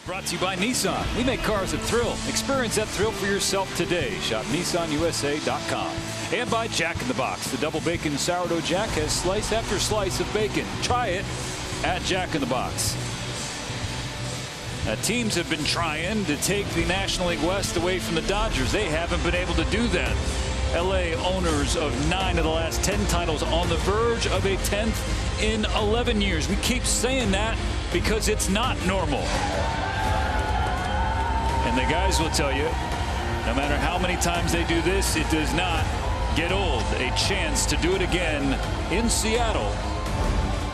Brought to you by Nissan. We make cars that thrill. Experience that thrill for yourself today. Shop nissanusa.com. And by Jack in the Box. The double bacon sourdough jack has slice after slice of bacon. Try it at Jack in the Box. Now, teams have been trying to take the National League West away from the Dodgers. They haven't been able to do that. LA owners of 9 of the last 10 titles on the verge of a 10th in 11 years. We keep saying that because it's not normal. And the guys will tell you, no matter how many times they do this, it does not get old. A chance to do it again in Seattle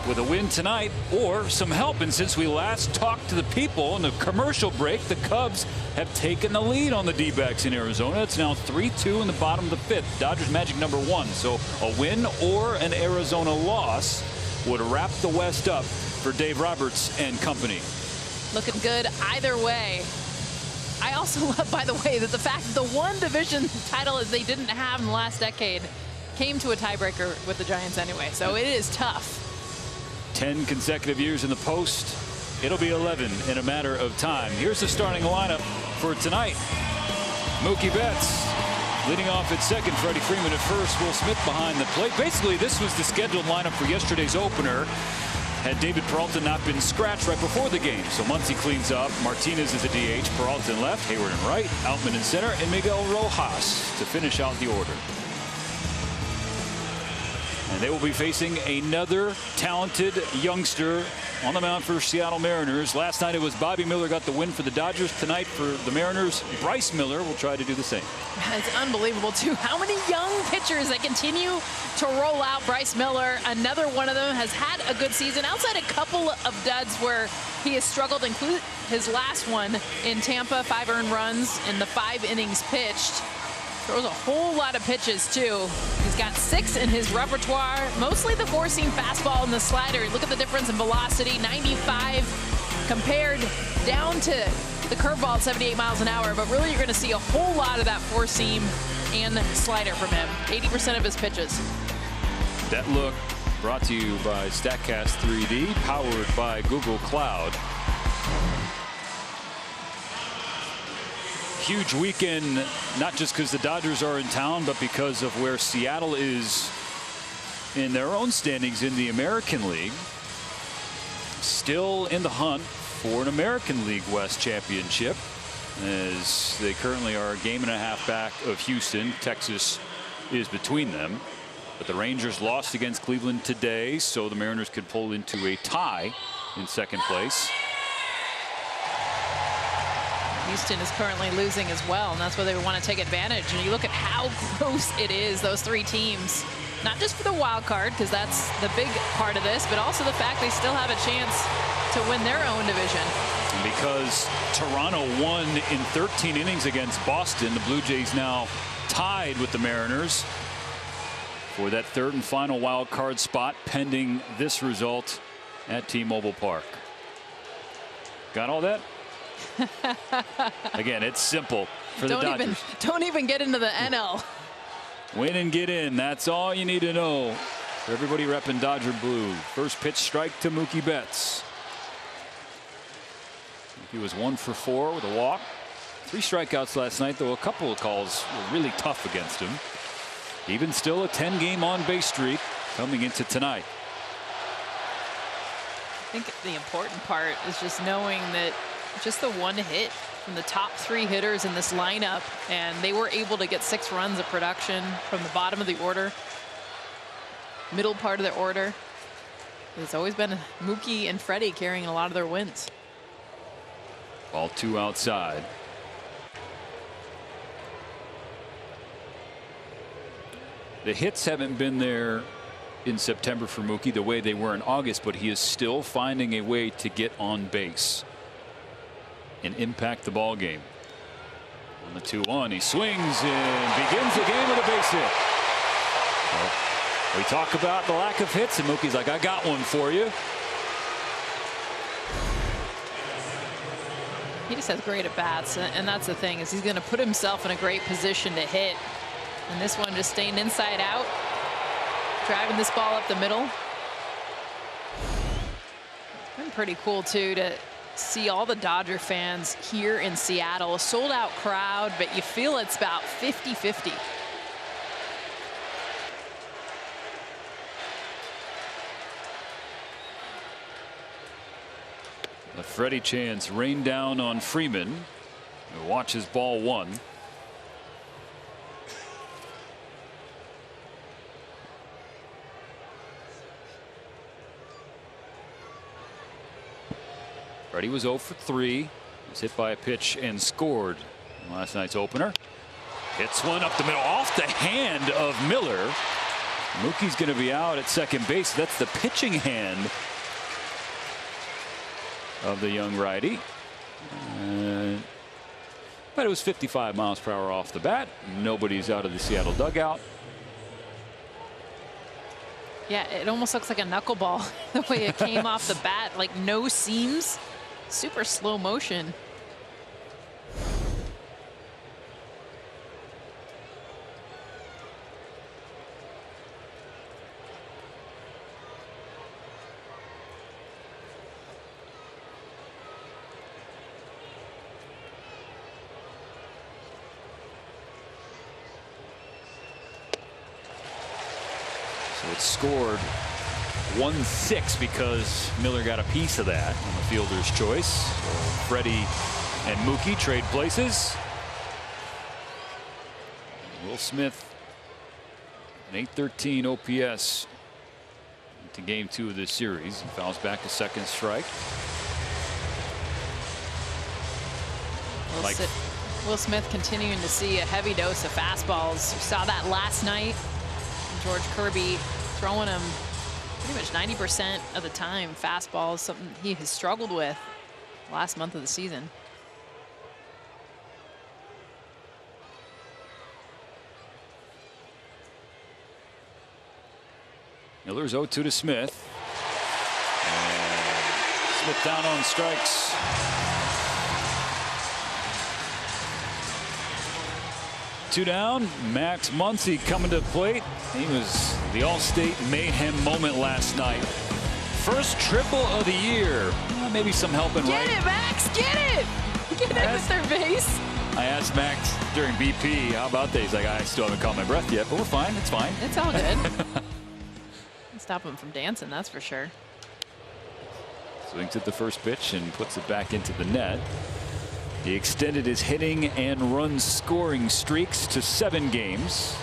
with a win tonight or some help. And since we last talked to the people in the commercial break, the Cubs have taken the lead on the D-backs in Arizona. It's now 3-2 in the bottom of the 5th. Dodgers magic number 1. So a win or an Arizona loss would wrap the West up for Dave Roberts and company. Looking good either way. I also love, by the way, that the fact that the one division title that they didn't have in the last decade came to a tiebreaker with the Giants anyway. So it is tough. 10 consecutive years in the post. It'll be 11 in a matter of time. Here's the starting lineup for tonight. Mookie Betts leading off at second. Freddie Freeman at first. Will Smith behind the plate. Basically, this was the scheduled lineup for yesterday's opener. Had David Peralta not been scratched right before the game. So Muncy cleans up. Martinez is a DH. Peralta in left. Hayward in right. Outman in center. And Miguel Rojas to finish out the order. And they will be facing another talented youngster on the mound for Seattle Mariners. Last night it was Bobby Miller got the win for the Dodgers. Tonight for the Mariners, Bryce Miller will try to do the same. It's unbelievable, too. How many young pitchers that continue to roll out. Bryce Miller, another one of them, has had a good season. Outside a couple of duds where he has struggled, include his last one in Tampa, 5 earned runs in the 5 innings pitched. Throws a whole lot of pitches, too. He's got 6 in his repertoire, mostly the 4-seam fastball and the slider. Look at the difference in velocity, 95 compared down to the curveball at 78 miles an hour. But really, you're going to see a whole lot of that 4-seam and slider from him. 80% of his pitches. That look brought to you by StatCast 3D, powered by Google Cloud. Huge weekend, not just because the Dodgers are in town, but because of where Seattle is in their own standings in the American League. Still in the hunt for an American League West championship, as they currently are a game and a half back of Houston. Texas is between them. But the Rangers lost against Cleveland today, so the Mariners could pull into a tie in second place. Houston is currently losing as well, and that's where they want to take advantage. And you look at how close it is, those 3 teams, not just for the wild card, because that's the big part of this, but also the fact they still have a chance to win their own division. And because Toronto won in 13 innings against Boston, the Blue Jays now tied with the Mariners for that 3rd and final wild card spot, pending this result at T-Mobile Park. Got all that? Again, it's simple for the Dodgers. Don't even get into the NL. Win and get in. That's all you need to know for everybody repping Dodger blue. First pitch strike to Mookie Betts. He was 1 for 4 with a walk. 3 strikeouts last night, though a couple of calls were really tough against him. Even still, a 10-game on-base streak coming into tonight. I think the important part is just knowing that just the 1 hit from the top 3 hitters in this lineup, and they were able to get 6 runs of production from the bottom of the order, middle part of the order. It's always been Mookie and Freddie carrying a lot of their wins. Ball 2 outside. The hits haven't been there in September for Mookie the way they were in August, but he is still finding a way to get on base and impact the ball game. On the 2-1, he swings and begins the game with a base hit. Well, we talk about the lack of hits, and Mookie's like, I got one for you. He just has great at bats, and that's the thing, is he's going to put himself in a great position to hit. And this one just staying inside out, driving this ball up the middle. It's been pretty cool too to see all the Dodger fans here in Seattle, a sold-out crowd, but you feel it's about 50-50. Freddie Chance rained down on Freeman, who watches ball one. Freddie was 0 for 3. Was hit by a pitch and scored in last night's opener. Hits one up the middle off the hand of Miller. Mookie's going to be out at second base. That's the pitching hand of the young righty. But it was 55 miles per hour off the bat. Nobody's out of the Seattle dugout. Yeah, it almost looks like a knuckleball the way it came off the bat, like no seams, super slow motion. It scored 1-6 because Miller got a piece of that on the fielder's choice. So Freddie and Mookie trade places. Will Smith, an 813 OPS into game 2 of this series. He fouls back a second strike. Will Smith continuing to see a heavy dose of fastballs. We saw that last night. George Kirby throwing him pretty much 90% of the time fastballs, something he has struggled with last month of the season. Miller's 0-2 to Smith. And Smith down on strikes. Two down. Max Muncy coming to the plate. He was the All-State mayhem moment last night. First triple of the year. Maybe some helping right. Get it, Max! Get it! Get it, Mr. Base. I asked Max during BP, how about that? He's like, I still haven't caught my breath yet, but we're fine. It's fine. It's all good. Stop him from dancing, that's for sure. Swings at the first pitch and puts it back into the net. He extended his hitting and run scoring streaks to 7 games.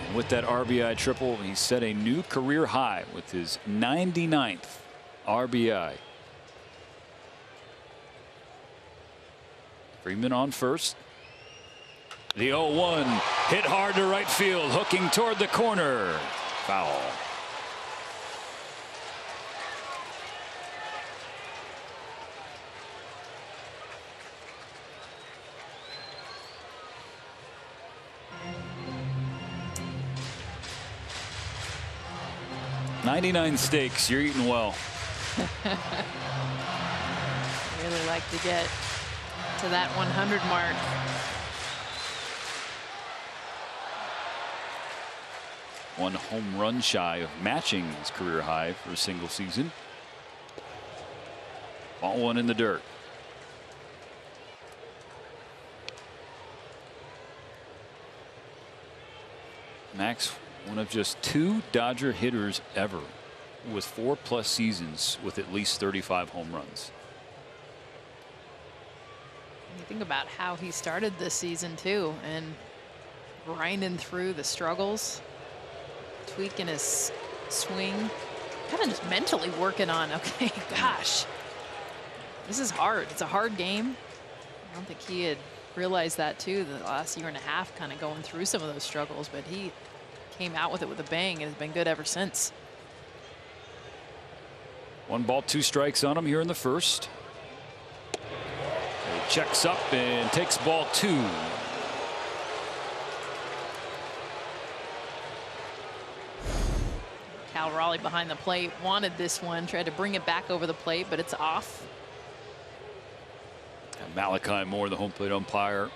And with that RBI triple, he set a new career high with his 99th RBI. Freeman on first. The 0-1 hit hard to right field, hooking toward the corner. Foul. $99 steaks, you're eating well. Really like to get to that 100 mark. One home run shy of matching his career high for a single season. Ball one in the dirt. Max, one of just 2 Dodger hitters ever with 4+ seasons with at least 35 home runs. You think about how he started this season too, and grinding through the struggles, tweaking his swing, kind of just mentally working on, okay, gosh, this is hard. It's a hard game. I don't think he had realized that too the last year and a half, kind of going through some of those struggles, but he came out with it with a bang and has been good ever since. 1 ball, 2 strikes on him here in the first. He checks up and takes ball 2. Cal Raleigh behind the plate wanted this one, tried to bring it back over the plate, but it's off. And Malachi Moore, the home plate umpire,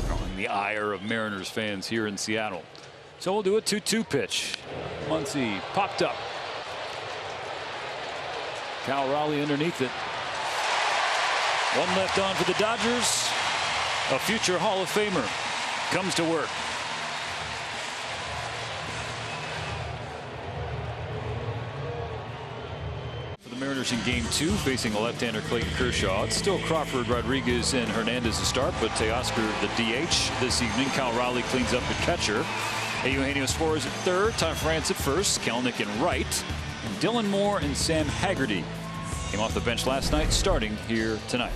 drawing the ire of Mariners fans here in Seattle. So we'll do a 2-2 pitch. Muncy popped up. Cal Raleigh underneath it. One left on for the Dodgers. A future Hall of Famer comes to work. For the Mariners in Game 2, facing a left-hander Clayton Kershaw. It's still Crawford, Rodriguez, and Hernandez to start, but Teoscar the DH this evening. Cal Raleigh cleans up at catcher. Eugenio Suarez at third, Ty France at first, Kelenic in right, and Dylan Moore and Sam Haggerty came off the bench last night, starting here tonight.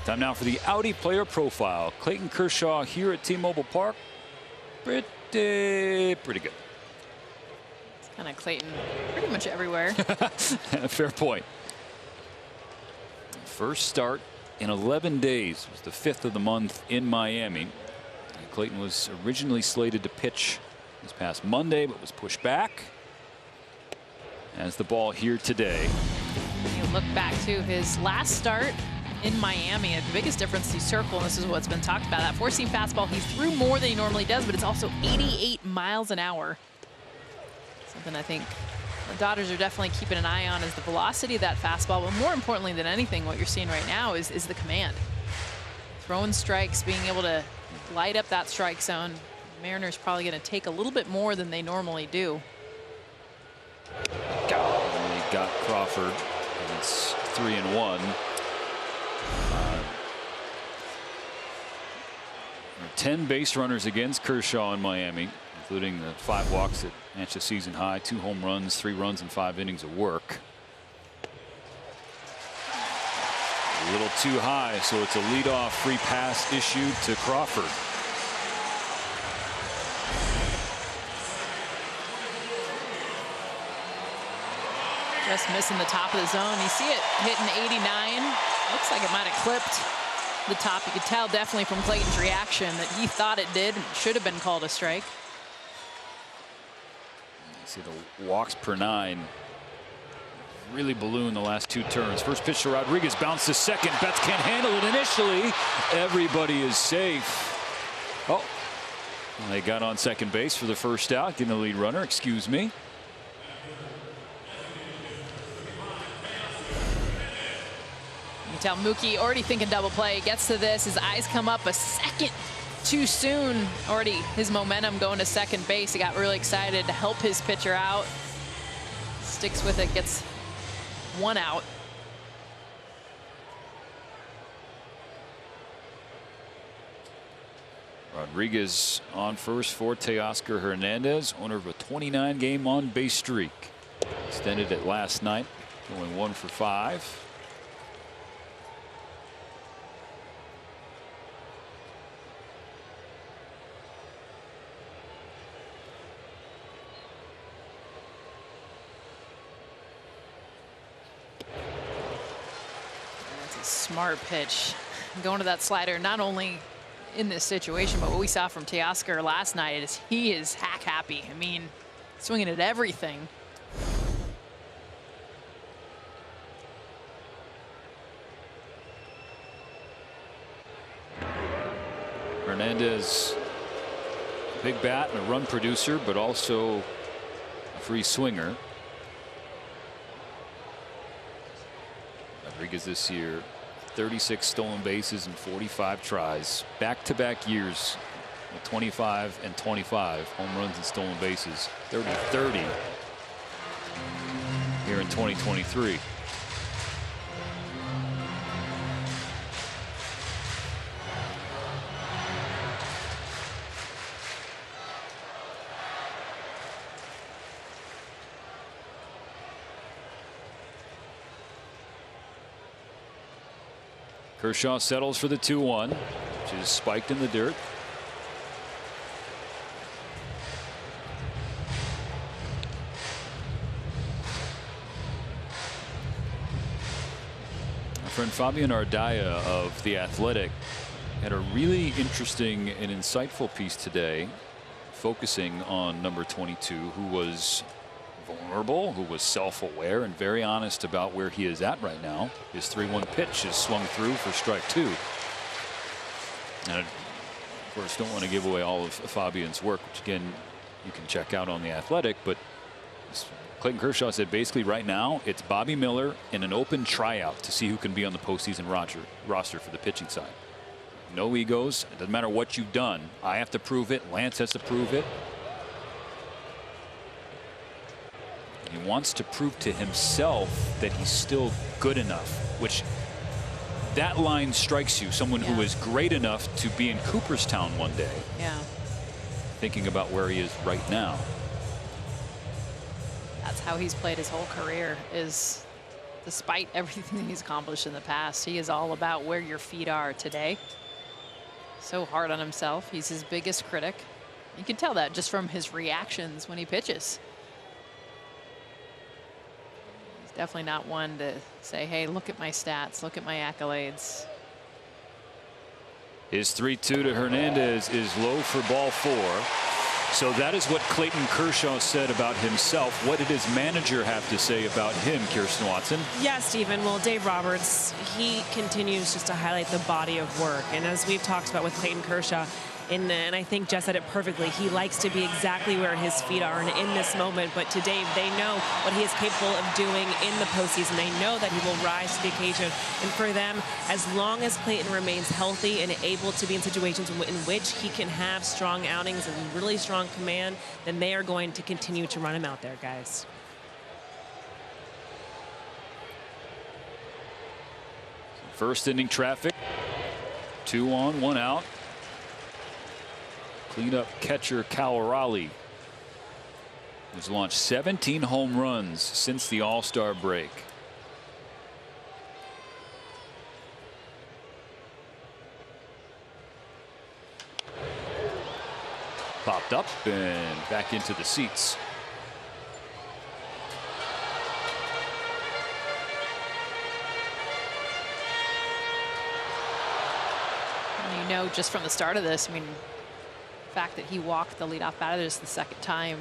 Time now for the Audi player profile. Clayton Kershaw here at T-Mobile Park. Pretty good. It's kind of Clayton pretty much everywhere. Fair point. First start in 11 days. It was the 5th of the month in Miami. And Clayton was originally slated to pitch this past Monday, but was pushed back. As the ball here today. You look back to his last start in Miami. The biggest difference you circle, and this is what's been talked about, that four-seam fastball, he threw more than he normally does, but it's also 88 miles an hour. Something I think the Dodgers are definitely keeping an eye on is the velocity of that fastball, but more importantly than anything, what you're seeing right now is the command. Throwing strikes, being able to light up that strike zone. Mariners probably going to take a little bit more than they normally do. They got Crawford, and it's 3-1. 10 base runners against Kershaw in Miami, including the 5 walks that matched the season high, 2 home runs, 3 runs, and 5 innings of work. A little too high, so it's a leadoff free pass issued to Crawford. Just missing the top of the zone. You see it hitting 89. Looks like it might have clipped the top. You could tell definitely from Clayton's reaction that he thought it did and should have been called a strike. You see the walks per 9 really balloon the last 2 turns. First pitch to Rodriguez, bounce to second. Betts can't handle it initially. Everybody is safe. Oh, they got on second base for the first out, getting the lead runner. Excuse me. You tell Mookie already thinking double play, gets to this, his eyes come up a second too soon. Already his momentum going to second base. He got really excited to help his pitcher out. Sticks with it, gets 1 out. Rodriguez on first for Teoscar Hernandez, owner of a 29-game on-base streak. Extended it last night, going 1 for 5. Smart pitch going to that slider, not only in this situation, but what we saw from Teoscar last night is he is hack happy. I mean, swinging at everything. Hernandez, big bat and a run producer, but also a free swinger. Rodriguez this year, 36 stolen bases and 45 tries. Back-to-back years with 25 and 25 home runs and stolen bases. 30-30 here in 2023. Kershaw settles for the 2-1, which is spiked in the dirt. Our friend Fabian Ardaya of The Athletic had a really interesting and insightful piece today, focusing on number 22, who was vulnerable, who was self-aware and very honest about where he is at right now. His 3-1 pitch is swung through for strike 2. And of course, don't want to give away all of Fabian's work, which again you can check out on The Athletic, but Clayton Kershaw said basically right now it's Bobby Miller in an open tryout to see who can be on the postseason roster for the pitching side. No egos. It doesn't matter what you've done. I have to prove it. Lance has to prove it. He wants to prove to himself that he's still good enough, which that line strikes you. Someone who is great enough to be in Cooperstown one day. Yeah. Thinking about where he is right now. That's how he's played his whole career, is despite everything he's accomplished in the past, he is all about where your feet are today. So hard on himself. He's his biggest critic. You can tell that just from his reactions when he pitches. He's definitely not one to say, hey, look at my stats, look at my accolades. His 3-2 to Hernandez is low for ball 4. So that is what Clayton Kershaw said about himself. What did his manager have to say about him, Kirsten Watson? Yeah, Stephen. Well, Dave Roberts, he continues just to highlight the body of work. And as we've talked about with Clayton Kershaw, and I think Jess said it perfectly, he likes to be exactly where his feet are and in this moment. But to Dave, they know what he is capable of doing in the postseason. They know that he will rise to the occasion. And for them, as long as Clayton remains healthy and able to be in situations in which he can have strong outings and really strong command, then they are going to continue to run him out there, guys. First inning traffic. 2 on, 1 out. Cleanup catcher Cal Raleigh has launched 17 home runs since the All-Star break. Popped up and back into the seats. And you know, just from the start of this, I mean, the fact that he walked the leadoff batter this the second time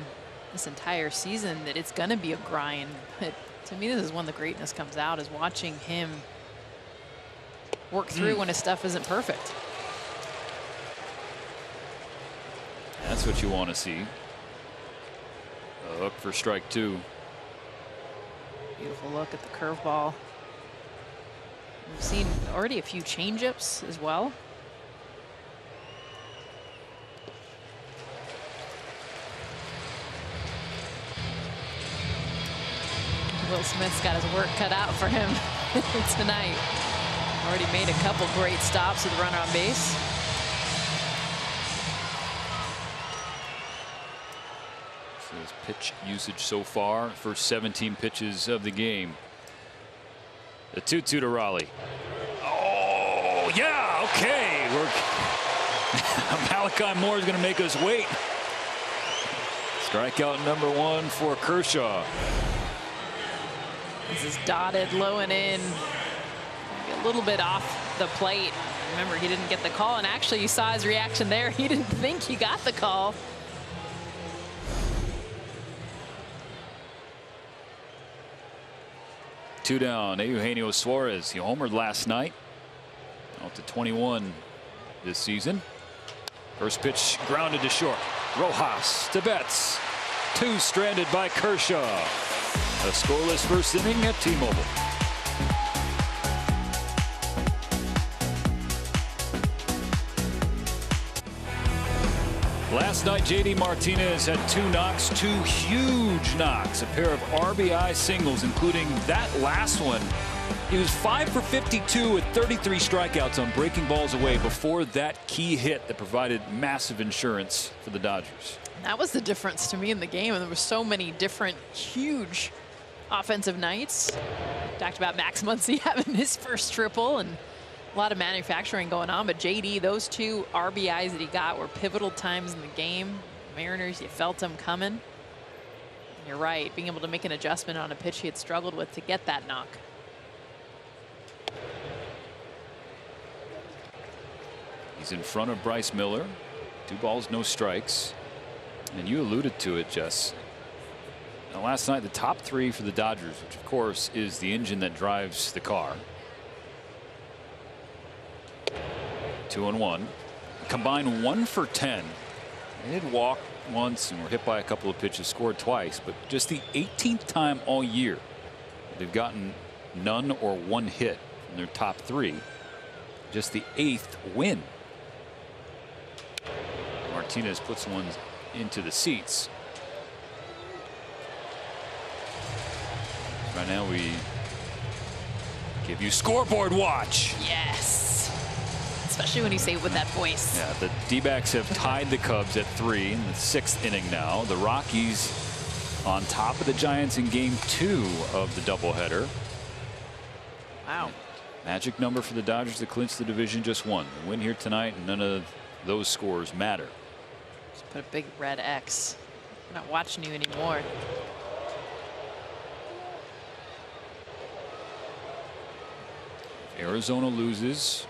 this entire season, that it's going to be a grind. But to me, this is when the greatness comes out, is watching him work through when his stuff isn't perfect. That's what you want to see. A hook for strike 2. Beautiful look at the curveball. We've seen already a few changeups as well. Will Smith's got his work cut out for him tonight. Already made a couple great stops with the runner on base. So his pitch usage so far, first 17 pitches of the game. The 2-2 to Raleigh. Oh, yeah, okay. Malachi Moore is going to make us wait. Strikeout number 1 for Kershaw. This is dotted low and in. Maybe a little bit off the plate. Remember, he didn't get the call, and actually you saw his reaction there. He didn't think he got the call. Two down. Eugenio Suarez. He homered last night. Out to 21 this season. First pitch grounded to short. Rojas to Betts. 2 stranded by Kershaw. A scoreless first inning at T-Mobile. Last night, JD Martinez had 2 knocks, 2 huge knocks, a pair of RBI singles, including that last one. He was 5 for 52 with 33 strikeouts on breaking balls away before that key hit that provided massive insurance for the Dodgers. That was the difference to me in the game, and there were so many different huge offensive nights. Talked about Max Muncy having his first triple and a lot of manufacturing going on, but JD, those 2 RBIs that he got were pivotal times in the game. Mariners, you felt them coming. And you're right, being able to make an adjustment on a pitch he had struggled with to get that knock. He's in front of Bryce Miller. 2 balls, no strikes. And you alluded to it, Jess. Now, last night, the top 3 for the Dodgers, which of course is the engine that drives the car. 2-1. Combined 1 for 10. They did walk once and were hit by a couple of pitches, scored twice, but just the 18th time all year they've gotten none or one hit in their top 3. Just the 8th win. Martinez puts one into the seats. Right now we give you scoreboard watch. Yes. Especially when you say it with that voice. Yeah, the D-backs have tied the Cubs at 3 in the 6th inning now. The Rockies on top of the Giants in game 2 of the doubleheader. Wow. Magic number for the Dodgers to clinch the division, just 1. The win here tonight, and none of those scores matter. Just put a big red X. I'm not watching you anymore. Arizona loses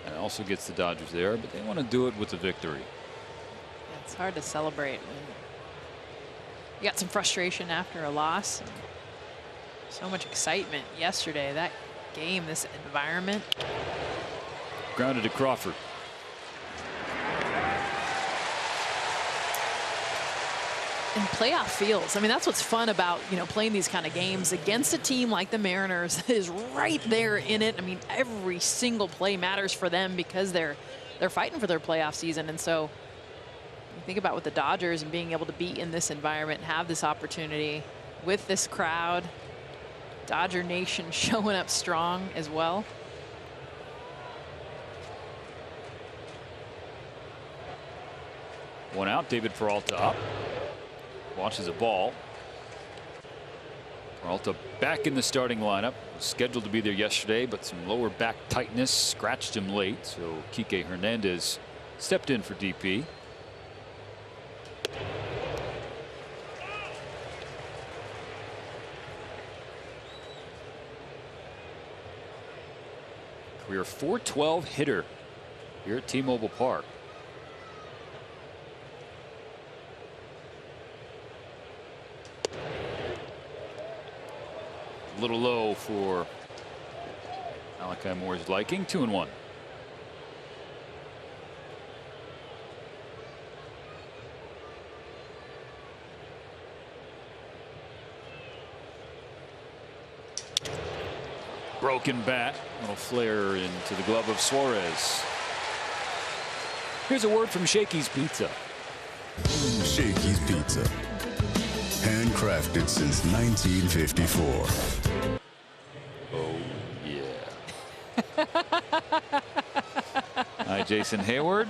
and also gets the Dodgers there, but they want to do it with a victory. Yeah, it's hard to celebrate when you got some frustration after a loss. And so much excitement yesterday. That game, this environment. Grounded to Crawford. And playoff feels. I mean, that's what's fun about, playing these kind of games against a team like the Mariners is right there in it. I mean, every single play matters for them because they're fighting for their playoff season. And so you think about with the Dodgers and being able to be in this environment and have this opportunity with this crowd, Dodger Nation showing up strong as well. One out, David Peralta up. Watches a ball. Peralta back in the starting lineup. Was scheduled to be there yesterday, but some lower back tightness scratched him late. So Kike Hernandez stepped in for DP. Career .412 hitter here at T-Mobile Park. A little low for Malachi Moore's liking. 2-1. Broken bat. Little flare into the glove of Suarez. Here's a word from Shakey's Pizza. Shakey's Pizza. Handcrafted since 1954. Oh, yeah. Hi, Jason Hayward.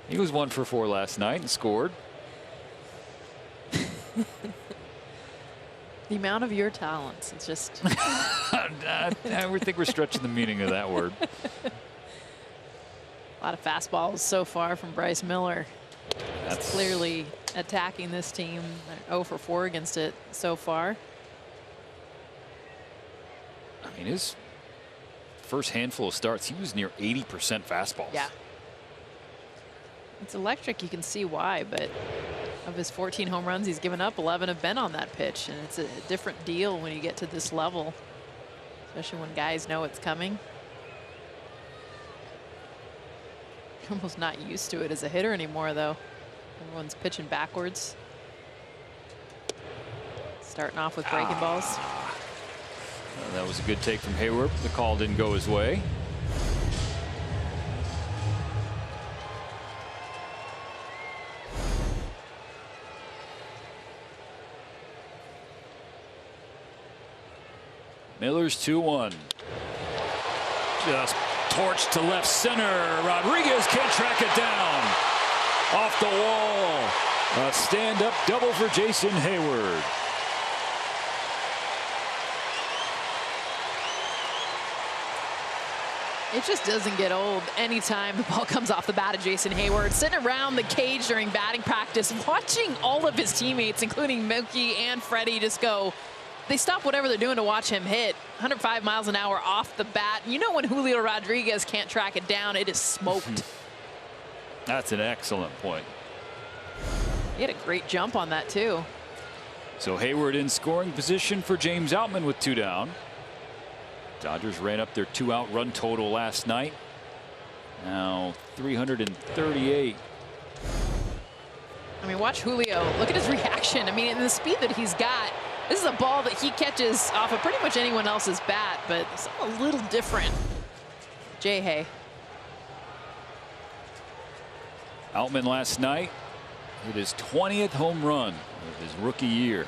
He was 1 for 4 last night and scored. The amount of your talents, it's just. I think we're stretching the meaning of that word. A lot of fastballs so far from Bryce Miller. That's clearly attacking this team. They're 0 for 4 against it so far. I mean, his first handful of starts, he was near 80% fastballs. Yeah. It's electric. You can see why, but of his 14 home runs he's given up, 11 have been on that pitch, and it's a different deal when you get to this level, especially when guys know it's coming. You're almost not used to it as a hitter anymore, though. Everyone's pitching backwards. Starting off with breaking balls. That was a good take from Hayward. The call didn't go his way. Miller's 2-1. Just torched to left center. Rodriguez can't track it down. Off the wall. A stand-up double for Jason Hayward. It just doesn't get old anytime the ball comes off the bat of Jason Hayward. Sitting around the cage during batting practice, watching all of his teammates, including Mookie and Freddie, just go. They stop whatever they're doing to watch him hit 105 miles an hour off the bat. You know when Julio Rodriguez can't track it down, it is smoked. That's an excellent point. He had a great jump on that, too. So Hayward in scoring position for James Outman with 2 down. Dodgers ran up their 2-out run total last night. Now 338. I mean, watch Julio. Look at his reaction. I mean, and the speed that he's got. This is a ball that he catches off of pretty much anyone else's bat, but it's a little different. Jay-Hay. Outman last night hit his 20th home run of his rookie year.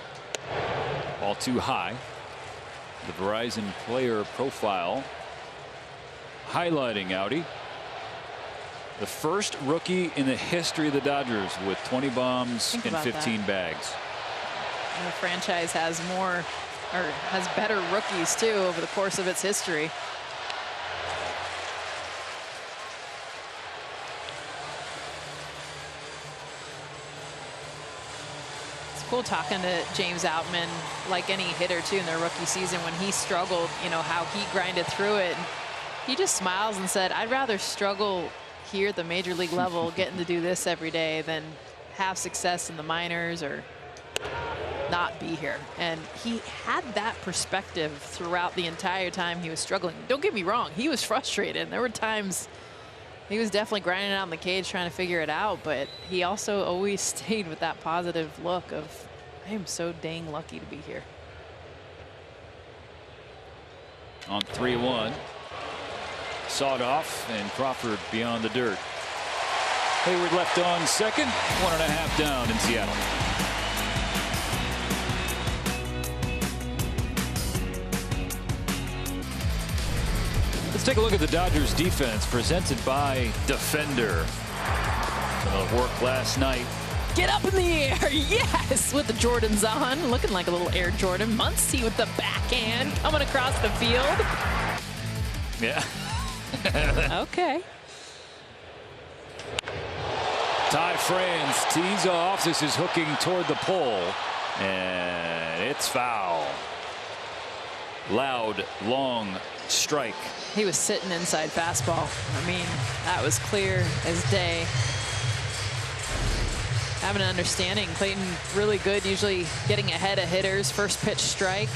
Ball too high. The Verizon player profile highlighting Audi. The first rookie in the history of the Dodgers with 20 bombs and 15 bags. And the franchise has more, or has better rookies too over the course of its history. It's cool talking to James Outman, like any hitter too in their rookie season when he struggled, you know, how he grinded through it. He just smiles and said, I'd rather struggle here at the major league level getting to do this every day than have success in the minors or not be here. And he had that perspective throughout the entire time he was struggling. Don't get me wrong, he was frustrated. There were times he was definitely grinding out in the cage trying to figure it out, but he also always stayed with that positive look of, I am so dang lucky to be here. On 3-1. Sawed off, and Crawford beyond the dirt. Hayward left on second, 1.5 down in Seattle. Let's take a look at the Dodgers defense presented by Defender. Some of the work last night. Get up in the air, yes, with the Jordans on, looking like a little Air Jordan. Muncy with the backhand coming across the field. Yeah. Okay. Ty France tees off. This is hooking toward the pole, and it's foul. Loud, long strike. He was sitting inside fastball. I mean, that was clear as day. Having an understanding. Clayton really good, usually getting ahead of hitters. First pitch strike.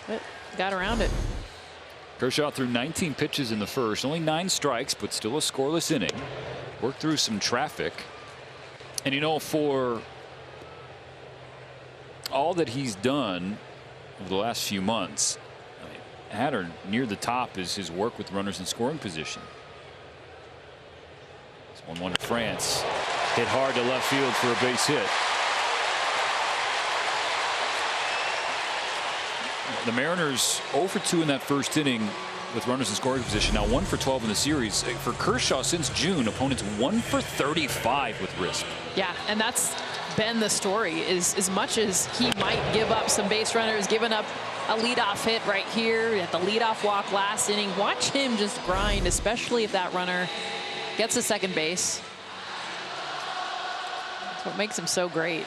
But got around it. Kershaw threw 19 pitches in the first, only 9 strikes, but still a scoreless inning. Worked through some traffic. And you know, for all that he's done over the last few months, at or near the top is his work with runners in scoring position. It's 1-1 to France. Hit hard to left field for a base hit. The Mariners 0 for 2 in that first inning with runners in scoring position. Now 1 for 12 in the series. For Kershaw since June, opponents 1 for 35 with RISP. Yeah, and that's been the story. Is as much as he might give up some base runners, giving up a leadoff hit right here at the leadoff walk last inning. Watch him just grind, especially if that runner gets to second base. That's what makes him so great.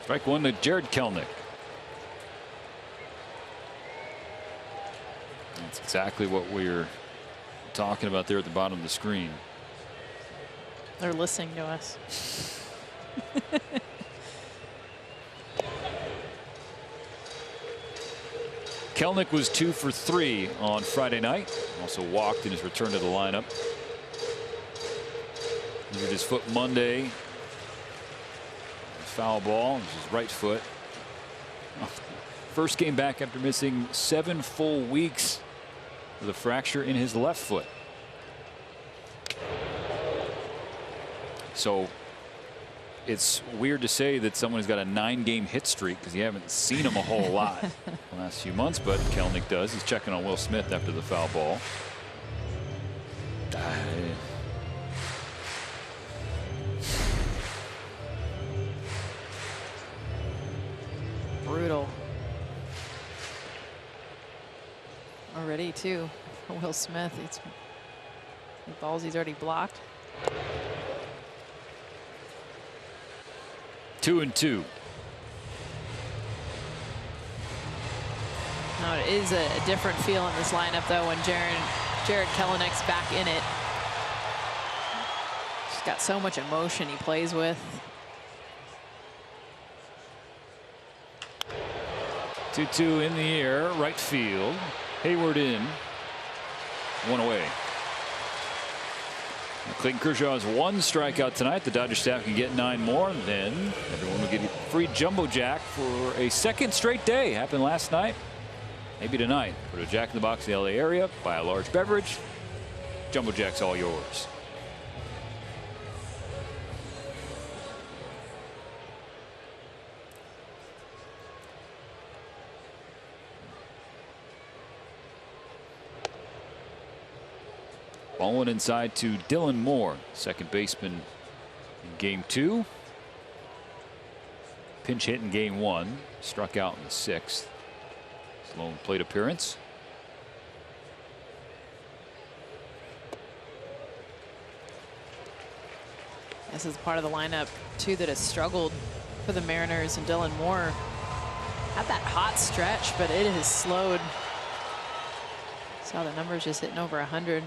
Strike one to Jared Kelenic. That's exactly what we're talking about there at the bottom of the screen. They're listening to us. Kelenic was 2 for 3 on Friday night. Also walked in his return to the lineup. Injured his foot Monday. Foul ball, his right foot. First game back after missing 7 full weeks with a fracture in his left foot. So it's weird to say that someone has got a 9-game hit streak because you haven't seen him a whole lot the last few months, but Kelenic does. He's checking on Will Smith after the foul ball. Brutal. Already too. Will Smith, it's the balls he's already blocked. 2-2. No, it is a different feel in this lineup though when Jared Kelenic's back in it. He's got so much emotion he plays with. 2-2 in the air, right field. Hayward in. One away. Clayton Kershaw has 1 strikeout tonight. The Dodger staff can get 9 more. Then everyone will get a free Jumbo Jack for a second straight day. Happened last night. Maybe tonight. Put a Jack in the Box in the LA area. Buy a large beverage. Jumbo Jack's all yours. Ball one inside to Dylan Moore, second baseman in game 2. Pinch hit in game 1, struck out in the 6th. His lone plate appearance. This is part of the lineup too that has struggled for the Mariners, and Dylan Moore had that hot stretch, but it has slowed. Saw the numbers just hitting over 100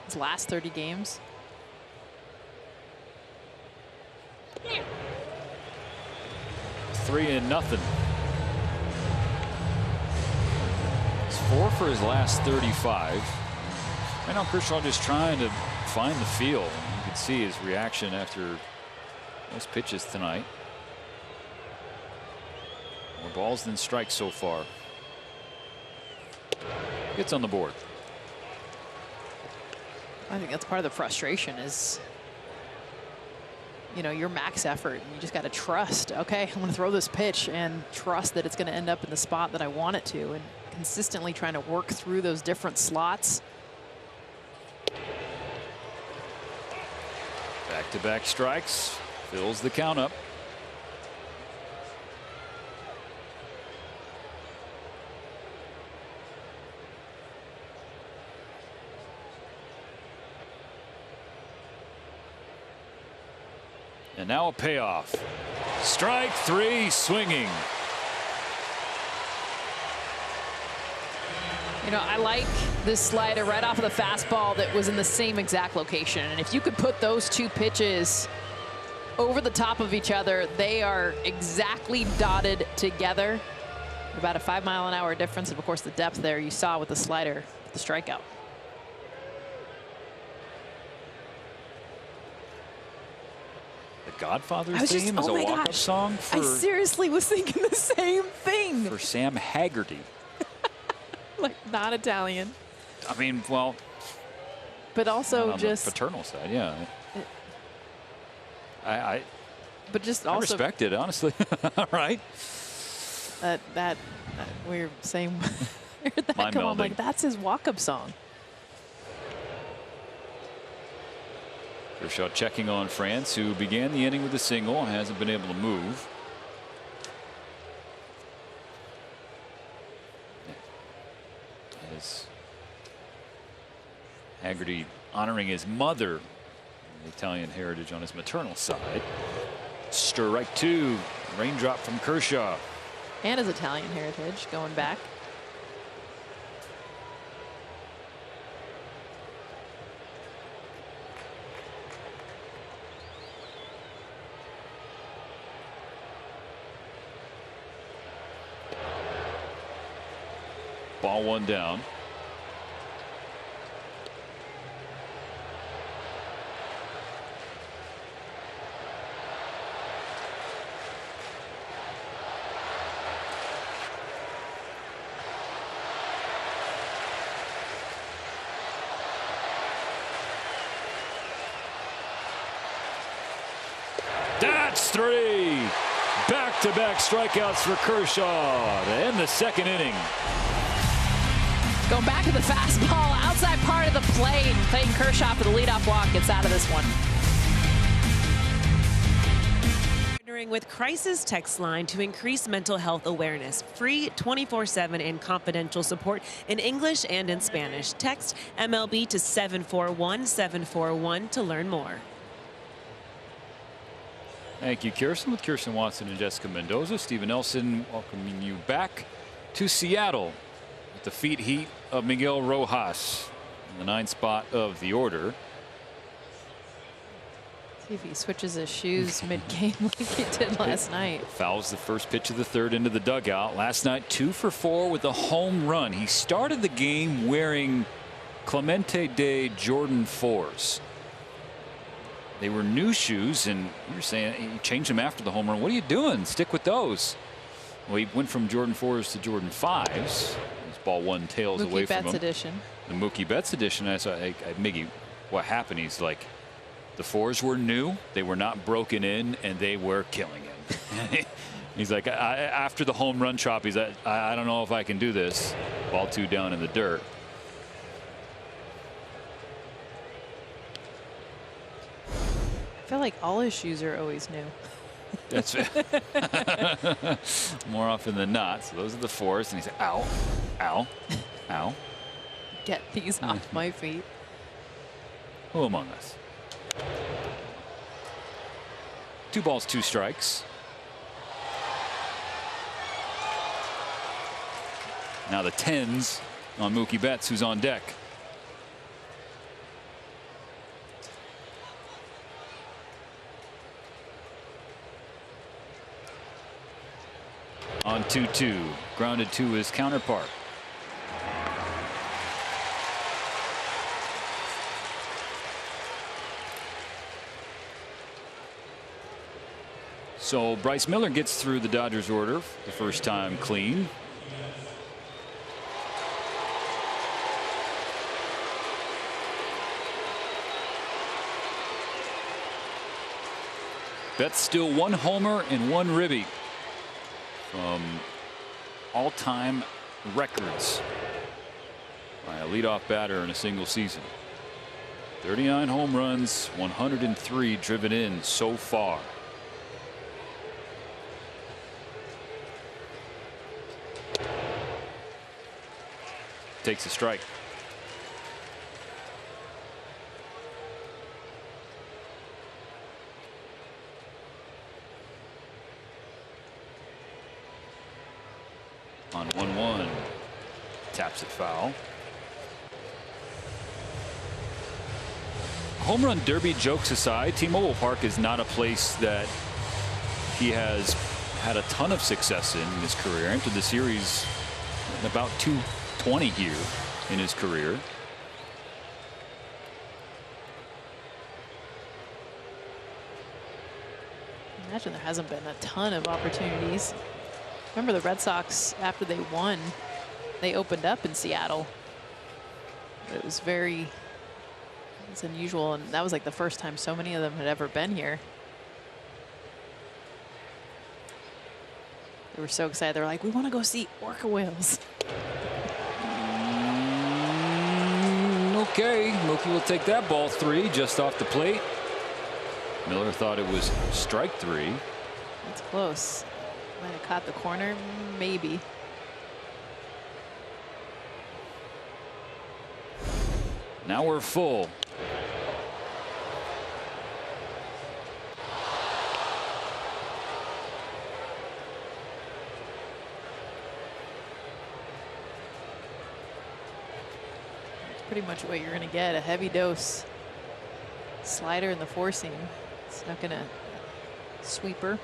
his last 30 games. Yeah. 3-0. It's 4 for his last 35. Right now Kershaw just trying to find the feel. You can see his reaction after those pitches tonight. More balls than strikes so far. Gets on the board. I think that's part of the frustration is, you know, your max effort, and you just got to trust. Okay, I'm going to throw this pitch and trust that it's going to end up in the spot that I want it to, and consistently trying to work through those different slots. Back-to-back strikes, fills the count up. And now a payoff. Strike 3, swinging. You know, I like this slider right off of the fastball that was in the same exact location. And if you could put those 2 pitches over the top of each other, they are exactly dotted together. About a 5-mile-an-hour difference. And of course, the depth there you saw with the slider, the strikeout. Godfather's theme is a walk-up song for... I seriously was thinking the same thing. For Sam Haggerty. Like, not Italian. I mean, well... But also on just... the paternal side, yeah. But just I also... respect it, honestly. All right. That we're saying... Mind come on, melding. like, that's his walk-up song. Kershaw checking on France, who began the inning with a single, hasn't been able to move. As Haggerty honoring his mother, the Italian heritage on his maternal side. Strike 2, raindrop from Kershaw. And his Italian heritage going back. Ball one down. That's 3. Back-to-back strikeouts for Kershaw to end the second inning. Going back to the fastball, outside part of the plate. Clayton Kershaw for the leadoff walk gets out of this one. Partnering with Crisis Text Line to increase mental health awareness. Free 24/7 and confidential support in English and in Spanish. Text MLB to 741-741 to learn more. Thank you, Kirsten. With Kirsten Watson and Jessica Mendoza, Steven Nelson welcoming you back to Seattle with the feet heat of Miguel Rojas in the 9th spot of the order. See if he switches his shoes mid-game like he did last night. Fouls the first pitch of the third into the dugout. Last night 2 for 4 with a home run. He started the game wearing Clemente Day Jordan 4s. They were new shoes, and you're saying you changed them after the home run. What are you doing? Stick with those. Well, he went from Jordan 4s to Jordan 5s. This ball one tails away from him. Mookie Betts edition. The Mookie Betts edition. I saw Miggy, what happened? He's like, the 4s were new, they were not broken in, and they were killing him. He's like, after the home run chop, he's like, I don't know if I can do this. Ball 2 down in the dirt. I feel like all his shoes are always new. That's more often than not. So those are the 4s, and he's like, ow, ow, ow. Get these off my feet. Who among us? 2 balls, 2 strikes. Now the 10s on Mookie Betts, who's on deck. On 2-2, grounded to his counterpart. So Bryce Miller gets through the Dodgers order for the first time clean. Betts still 1 homer and 1 ribby from all-time records by a leadoff batter in a single season. 39 home runs, 103 driven in so far. Takes a strike. On 1-1, taps it foul. Home run derby jokes aside, T-Mobile Park is not a place that he has had a ton of success in his career. Entered the series in about 220 here in his career. Imagine there hasn't been a ton of opportunities. Remember the Red Sox, after they won, they opened up in Seattle. But it was it's unusual, and that was like the first time so many of them had ever been here. They were so excited. They were like, we want to go see orca whales. Okay, Mookie will take that. Ball 3 just off the plate. Miller thought it was strike 3. That's close. Might have caught the corner, maybe. Now we're full. It's pretty much what you're going to get, a heavy dose. Slider in the 4-seam. Snuck in a sweeper.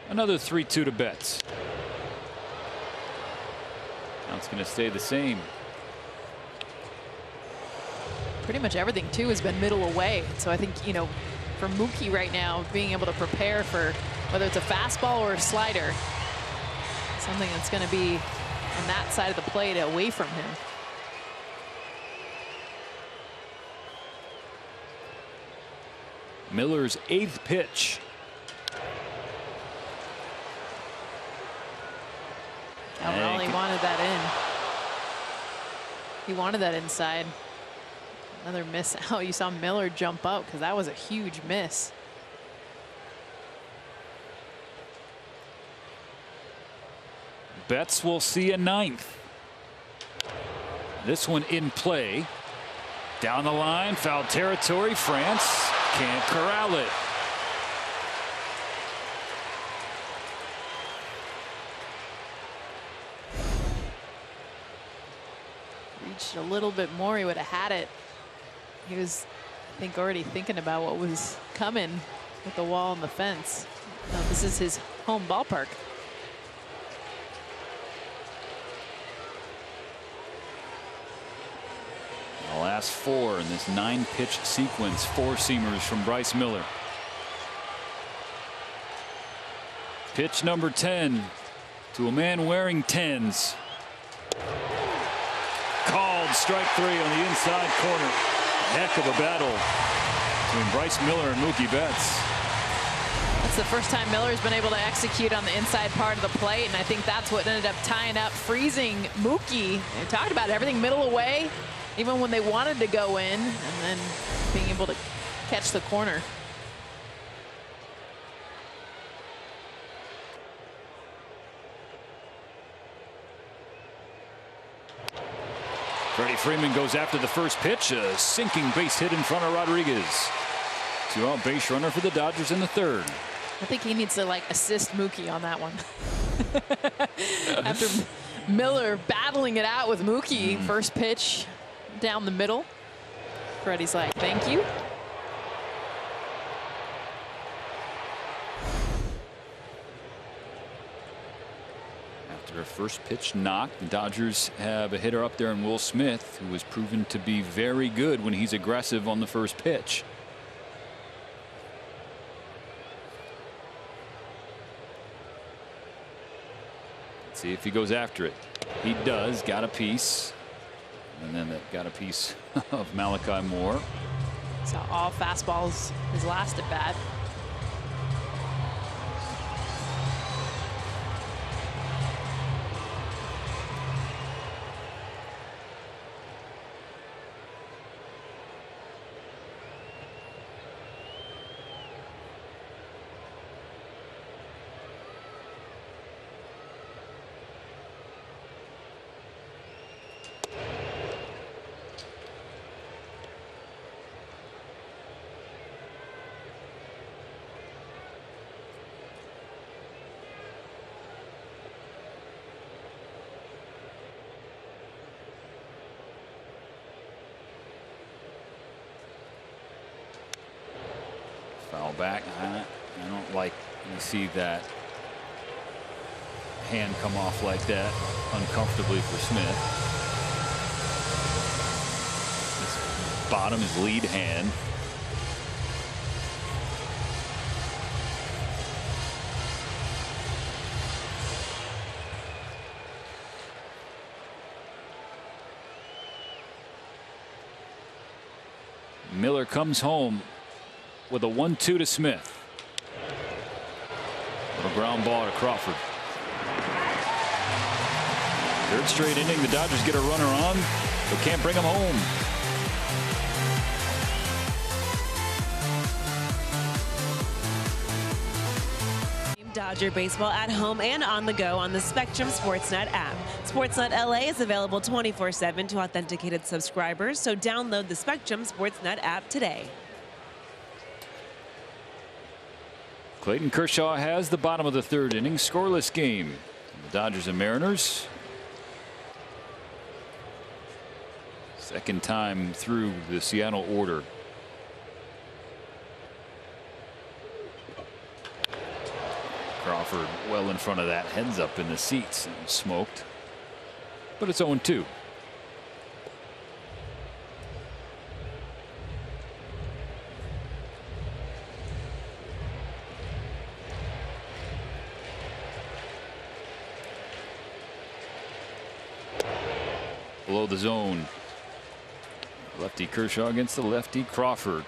Another 3-2 to Betts. Now it's going to stay the same. Pretty much everything too has been middle away. So I think, you know, for Mookie right now, being able to prepare for whether it's a fastball or a slider, something that's going to be on that side of the plate away from him. Miller's 8th pitch. He wanted that in. He wanted that inside. Another miss. Oh, you saw Miller jump up because that was a huge miss. Betts will see a 9th. This one in play. Down the line, foul territory. France can't corral it. reached a little bit more, he would have had it. He was, I think, already thinking about what was coming with the wall and the fence. This is his home ballpark. The last 4 in this 9-pitch sequence, 4-seamers from Bryce Miller. Pitch number 10 to a man wearing 10s. Called strike 3 on the inside corner. Heck of a battle between Bryce Miller and Mookie Betts. That's the first time Miller's been able to execute on the inside part of the plate, and I think that's what ended up tying up, freezing Mookie. They talked about everything middle away, even when they wanted to go in, and then being able to catch the corner. Freddie Freeman goes after the first pitch, a sinking base hit in front of Rodriguez. 2-out base runner for the Dodgers in the 3rd. I think he needs to assist Mookie on that one. After Miller battling it out with Mookie, first pitch down the middle. Freddie's like, thank you. After a first pitch knock, the Dodgers have a hitter up there in Will Smith, who has proven to be very good when he's aggressive on the first pitch. Let's see if he goes after it. He does. Got a piece. And then that got a piece of Malachi Moore. Saw all fastballs his last at bat. Foul back. I don't like you see that hand come off like that uncomfortably for Smith. This bottom is lead hand. Miller comes home with a 1-2 to Smith. A ground ball to Crawford. 3rd straight inning, the Dodgers get a runner on, but can't bring him home. Dodger baseball at home and on the go on the Spectrum Sportsnet app. Sportsnet LA is available 24/7 to authenticated subscribers, so download the Spectrum Sportsnet app today. Clayton Kershaw has the bottom of the 3rd inning, scoreless game. The Dodgers and Mariners. Second time through the Seattle order. Crawford well in front of that, heads up in the seats and smoked. But it's 0-2. Below the zone. Lefty Kershaw against the lefty Crawford.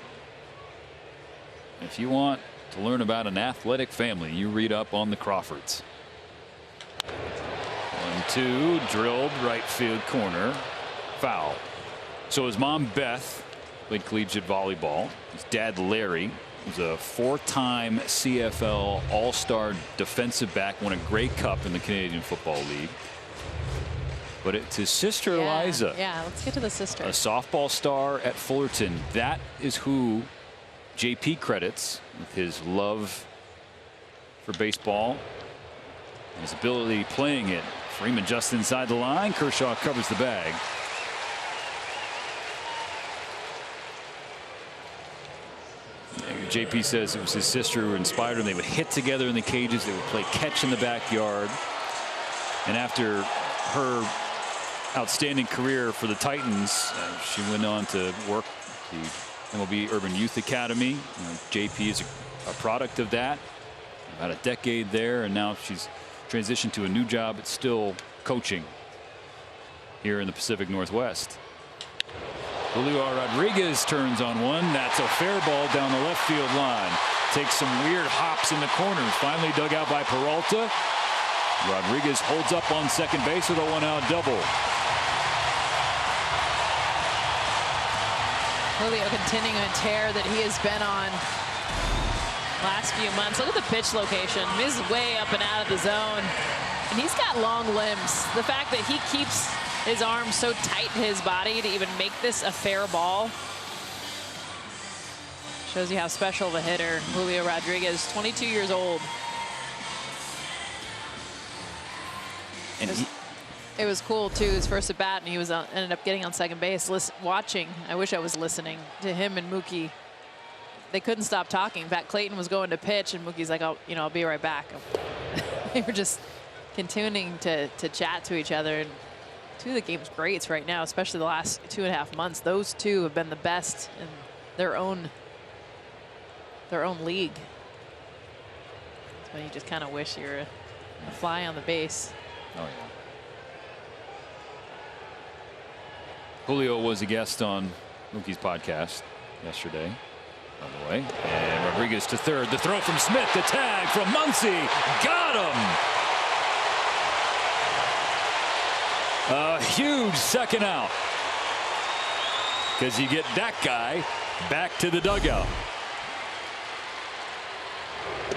If you want to learn about an athletic family, you read up on the Crawfords. 1-2, drilled right field corner, foul. So his mom Beth played collegiate volleyball. His dad Larry was a 4-time CFL All-Star defensive back, won a Grey Cup in the Canadian Football League. But it's his sister Eliza. Yeah, let's get to the sister. A softball star at Fullerton. That is who JP credits with his love for baseball and his ability playing it. Freeman just inside the line. Kershaw covers the bag. JP says it was his sister who inspired him. They would hit together in the cages. They would play catch in the backyard. And after her outstanding career for the Titans, she went on to work the MLB Urban Youth Academy. JP is a product of that. About a decade there, and now she's transitioned to a new job. It's still coaching here in the Pacific Northwest. Julio Rodriguez turns on one. That's a fair ball down the left field line. Takes some weird hops in the corners. Finally dug out by Peralta. Rodriguez holds up on second base with a one-out double. Julio continuing a tear that he has been on last few months. Look at the pitch location. He's way up and out of the zone. And he's got long limbs. The fact that he keeps his arms so tight to his body to even make this a fair ball shows you how special of a hitter Julio Rodriguez, 22 years old. And it was cool too, his first at bat, and he was ended up getting on second base. Watching, I wish I was listening to him and Mookie. They couldn't stop talking. In fact, Clayton was going to pitch, and Mookie's like, I'll be right back. They were just continuing to chat to each other. And two of the game's greats right now, especially the last 2.5 months. Those two have been the best in their own league. So you just kind of wish you were a fly on the base. Oh, yeah. Julio was a guest on Mookie's podcast yesterday, by the way. And Rodriguez to third. The throw from Smith. The tag from Muncy. Got him. A huge second out. Because you get that guy back to the dugout.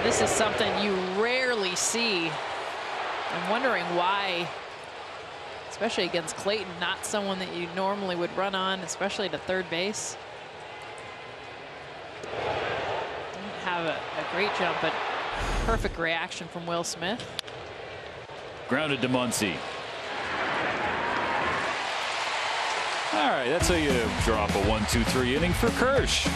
This is something you rarely see. I'm wondering why, especially against Clayton, not someone that you normally would run on, especially to third base. Didn't have a great jump, but perfect reaction from Will Smith. Grounded to Muncy. All right, that's how you drop a 1-2-3 inning for Kersh.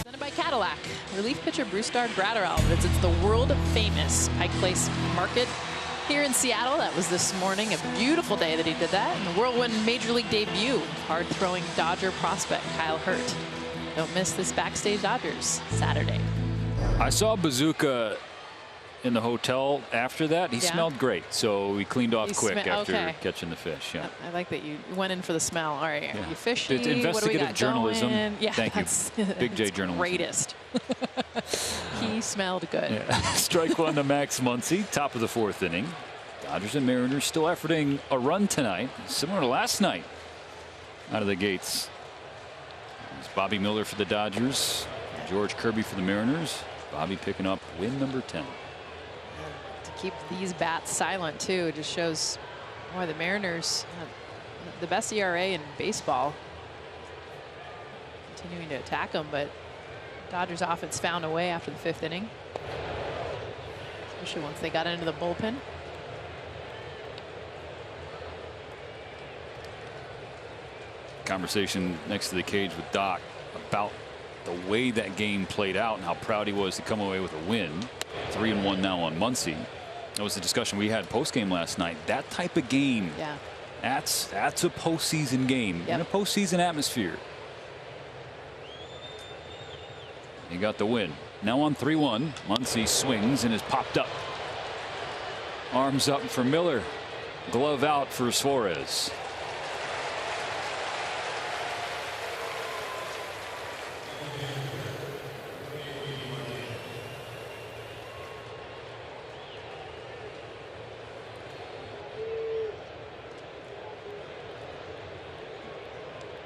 Presented by Cadillac. Relief pitcher Brusdar Graterol visits the world-famous Pike Place Market here in Seattle. That was this morning. A beautiful day that he did that. And the whirlwind Major League debut, hard-throwing Dodger prospect Kyle Hurt. Don't miss this Backstage Dodgers Saturday. I saw Bazooka in the hotel after that. He smelled great, so he cleaned off quick after catching the fish. Yeah. I like that you went in for the smell. All right, yeah. You fishy? It's investigative journalism. Yeah, thank you. Big J journalism. Greatest. He smelled good. Yeah. Strike one to Max Muncy, top of the fourth inning. Dodgers and Mariners still efforting a run tonight, similar to last night. Out of the gates. It's Bobby Miller for the Dodgers, George Kirby for the Mariners. Bobby picking up win number 10. Keep these bats silent too. It just shows why the Mariners have the best ERA in baseball. Continuing to attack them, but Dodgers offense found a way after the 5th inning, especially once they got into the bullpen. Conversation next to the cage with Doc about the way that game played out and how proud he was to come away with a win. 3-1 now on Muncy. That was the discussion we had post-game last night. That type of game, yeah, that's a postseason game in a postseason atmosphere. He got the win. Now on 3-1, Muncy swings and is popped up. Arms up for Miller. Glove out for Suarez.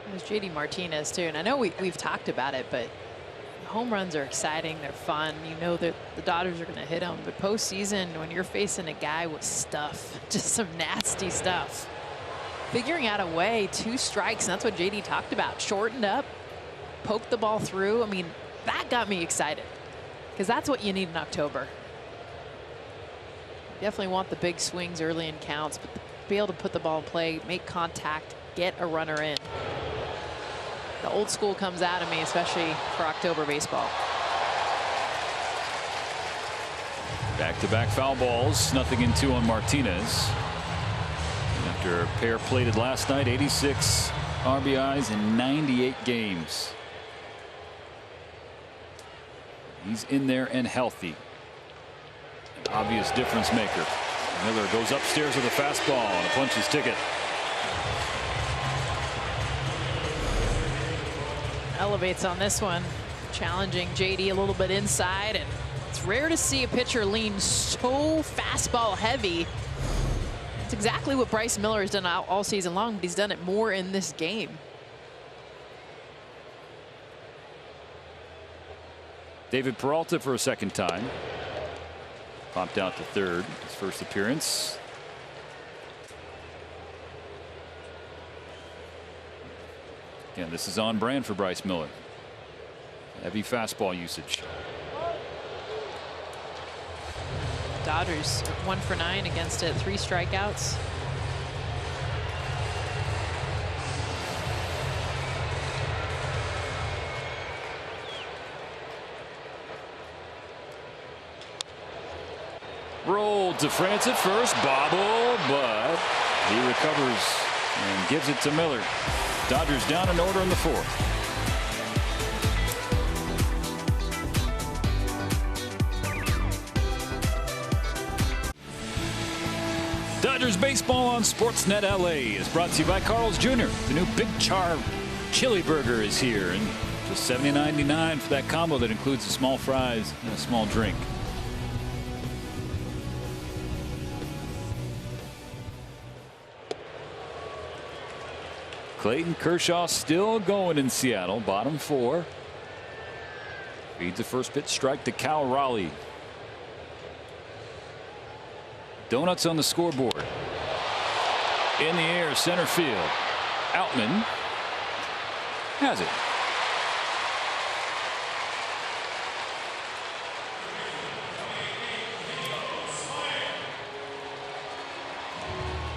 There's JD Martinez too, and I know we've talked about it, but home runs are exciting. They're fun. You know that the Dodgers are going to hit them, but postseason, when you're facing a guy with stuff, just some nasty stuff, figuring out a way, 2 strikes, and that's what JD talked about. Shortened up, poked the ball through. I mean, that got me excited because that's what you need in October. Definitely want the big swings early in counts, but the be able to put the ball in play, make contact, get a runner in. The old school comes out of me, especially for October baseball. Back-to-back foul balls, nothing in 2 on Martinez. After a pair plated last night, 86 RBIs in 98 games. He's in there and healthy. An obvious difference maker. Miller goes upstairs with a fastball and a puncher's ticket. Elevates on this one, challenging JD a little bit inside, and it's rare to see a pitcher lean so fastball heavy. It's exactly what Bryce Miller has done all season long, but he's done it more in this game. David Peralta for a second time. Popped out to third, his first appearance. Again, this is on brand for Bryce Miller. Heavy fastball usage. Dodgers 1 for 9 against it, 3 strikeouts. Rolled to France at first, bobble, but he recovers and gives it to Miller. Dodgers down in order in the 4th. Dodgers baseball on Sportsnet LA is brought to you by Carl's Jr. The new Big Char Chili Burger is here, and just $79.99 for that combo that includes the small fries and a small drink. Clayton Kershaw still going in Seattle, bottom 4. Feeds the first pitch strike to Cal Raleigh. Donuts on the scoreboard. In the air, center field. Outman has it.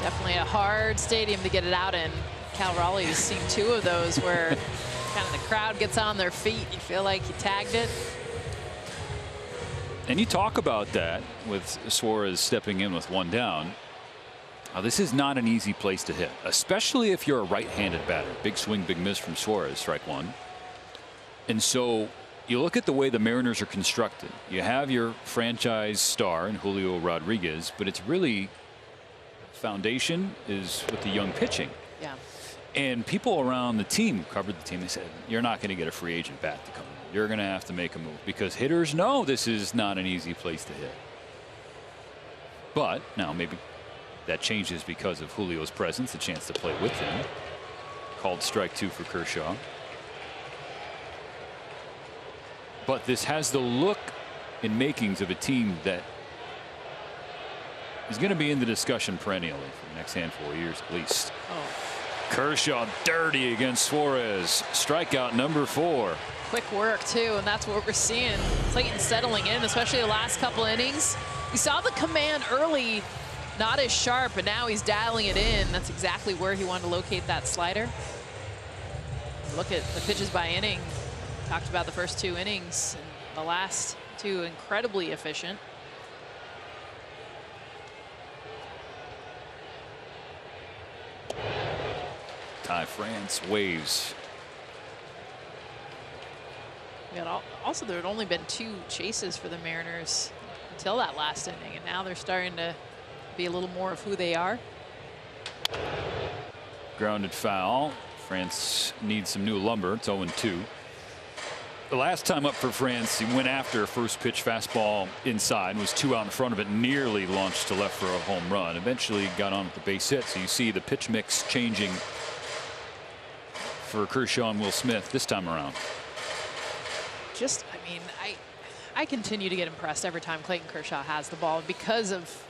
Definitely a hard stadium to get it out in. Cal Raleigh has seen 2 of those where kind of the crowd gets on their feet. You feel like you tagged it. And you talk about that with Suarez stepping in with 1 down. Now, this is not an easy place to hit, especially if you're a right-handed batter. Big swing, big miss from Suarez, strike 1. And so you look at the way the Mariners are constructed. You have your franchise star in Julio Rodriguez, but it's really foundation is with the young pitching. Yeah. And people around the team who covered the team, they said, you're not going to get a free agent bat to come in. You're going to have to make a move because hitters know this is not an easy place to hit. But now maybe that changes because of Julio's presence, a chance to play with him. Called strike 2 for Kershaw. But this has the look and makings of a team that is going to be in the discussion perennially for the next handful of years at least. Oh. Kershaw dirty against Suarez. Strikeout number 4. Quick work too, and that's what we're seeing. Clayton settling in, especially the last couple innings. We saw the command early, not as sharp, but now he's dialing it in. That's exactly where he wanted to locate that slider. Look at the pitches by inning. Talked about the first 2 innings, and the last 2 incredibly efficient. Ty France waves. Yeah, also, there had only been 2 chases for the Mariners until that last inning, and now they're starting to be a little more of who they are. Grounded foul. France needs some new lumber. It's 0-2. The last time up for France, he went after a first pitch fastball inside, was 2 out in front of it, nearly launched to left for a home run. Eventually got on with the base hit. So you see the pitch mix changing for Kershaw and Will Smith this time around. Just, I mean, I continue to get impressed every time Clayton Kershaw has the ball because of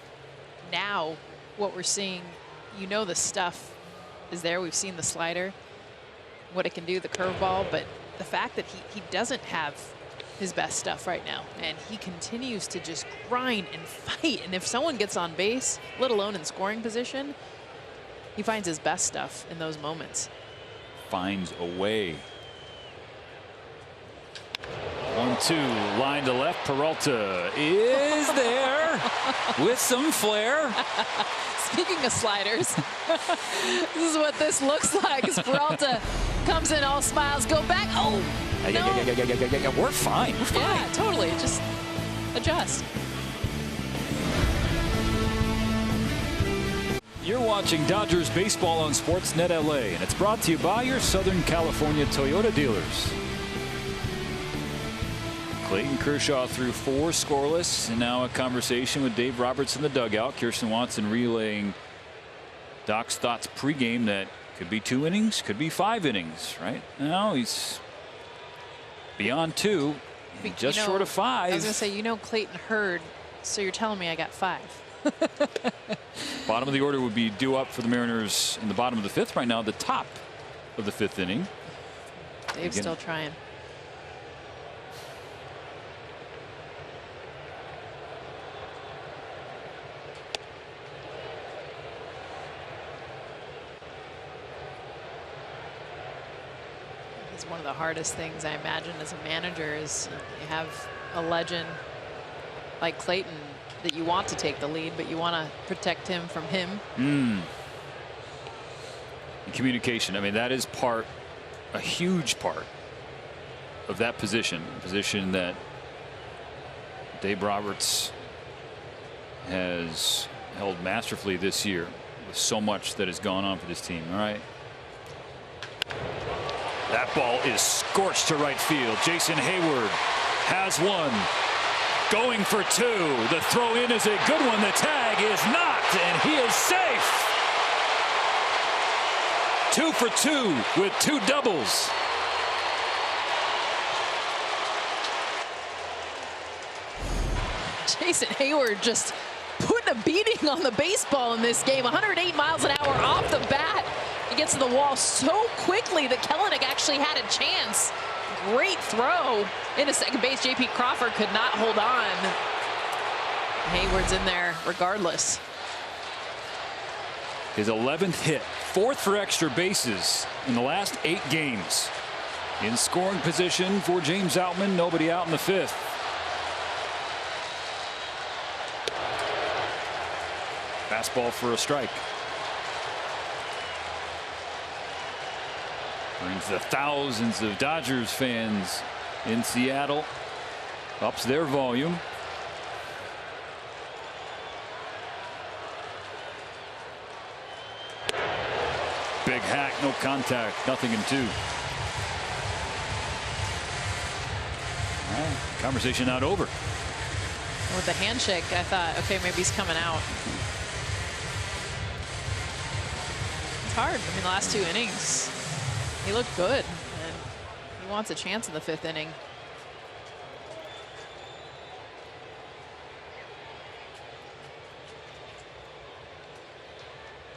now what we're seeing. You know, the stuff is there. We've seen the slider, what it can do, the curveball, but the fact that he doesn't have his best stuff right now, and he continues to just grind and fight. And if someone gets on base, let alone in scoring position, He finds his best stuff in those moments. Finds a way. 1-2, line to left. Peralta is there with some flair. Speaking of sliders, this is what this looks like as Peralta comes in all smiles. Go back. Oh, no. Yeah, we're fine. We're fine. Yeah, totally. Just adjust. You're watching Dodgers baseball on Sportsnet LA, and it's brought to you by your Southern California Toyota dealers. Clayton Kershaw threw 4 scoreless, and now a conversation with Dave Roberts in the dugout. Kirsten Watson relaying Doc's thoughts pregame that could be 2 innings, could be 5 innings. Right now he's beyond 2, just short of 5. I was going to say, Clayton heard, so you're telling me I got 5. Bottom of the order would be due up for the Mariners in the bottom of the 5th right now. The top of the 5th inning. Dave's still trying. It's one of the hardest things, I imagine, as a manager is you have a legend like Clayton that you want to take the lead, but you want to protect him from him. Communication. I mean, that is a huge part of that position. A position that Dave Roberts has held masterfully this year with so much that has gone on for this team. All right. That ball is scorched to right field. Jason Hayward has one. Going for 2. The throw in is a good one. The tag is not, and he is safe. 2 for 2 with 2 doubles. Jason Hayward just putting a beating on the baseball in this game. 108 miles an hour off the bat. He gets to the wall so quickly that Kelenic actually had a chance. Great throw into second base. J.P. Crawford could not hold on. Hayward's in there regardless. His 11th hit, 4th for extra bases in the last 8 games. In scoring position for James Outman, nobody out in the 5th. Fastball for a strike. Brings the thousands of Dodgers fans in Seattle. Ups their volume. Big hack, no contact, nothing in 2. Well, conversation not over. With the handshake, I thought, okay, maybe he's coming out. It's hard. I mean, the last 2 innings, he looked good, and he wants a chance in the 5th inning.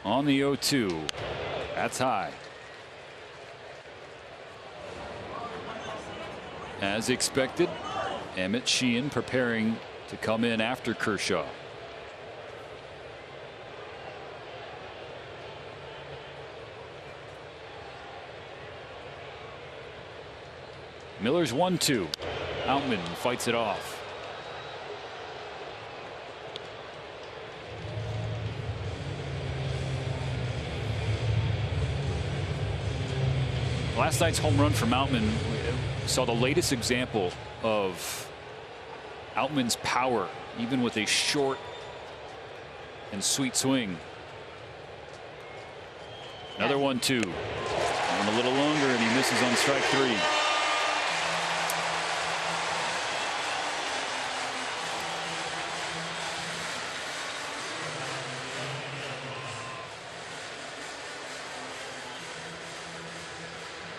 On the 0-2. That's high. As expected, Emmett Sheehan preparing to come in after Kershaw. Miller's 1-2. Outman fights it off. Last night's home run from Outman saw the latest example of Outman's power, even with a short and sweet swing. Another 1-2. And a little longer, and he misses on strike 3.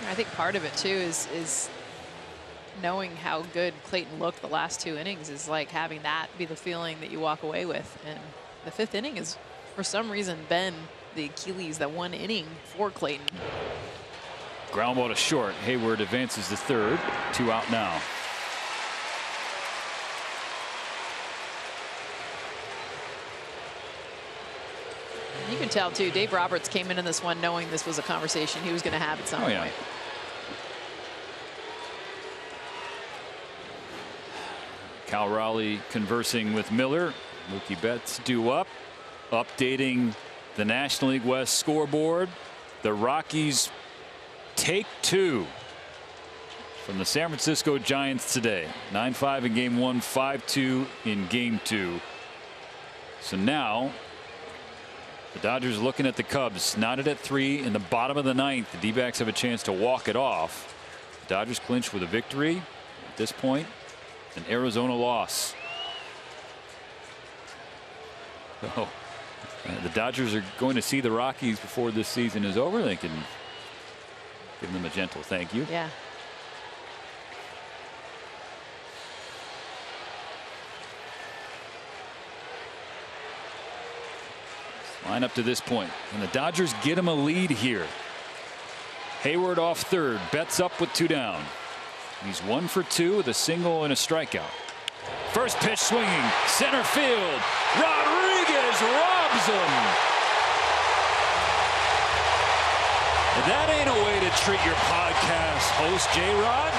I think part of it too is knowing how good Clayton looked the last 2 innings is like having that be the feeling that you walk away with. And the 5th inning has, for some reason, been the Achilles, that 1 inning for Clayton. Ground ball to short. Hayward advances to 3rd. 2 out now. You can tell, too, Dave Roberts came into this one knowing this was a conversation he was going to have at some point. Cal Raleigh conversing with Miller. Mookie Betts due up, updating the National League West scoreboard. The Rockies take 2 from the San Francisco Giants today. 9-5 in game 1, 5-2 in game 2. So now the Dodgers looking at the Cubs, knotted at 3 in the bottom of the 9th. The D-backs have a chance to walk it off. The Dodgers clinch with a victory. At this point, an Arizona loss. Oh, the Dodgers are going to see the Rockies before this season is over. They can give them a gentle thank you. Yeah. Line up to this point, and the Dodgers get him a lead here. Hayward off third, Betts up with 2 down. He's 1 for 2 with a single and a strikeout. First pitch swinging, center field. Rodriguez robs him. That ain't a way to treat your podcast host, J-Rod.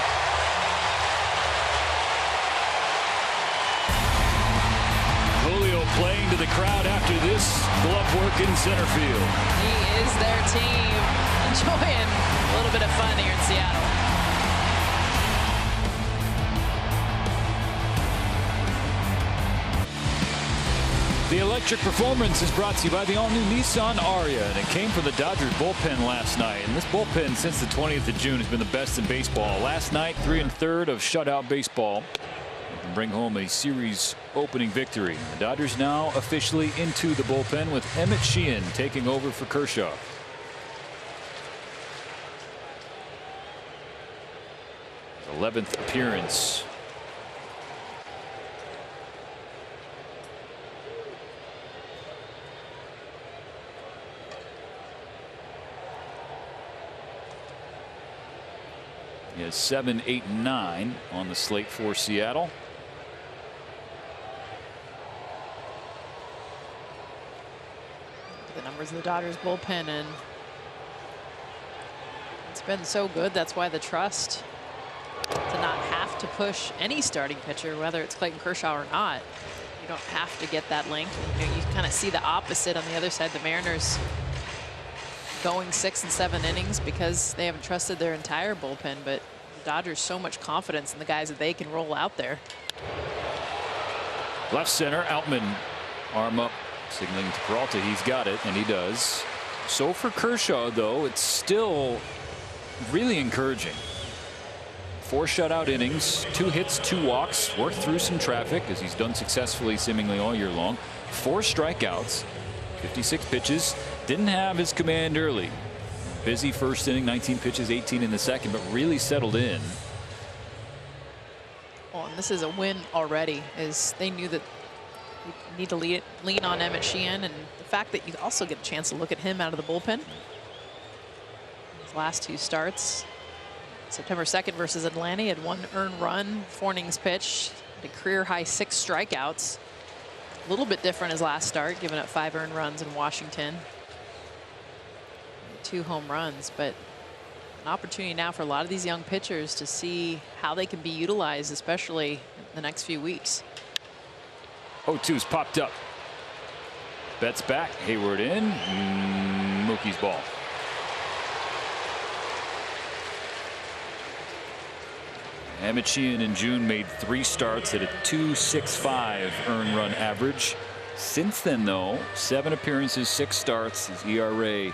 Julio playing to the crowd after this glove work in center field. He is their team, enjoying a little bit of fun here in Seattle. The electric performance is brought to you by the all-new Nissan Ariya, and it came from the Dodgers bullpen last night. And this bullpen since the 20th of June has been the best in baseball. Last night, 3 1/3 of shutout baseball. And bring home a series opening victory. The Dodgers now officially into the bullpen with Emmett Sheehan taking over for Kershaw. His 11th appearance. He has 7, 8, and 9 on the slate for Seattle. The numbers of the Dodgers bullpen, and it's been so good. That's why the trust to not have to push any starting pitcher, whether it's Clayton Kershaw or not. You don't have to get that length. You kind of see the opposite on the other side. The Mariners going 6 and 7 innings because they haven't trusted their entire bullpen, but the Dodgers so much confidence in the guys that they can roll out there. Left center, Outman, arm up, signaling to Peralta he's got it, and he does. So for Kershaw, though, it's still really encouraging. 4 shutout innings, 2 hits, 2 walks, worked through some traffic as he's done successfully seemingly all year long. 4 strikeouts, 56 pitches. Didn't have his command early. Busy first inning, 19 pitches, 18 in the second, but really settled in. Well, and this is a win already, as they knew that you need to lean on Emmett Sheehan, and the fact that you also get a chance to look at him out of the bullpen. His last 2 starts. September 2nd versus Atlanta, he had 1 earned run, 4 innings pitched, had a career high 6 strikeouts. A little bit different his last start, giving up 5 earned runs in Washington. 2 home runs, but an opportunity now for a lot of these young pitchers to see how they can be utilized, especially in the next few weeks. 0-2's popped up. Betts back, Hayward in, Mookie's ball. Emmett Sheehan in June made 3 starts at a 2.65 earned run average. Since then, though, 7 appearances, 6 starts. His ERA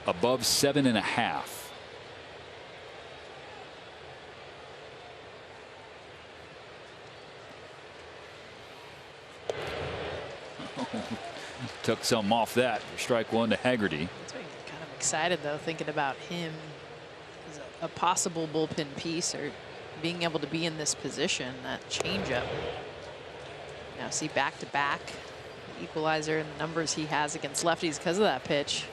above 7.5. Took some off that. Strike 1 to Haggerty. That's what I'm kind of excited, though, thinking about him as a possible bullpen piece, or being able to be in this position. That changeup. Now see back-to-back equalizer and the numbers he has against lefties because of that pitch.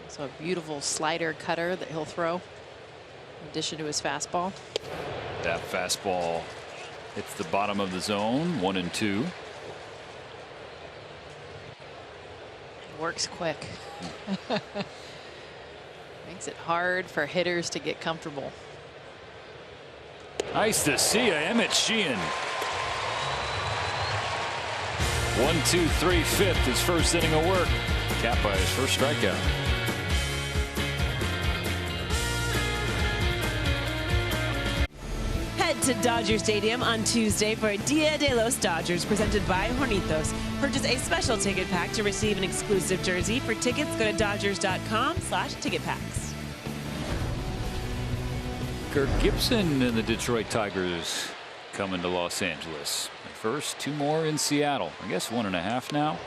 So a beautiful slider cutter that he'll throw in addition to his fastball. That fastball hits the bottom of the zone, 1-2. works quick. Makes it hard for hitters to get comfortable. Nice to see you, Emmett Sheehan. 1-2-3 fifth, his first inning of work. Capped by his first strikeout. Head to Dodger Stadium on Tuesday for Dia de los Dodgers presented by Hornitos. Purchase a special ticket pack to receive an exclusive jersey. For tickets, go to dodgers.com/ticketpacks. Kirk Gibson and the Detroit Tigers coming to Los Angeles. First, 2 more in Seattle. I guess 1.5 now.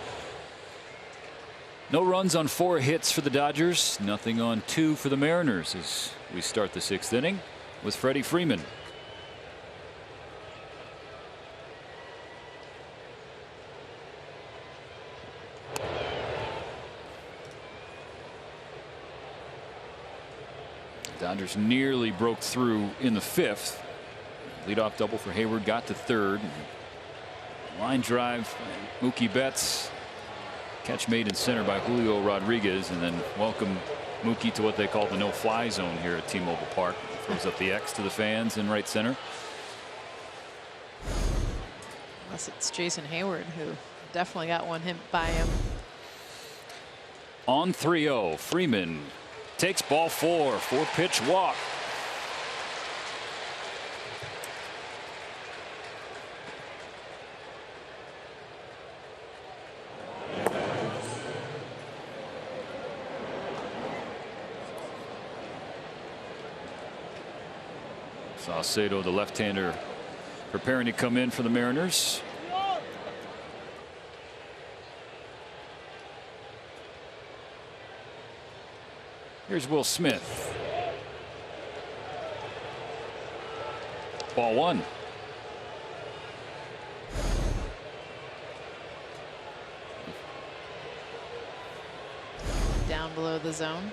No runs on 4 hits for the Dodgers. Nothing on 2 for the Mariners as we start the 6th inning with Freddie Freeman. Dodgers nearly broke through in the 5th. Leadoff double for Hayward, got to 3rd. Line drive, Mookie Betts. Catch made in center by Julio Rodriguez, and then welcome Mookie to what they call the no-fly zone here at T-Mobile Park. Throws up the X to the fans in right center. Unless it's Jason Hayward, who definitely got one hit by him. On 3-0, Freeman takes ball 4, 4-pitch walk. Saucedo, the left-hander, preparing to come in for the Mariners. Here's Will Smith. Ball 1. Down below the zone.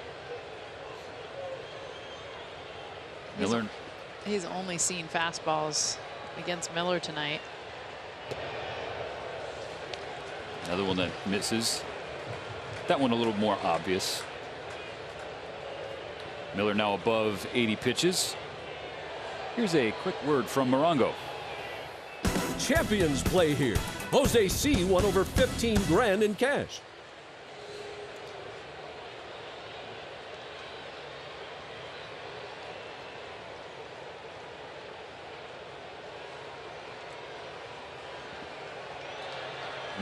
Miller. He's only seen fastballs against Miller tonight. Another one that misses. That one a little more obvious. Miller now above 80 pitches. Here's a quick word from Morongo. Champions play here. Jose C won over 15 grand in cash.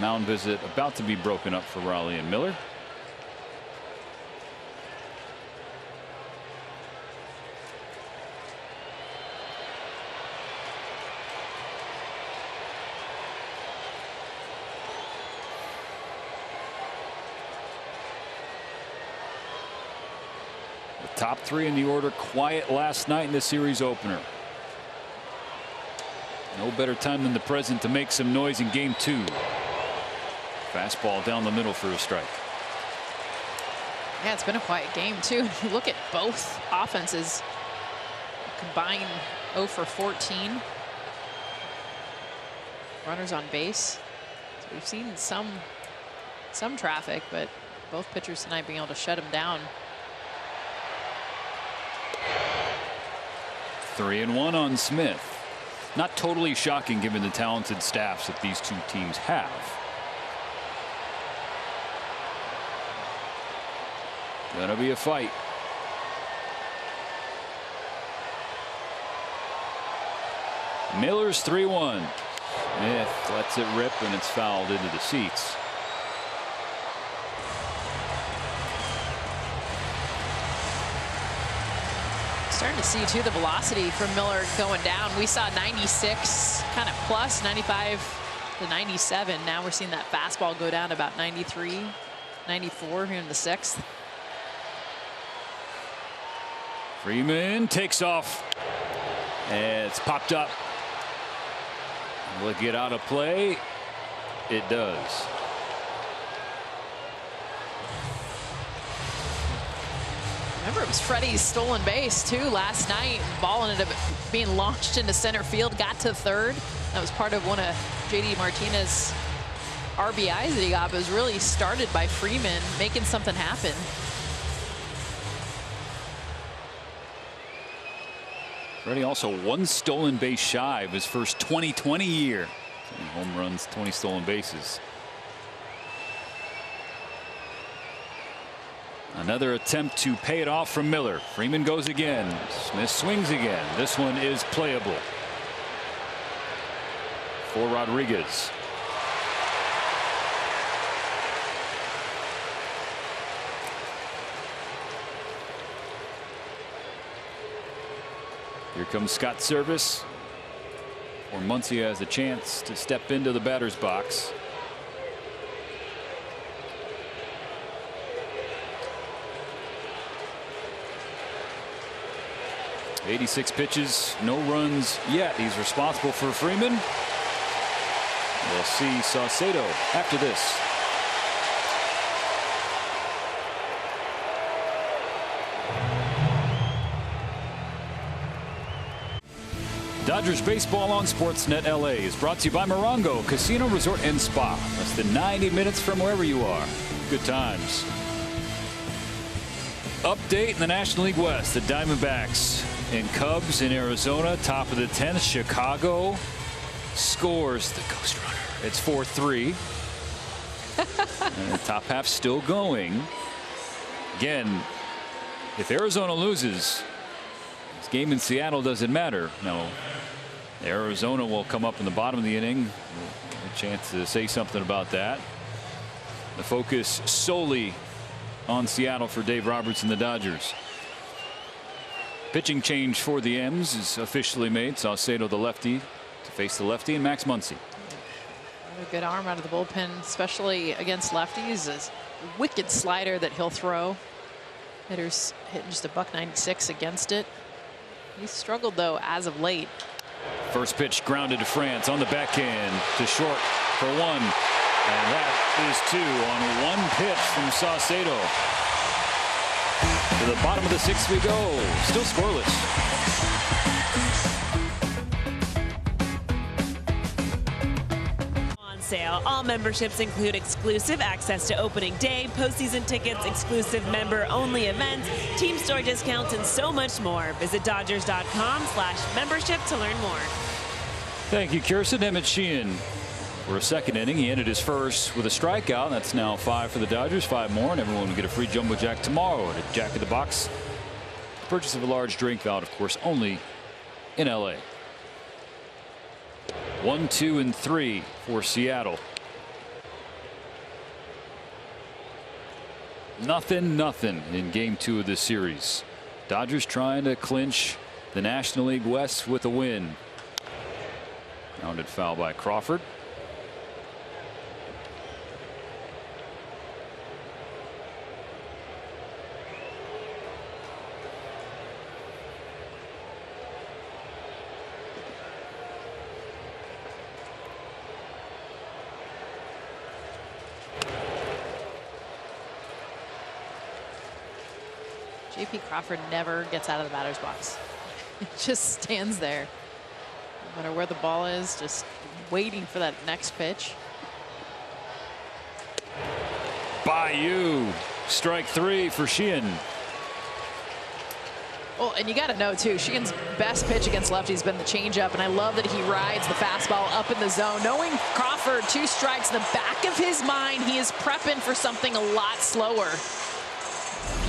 Mound visit about to be broken up for Raleigh and Miller. The top 3 in the order quiet last night in the series opener. No better time than the present to make some noise in game 2. Fastball down the middle for a strike. Yeah, it's been a quiet game too. If you look at both offenses combined 0 for 14. Runners on base. So we've seen some traffic, but both pitchers tonight being able to shut them down. 3-1 on Smith. Not totally shocking given the talented staffs that these 2 teams have. Gonna be a fight. Miller's 3-1. Smith lets it rip and it's fouled into the seats. Starting to see too the velocity from Miller going down. We saw 96 kind of plus 95 to 97. Now we're seeing that fastball go down to about 93, 94 here in the 6th. Freeman takes off. And it's popped up. Will it get out of play? It does. Remember, it was Freddie's stolen base too last night. Ball ended up being launched into center field, got to 3rd. That was part of one of JD Martinez's RBIs that he got was really started by Freeman making something happen. Freddie also 1 stolen base shy of his first 2020 year. 20 home runs, 20 stolen bases. Another attempt to pay it off from Miller. Freeman goes again. Smith swings again. This one is playable for Rodriguez. Here comes Scott Service. Or Muncy has a chance to step into the batter's box. .86 pitches, no runs yet. He's responsible for Freeman. We'll see Saucedo after this. Dodgers baseball on Sportsnet LA is brought to you by Morongo Casino Resort and Spa. Less than 90 minutes from wherever you are. Good times. Update in the National League West. The Diamondbacks and Cubs in Arizona, top of the 10th. Chicago scores the Ghost Runner. It's 4-3. And the top half still going. Again, if Arizona loses, this game in Seattle doesn't matter. No. Arizona will come up in the bottom of the inning. A chance to say something about that. The focus solely on Seattle for Dave Roberts and the Dodgers. Pitching change for the M's is officially made. Saucedo, the lefty, to face the lefty, and Max Muncy. A good arm out of the bullpen, especially against lefties. A wicked slider that he'll throw. Hitters hitting just a .196 against it. He's struggled though as of late. First pitch grounded to France on the backhand to short for 1. And that is 2 on 1 pitch from Saucedo. To the bottom of the 6th we go. Still scoreless. Sale. All memberships include exclusive access to opening day, postseason tickets, exclusive member-only events, team store discounts, and so much more. Visit Dodgers.com/membership to learn more. Thank you, Kirsten. Emmett Sheehan for a second inning. He ended his first with a strikeout. That's now 5 for the Dodgers, 5 more, and everyone will get a free Jumbo Jack tomorrow at Jack in the Box. Purchase of a large drink valid, of course, only in LA. 1, 2, and 3 for Seattle. Nothing in game 2 of this series. Dodgers trying to clinch the National League West with a win. Grounded foul by Crawford. J.P. Crawford never gets out of the batter's box. It just stands there. No matter where the ball is, just waiting for that next pitch. Bayou. Strike 3 for Sheehan. Well, and you got to know, too, Sheehan's best pitch against lefties has been the changeup, and I love that he rides the fastball up in the zone. Knowing Crawford, 2 strikes in the back of his mind, he is prepping for something a lot slower.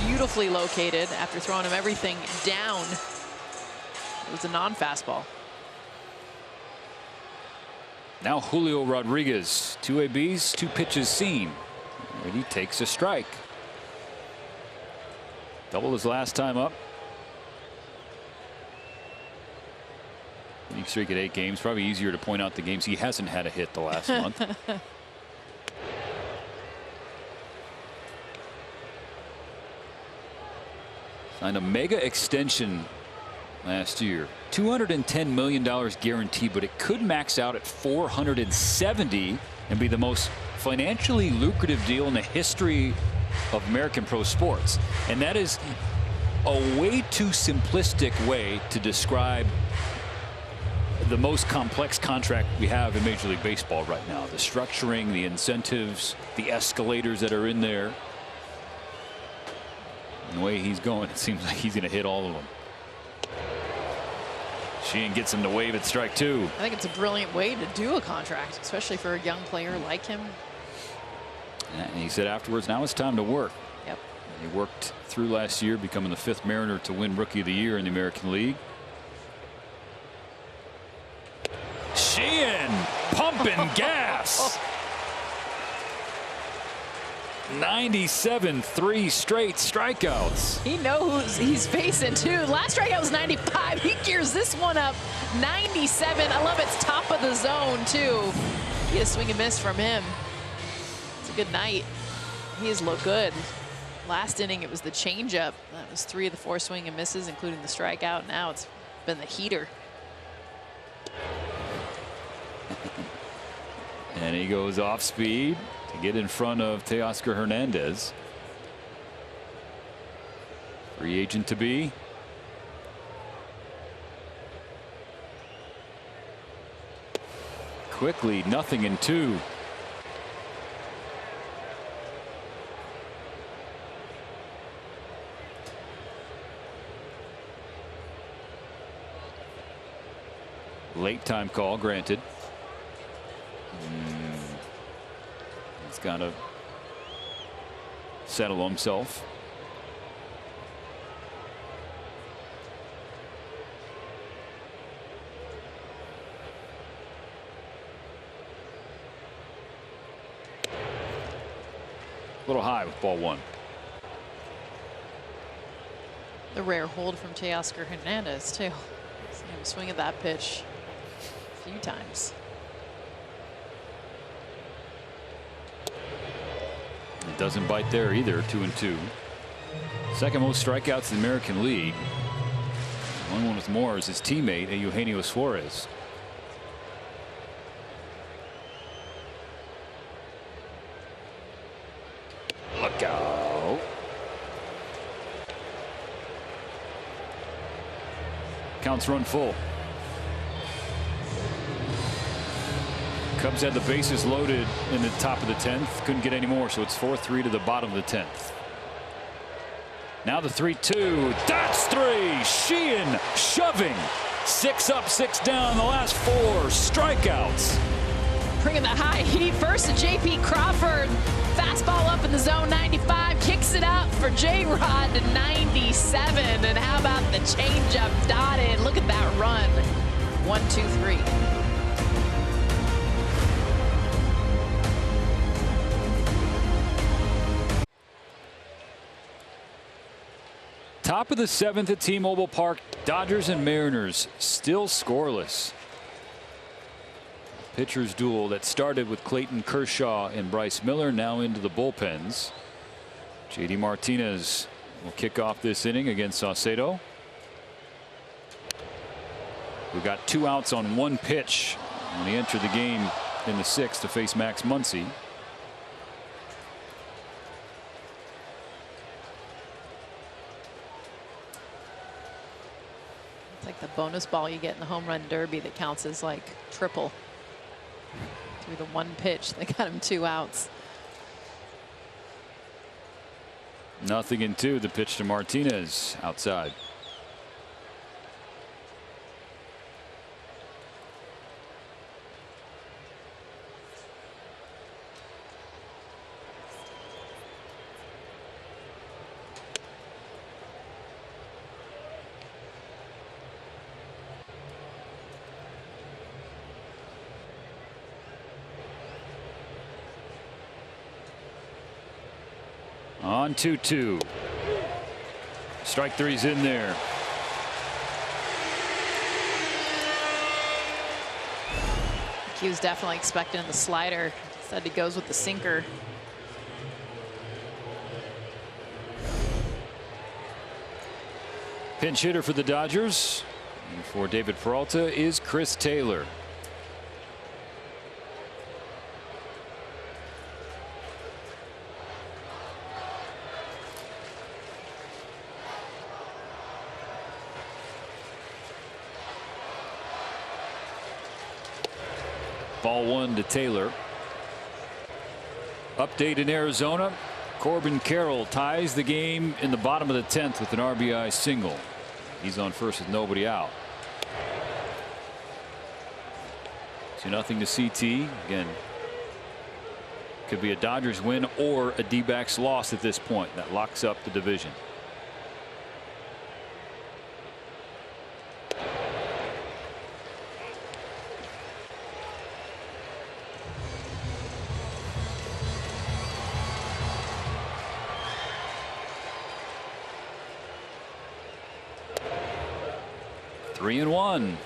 Beautifully located after throwing him everything down. It was a non-fastball. Now Julio Rodriguez, 2 ABs, 2 pitches seen. And he takes a strike. Double his last time up. Unique streak at 8 games. Probably easier to point out the games he hasn't had a hit the last month. Signed a mega extension last year. $210 million guaranteed, but it could max out at $470 and be the most financially lucrative deal in the history of American pro sports. And that is a way too simplistic way to describe the most complex contract we have in Major League Baseball right now. The structuring, the incentives, the escalators that are in there. And the way he's going, it seems like he's going to hit all of them. Sheehan gets him to wave at strike 2. I think it's a brilliant way to do a contract, especially for a young player like him. And he said afterwards, now it's time to work. Yep. He worked through last year, becoming the 5th Mariner to win Rookie of the Year in the American League. Sheehan pumping gas. 97, 3 straight strikeouts. He knows who he's facing too. Last strikeout was 95. He gears this one up. 97. I love it's top of the zone too. He had a swing and miss from him. It's a good night. He has looked good. Last inning it was the changeup. That was 3 of the 4 swing and misses, including the strikeout. Now it's been the heater. And he goes off speed to get in front of Teoscar Hernandez. Free agent to be. Quickly, 0-2. Late time call granted. He's got to settle himself. A little high with ball 1. The rare hold from Teoscar Hernandez too. See him swing at that pitch a few times. It doesn't bite there either. 2-2. Second most strikeouts in the American League. One with more is his teammate Eugenio Suarez. Look out. Counts run full. Cubs had the bases loaded in the top of the 10th. Couldn't get any more, so it's 4-3 to the bottom of the 10th. Now the 3-2. That's 3. Sheehan shoving. 6 up, 6 down. The last 4 strikeouts. Bringing the high heat first to J.P. Crawford. Fastball up in the zone, 95. Kicks it up for J-Rod to 97. And how about the changeup dotted? Look at that run. 1-2-3. Top of the 7th at T-Mobile Park. Dodgers and Mariners still scoreless. Pitchers duel that started with Clayton Kershaw and Bryce Miller now into the bullpens. JD Martinez will kick off this inning against Saucedo. We got 2 outs on 1 pitch when he entered the game in the 6th to face Max Muncy. It's like the bonus ball you get in the home run derby that counts as like triple. Through the 1 pitch, they got him 2 outs. 0-2. The pitch to Martinez outside. On 2-2. Strike 3's in there. He was definitely expecting the slider. Said he goes with the sinker. Pinch hitter for the Dodgers and for David Peralta is Chris Taylor. Ball 1 to Taylor. Update in Arizona. Corbin Carroll ties the game in the bottom of the 10th with an RBI single. He's on first with nobody out. 2-0 to CT. Again, could be a Dodgers win or a D-backs loss at this point. That locks up the division. Three and one.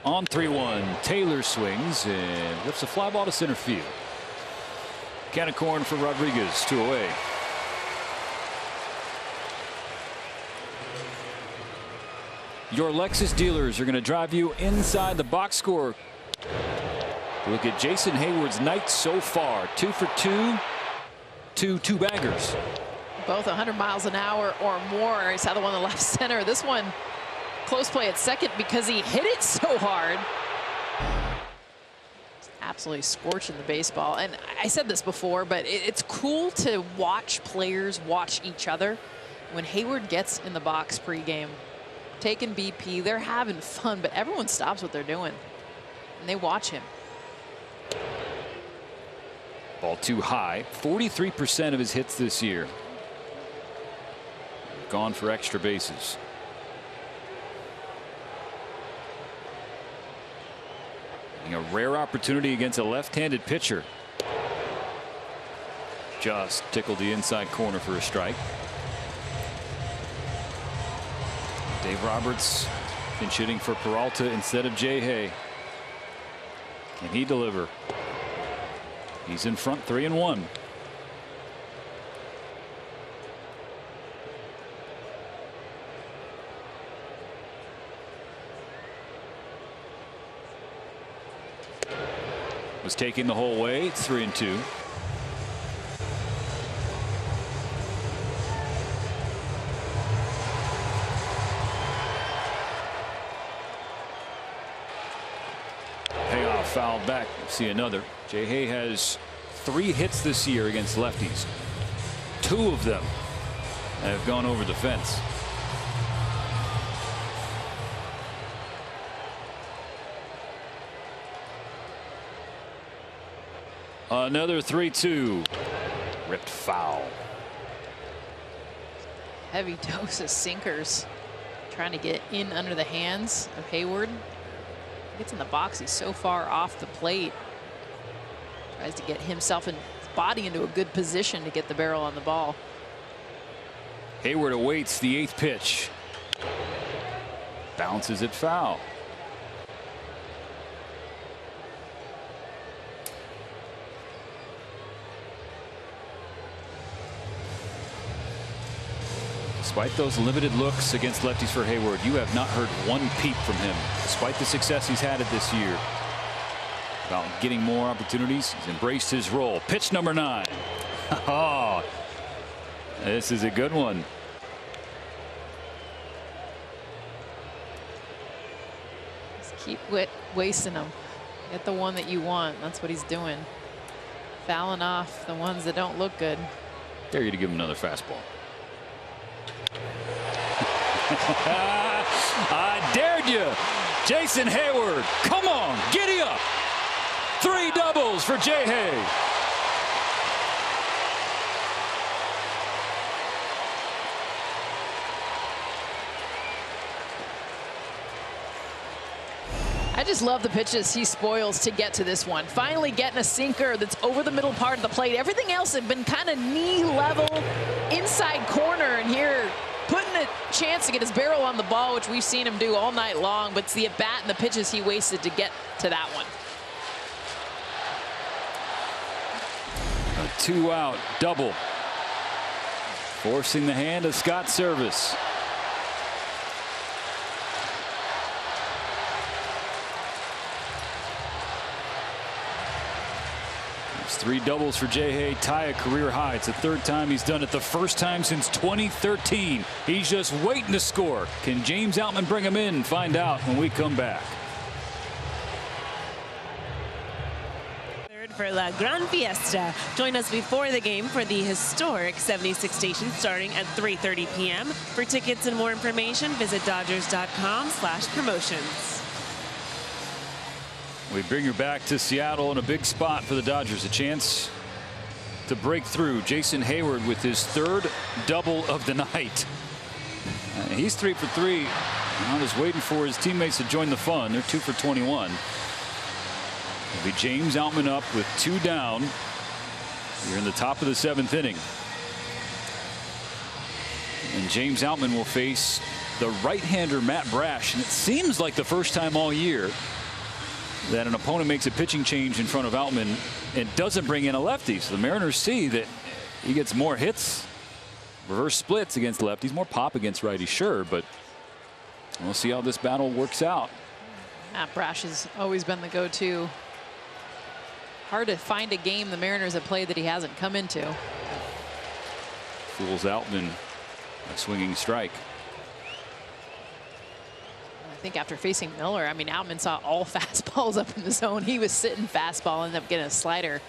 On 3-1, Taylor swings and lifts a fly ball to center field. Can of corn for Rodriguez, 2 away. Your Lexus dealers are going to drive you inside the box score. Look at Jason Hayward's night so far. 2 for 2, 2 baggers. Both 100 miles an hour or more. He's had the one in the left center. This one close play at second because he hit it so hard. Absolutely scorching the baseball. And I said this before, but it's cool to watch players watch each other. When Hayward gets in the box pregame, taking BP, they're having fun, but everyone stops what they're doing and they watch him. Ball too high. 43% of his hits this year gone for extra bases. A rare opportunity against a left-handed pitcher. Just tickled the inside corner for a strike. Dave Roberts pinch hitting for Peralta instead of Jay Hay. Can he deliver? He's in front, 3-1. Was taking the whole way. It's 3-2. Payoff fouled back. See another. Jay Hay has 3 hits this year against lefties. 2 of them have gone over the fence. Another 3-2. Ripped foul. Heavy dose of sinkers trying to get in under the hands of Hayward. Gets in the box. He's so far off the plate. Tries to get himself and his body into a good position to get the barrel on the ball. Hayward awaits the 8th pitch. Bounces it foul. Despite those limited looks against lefties for Hayward, you have not heard one peep from him. Despite the success he's had this year. About getting more opportunities, he's embraced his role. Pitch number 9. Oh, this is a good one. Just keep wasting them. Get the one that you want. That's what he's doing. Fouling off the ones that don't look good. Dare you to give him another fastball. I dared you. Jason Hayward, come on, giddy up. 3 doubles for Jay Hay. I just love the pitches he spoils to get to this one. Finally getting a sinker that's over the middle part of the plate. Everything else had been kind of knee level, inside corner, and here putting a chance to get his barrel on the ball, which we've seen him do all night long, but it's the at-bat and the pitches he wasted to get to that one. A 2-out double. Forcing the hand of Scott Service. It's 3 doubles for Jay-Hay, tie a career high. It's the 3rd time he's done it, the 1st time since 2013. He's just waiting to score. Can James Outman bring him in? Find out when we come back. For La Gran Fiesta. Join us before the game for the historic 76 station starting at 3:30 p.m. For tickets and more information, visit Dodgers.com/promotions. We bring you back to Seattle in a big spot for the Dodgers. A chance to break through. Jason Heyward with his 3rd double of the night. He's 3 for 3. I'm just waiting for his teammates to join the fun. They're 2 for 21. It'll be James Outman up with 2 down. You're in the top of the 7th inning. And James Outman will face the right-hander Matt Brash. And it seems like the first time all year that an opponent makes a pitching change in front of Outman and doesn't bring in a lefty. So the Mariners see that he gets more hits, reverse splits against lefties, more pop against righties, sure, but we'll see how this battle works out. Matt Brash has always been the go-to. Hard to find a game the Mariners have played that he hasn't come into. Fools Outman a swinging strike. I think after facing Miller, I mean, Outman saw all fastballs up in the zone. He was sitting fastball, ended up getting a slider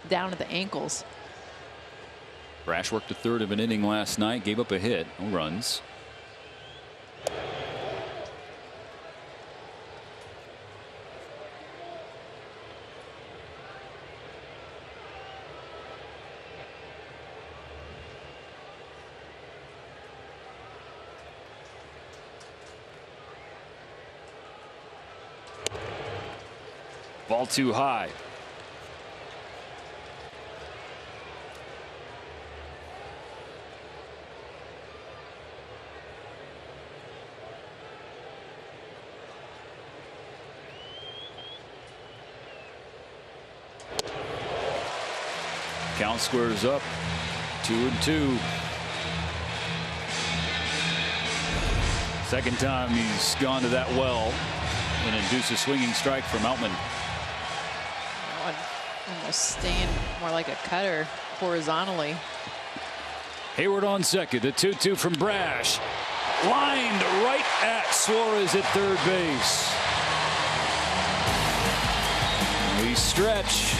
down at the ankles. Brash worked a 1/3 of an inning last night, gave up a hit, no runs. Ball too high. Count squares up, 2-2. Second time he's gone to that well and induced a swinging strike from Outman. Almost staying more like a cutter horizontally. Heyward on second. The 2-2 from Brash. Lined right at Suarez at 3rd base. We stretch.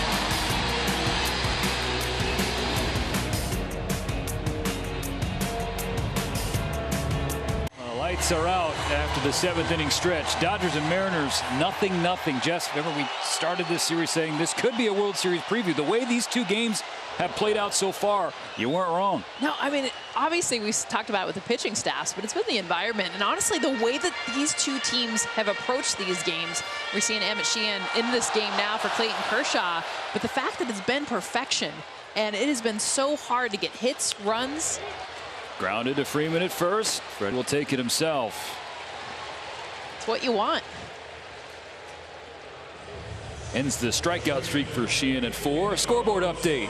Lights are out after the 7th inning stretch. Dodgers and Mariners 0-0. Jess, remember we started this series saying this could be a World Series preview. The way these 2 games have played out so far, you weren't wrong. No, I mean, obviously we talked about it with the pitching staffs, but it's been the environment. And honestly, the way that these 2 teams have approached these games, we're seeing Emmett Sheehan in this game now for Clayton Kershaw, but the fact that it's been perfection, and it has been so hard to get hits, runs. Grounded to Freeman at first. Fred will take it himself. It's what you want. Ends the strikeout streak for Sheehan at 4. Scoreboard update.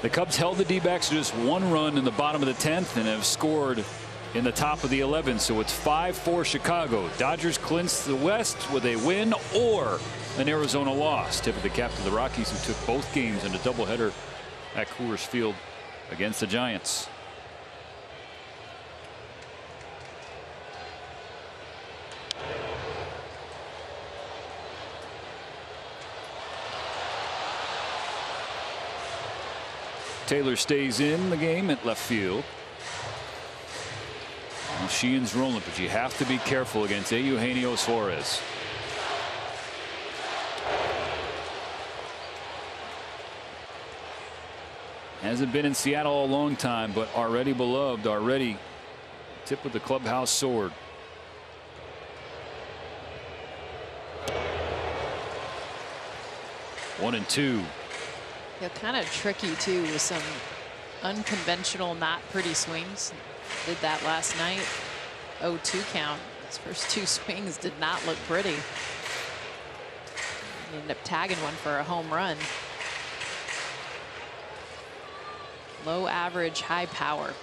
The Cubs held the D-backs to just 1 run in the bottom of the 10th and have scored in the top of the 11th. So it's 5-4 Chicago. Dodgers clinch the West with a win or an Arizona loss. Tip of the cap to the Rockies, who took both games in a doubleheader at Coors Field against the Giants. Taylor stays in the game at left field. Well, Sheehan's rolling, but you have to be careful against Eugenio Suarez. Hasn't been in Seattle a long time, but already beloved, already tip with the clubhouse sword. One and two. Yeah, kind of tricky too with some unconventional, not pretty swings. Did that last night. 0-2 count. His first 2 swings did not look pretty. He ended up tagging one for a home run. Low average, high power.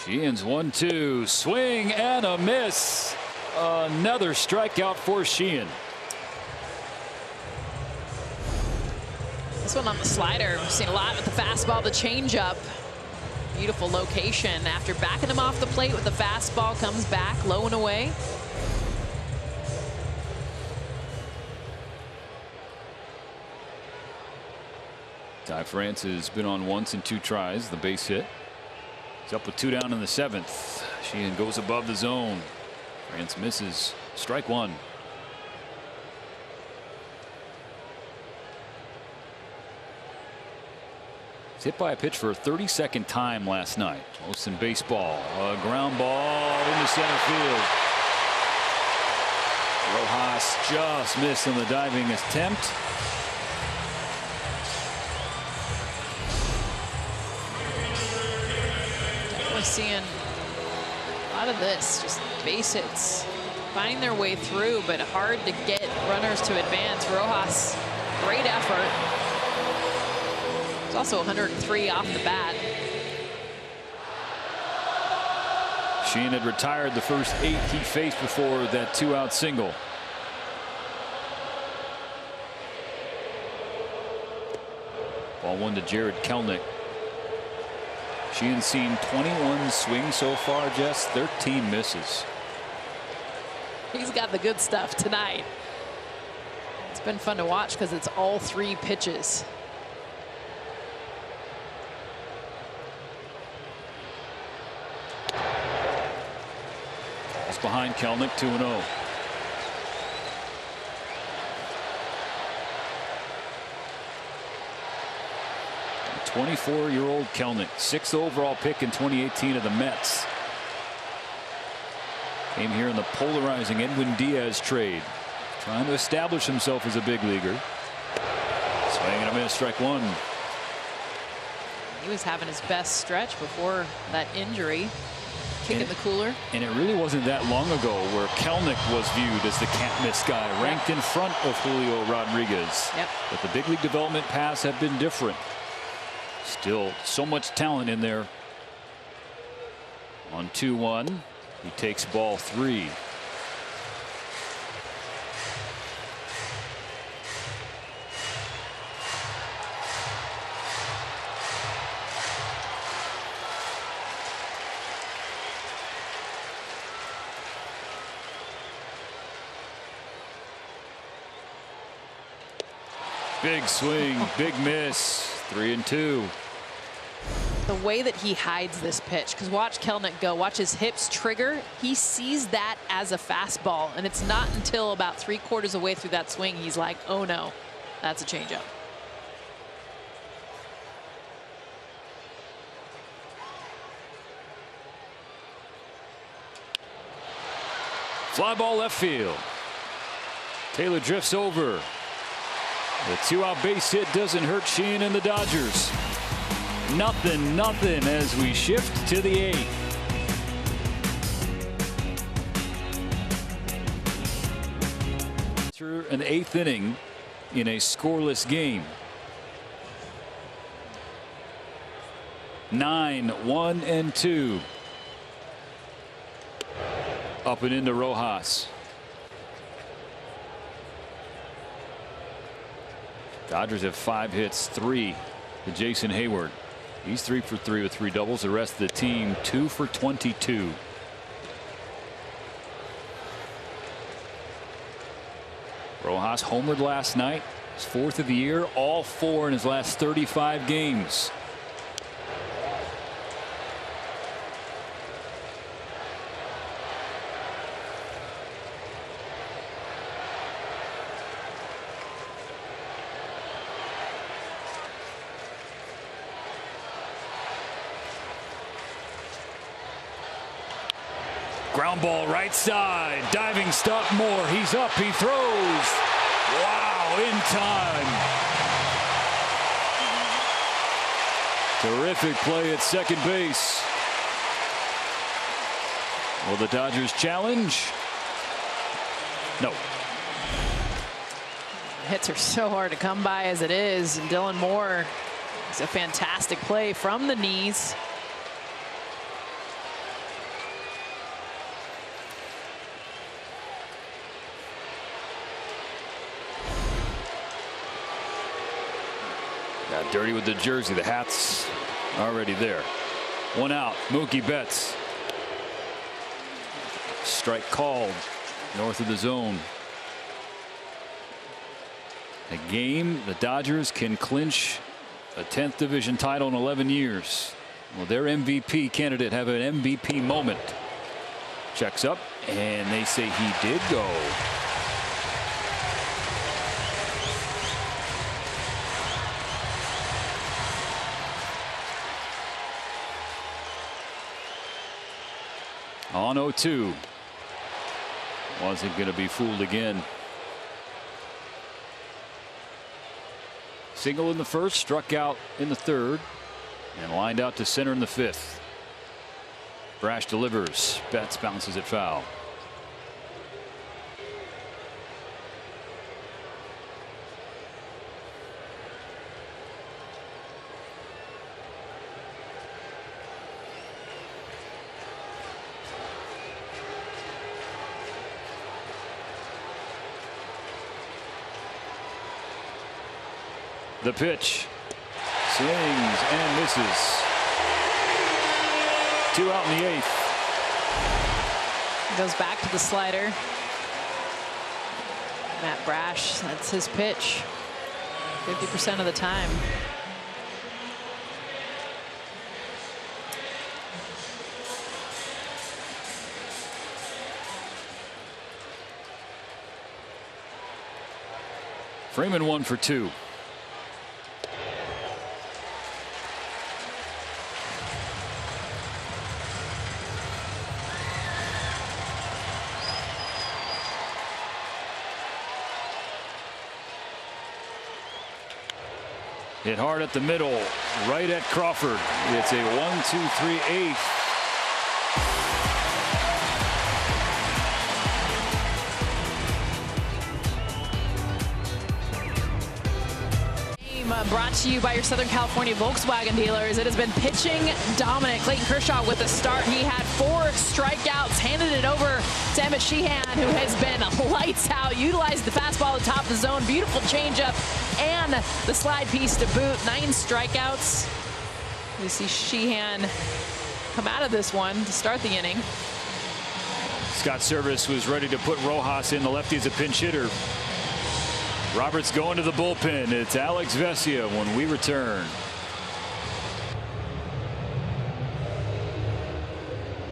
Sheehan's 1-2. Swing and a miss. Another strikeout for Sheehan. This one on the slider. We've seen a lot with the fastball, the changeup. Beautiful location. After backing him off the plate with the fastball, comes back low and away. Ty France has been on once in 2 tries. The base hit. He's up with 2 down in the 7th. Sheehan goes above the zone. France misses. Strike 1. He's hit by a pitch for a 32nd time last night. Most in baseball. A ground ball into center field. Rojas just missed on the diving attempt. Definitely seeing a lot of this, just base hits, finding their way through, but hard to get runners to advance. Rojas, great effort. It's also 103 off the bat. Sheehan had retired the first 8 he faced before that 2-out single. Ball 1 to Jared Kelenic. Sheehan's seen 21 swings so far, Jess. 13 misses. He's got the good stuff tonight. It's been fun to watch because it's all 3 pitches. It's behind Kelenic, 2-0. A 24-year-old Kelenic, 6th overall pick in 2018 of the Mets. Came here in the polarizing Edwin Diaz trade, trying to establish himself as a big leaguer. Swing and a miss, strike 1. He was having his best stretch before that injury. Kicking the cooler. And it really wasn't that long ago where Kelenic was viewed as the can't miss guy, ranked in front of Julio Rodriguez. Yep. But the big league development paths have been different. Still so much talent in there. On 2-1, he takes ball 3. Big swing, big miss. 3-2. The way that he hides this pitch, because watch Kelenic go, watch his hips trigger. He sees that as a fastball, and it's not until about 3/4 of the way through that swing he's like, oh no, that's a changeup. Fly ball left field. Taylor drifts over. The 2-out base hit doesn't hurt Sheehan and the Dodgers. Nothing as we shift to the 8th. Through an 8th inning in a scoreless game. 9-1-2. Up and into Rojas. Dodgers have 5 hits, 3 to Jason Hayward. He's 3 for 3 with 3 doubles. The rest of the team 2 for 22. Rojas homered last night. His 4th of the year, all 4 in his last 35 games. Ground ball right side. Diving stop Moore. He's up. He throws. Wow, in time. Terrific play at second base. Will the Dodgers challenge? No. Hits are so hard to come by as it is. And Dylan Moore, it's a fantastic play from the knees. Got dirty with the jersey. The hat's already there. One out. Mookie Betts. Strike called north of the zone. A game the Dodgers can clinch a 10th division title in 11 years. Well, their MVP candidate have an MVP moment. Checks up, and they say he did go. On 0-2. Wasn't going to be fooled again. Single in the first, struck out in the third, and lined out to center in the fifth. Brash delivers. Betts bounces it foul. The pitch. Swings and misses. 2 out in the 8th. Goes back to the slider. Matt Brash, that's his pitch 50% of the time. Freeman 1 for 2. Hit hard at the middle, right at Crawford. It's a 1-2-3-8. Brought to you by your Southern California Volkswagen dealers. It has been pitching dominant. Clayton Kershaw with the start. He had 4 strikeouts, handed it over to Emmett Sheehan, who has been lights out. Utilized the fastball at the top of the zone. Beautiful changeup and the slide piece to boot. 9 strikeouts. We see Sheehan come out of this one to start the inning. Scott Servais was ready to put Rojas in. The lefty is a pinch hitter. Roberts going to the bullpen. It's Alex Vesia when we return.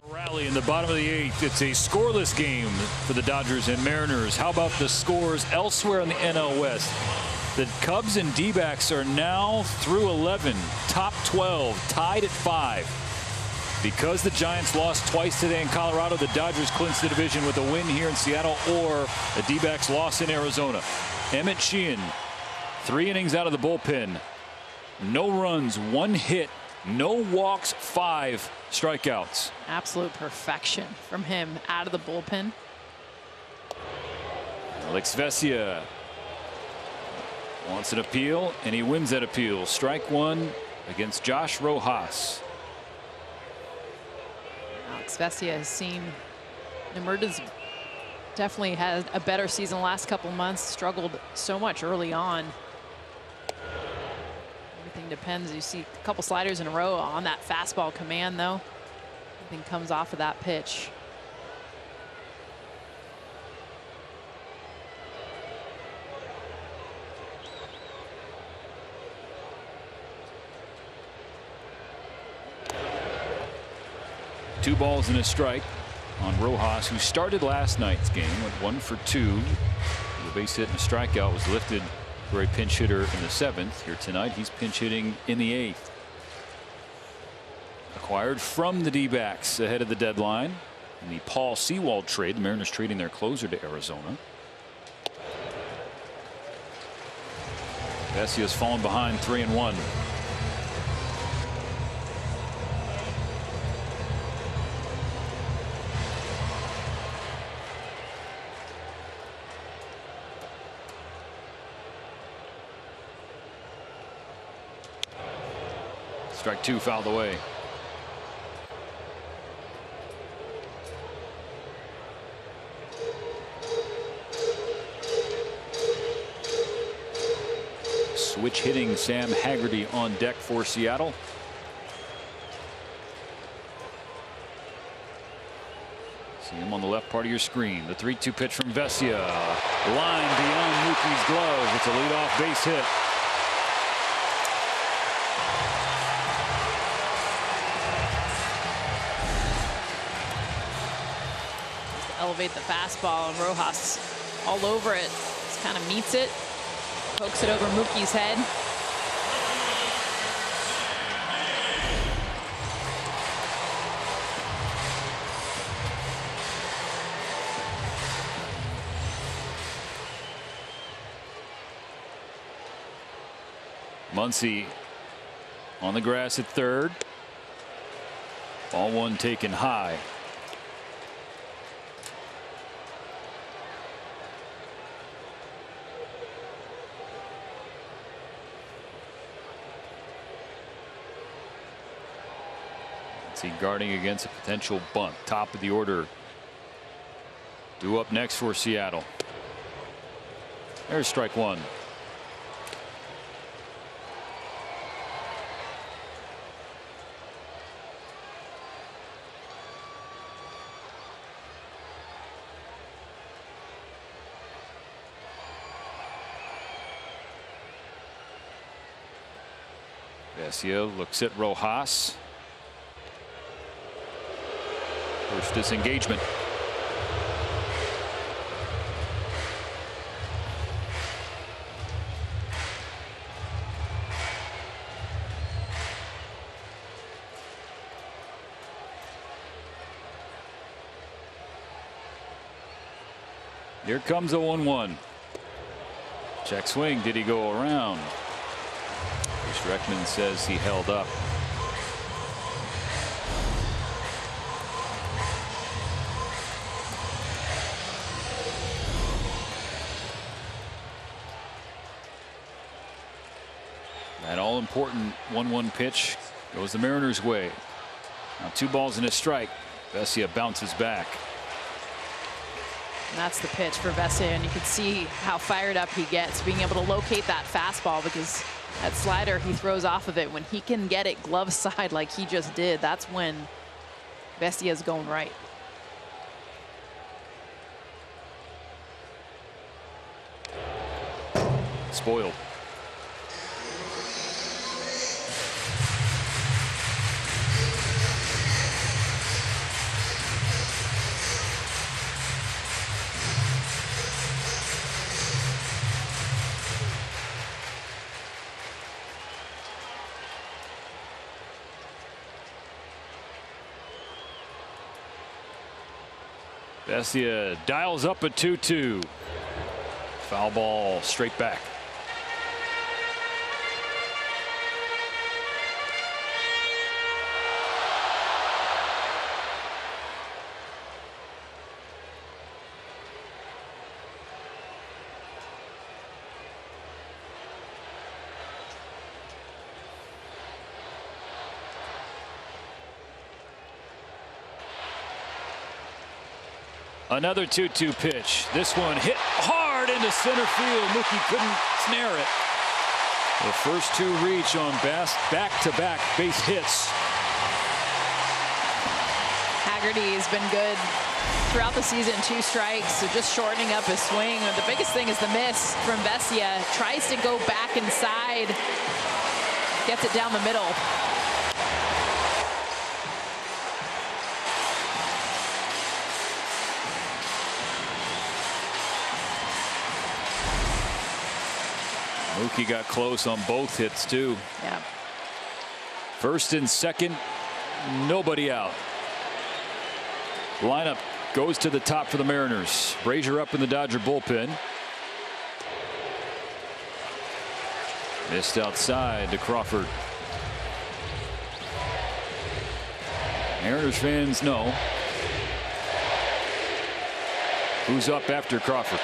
Rally in the bottom of the 8th. It's a scoreless game for the Dodgers and Mariners. How about the scores elsewhere in the NL West? The Cubs and D-backs are now through 11, top 12, tied at 5. Because the Giants lost twice today in Colorado, the Dodgers clinched the division with a win here in Seattle or the D-backs loss in Arizona. Emmett Sheehan, 3 innings out of the bullpen. No runs, 1 hit, no walks, 5 strikeouts. Absolute perfection from him out of the bullpen. Alex Vesia wants an appeal, and he wins that appeal. Strike 1 against Josh Rojas. Alex Vesia has seen emergence. Definitely had a better season the last couple months. Struggled so much early on. Everything depends. You see a couple sliders in a row on that fastball command, though. Everything comes off of that pitch. Two balls and a strike on Rojas, who started last night's game, went 1 for 2. The base hit and a strikeout, was lifted for a pinch hitter in the 7th. Here tonight, he's pinch hitting in the 8th. Acquired from the D-backs ahead of the deadline in the Paul Sewald trade. The Mariners trading their closer to Arizona. Vesia's fallen behind 3-1. Strike 2 fouled away. Switch hitting Sam Haggerty on deck for Seattle. See him on the left part of your screen. The 3-2 pitch from Vesia. Line beyond Mookie's glove. It's a leadoff base hit. Just elevate the fastball, and Rojas all over it. Just kind of meets it, pokes it over Mookie's head. Muncy on the grass at third. Ball one taken high. Muncy guarding against a potential bunt. Top of the order. Due up next for Seattle. There's strike one. Vesia looks at Rojas. Push disengagement. Here comes a 1-1. Check swing. Did he go around? Streckman says he held up. That all-important 1-1 pitch goes the Mariners' way. Now 2 balls and a strike. Vesia bounces back. And that's the pitch for Vesia, and you can see how fired up he gets being able to locate that fastball, because that slider he throws off of it, when he can get it glove side like he just did, that's when Vesia's going right. Spoiled. Vesia dials up a 2-2. Foul ball straight back. Another 2-2 pitch. This one hit hard into center field. Mookie couldn't snare it. The first 2 reach on back-to-back base hits. Haggerty has been good throughout the season. 2 strikes, so just shortening up his swing. The biggest thing is the miss from Vesia. Tries to go back inside. Gets it down the middle. Mookie got close on both hits too. Yeah. First and second, nobody out. Lineup goes to the top for the Mariners. Brazier up in the Dodger bullpen. Missed outside to Crawford. Mariners fans know who's up after Crawford.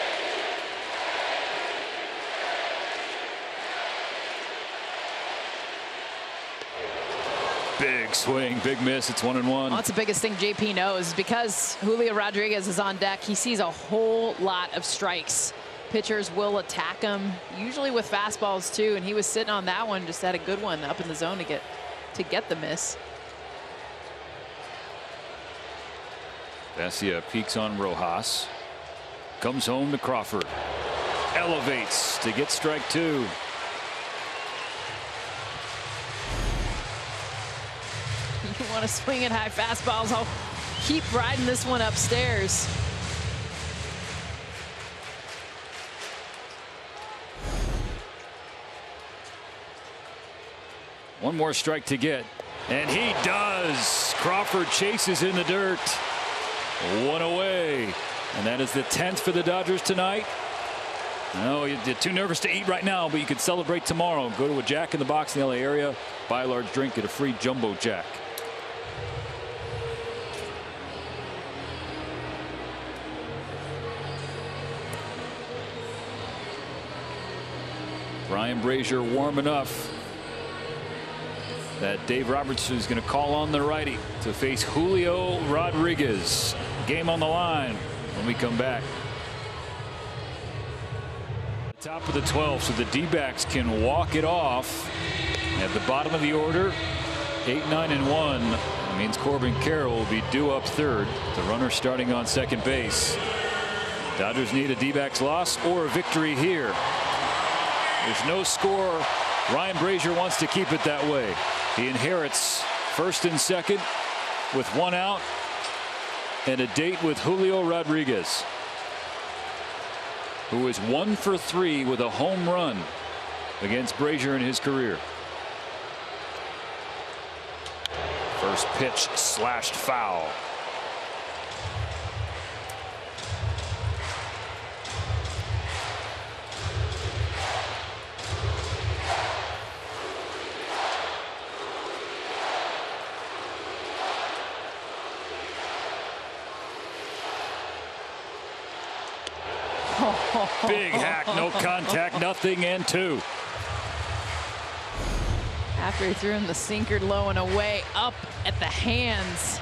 Big swing, big miss. It's 1-1. Well, that's the biggest thing JP knows, because Julio Rodriguez is on deck. He sees a whole lot of strikes pitchers will attack him, usually with fastballs too, and he was sitting on that one, just had a good one up in the zone to get the miss. Vesia peeks on Rojas. Comes home to Crawford. Elevates to get strike 2. You want to swing at high fastballs, I'll keep riding this one upstairs. One more strike to get, and he does. Crawford chases in the dirt. One away, and that is the 10th for the Dodgers tonight. No, you're too nervous to eat right now, but you can celebrate tomorrow. Go to a Jack in the Box in the LA area, buy a large drink, get a free jumbo jack. Ryan Brasier warm enough that Dave Robertson is going to call on the righty to face Julio Rodriguez. Game on the line when we come back. Top of the 12th, so the D-backs can walk it off at the bottom of the order. 8, 9, and 1. That means Corbin Carroll will be due up third. The runner starting on second base. Dodgers need a D-backs loss or a victory here. There's no score. Ryan Brasier wants to keep it that way. He inherits first and second with 1 out and a date with Julio Rodriguez, who is 1 for 3 with a home run against Brasier in his career. First pitch slashed foul. Big hack, no contact, nothing, and 2. After he threw him the sinker low and away, up at the hands.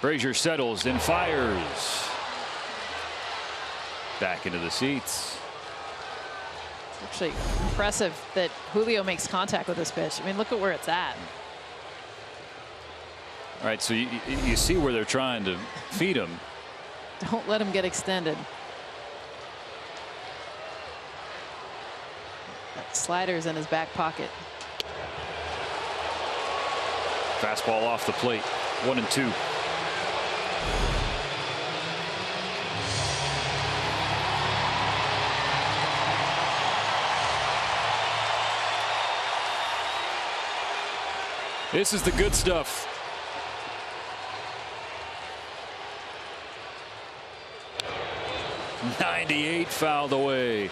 Brasier settles and fires. Back into the seats. Actually impressive that Julio makes contact with this pitch. I mean, look at where it's at. All right, so you see where they're trying to feed him. Don't let him get extended. That slider's in his back pocket. Fastball off the plate. 1 and 2. This is the good stuff. .98 fouled away.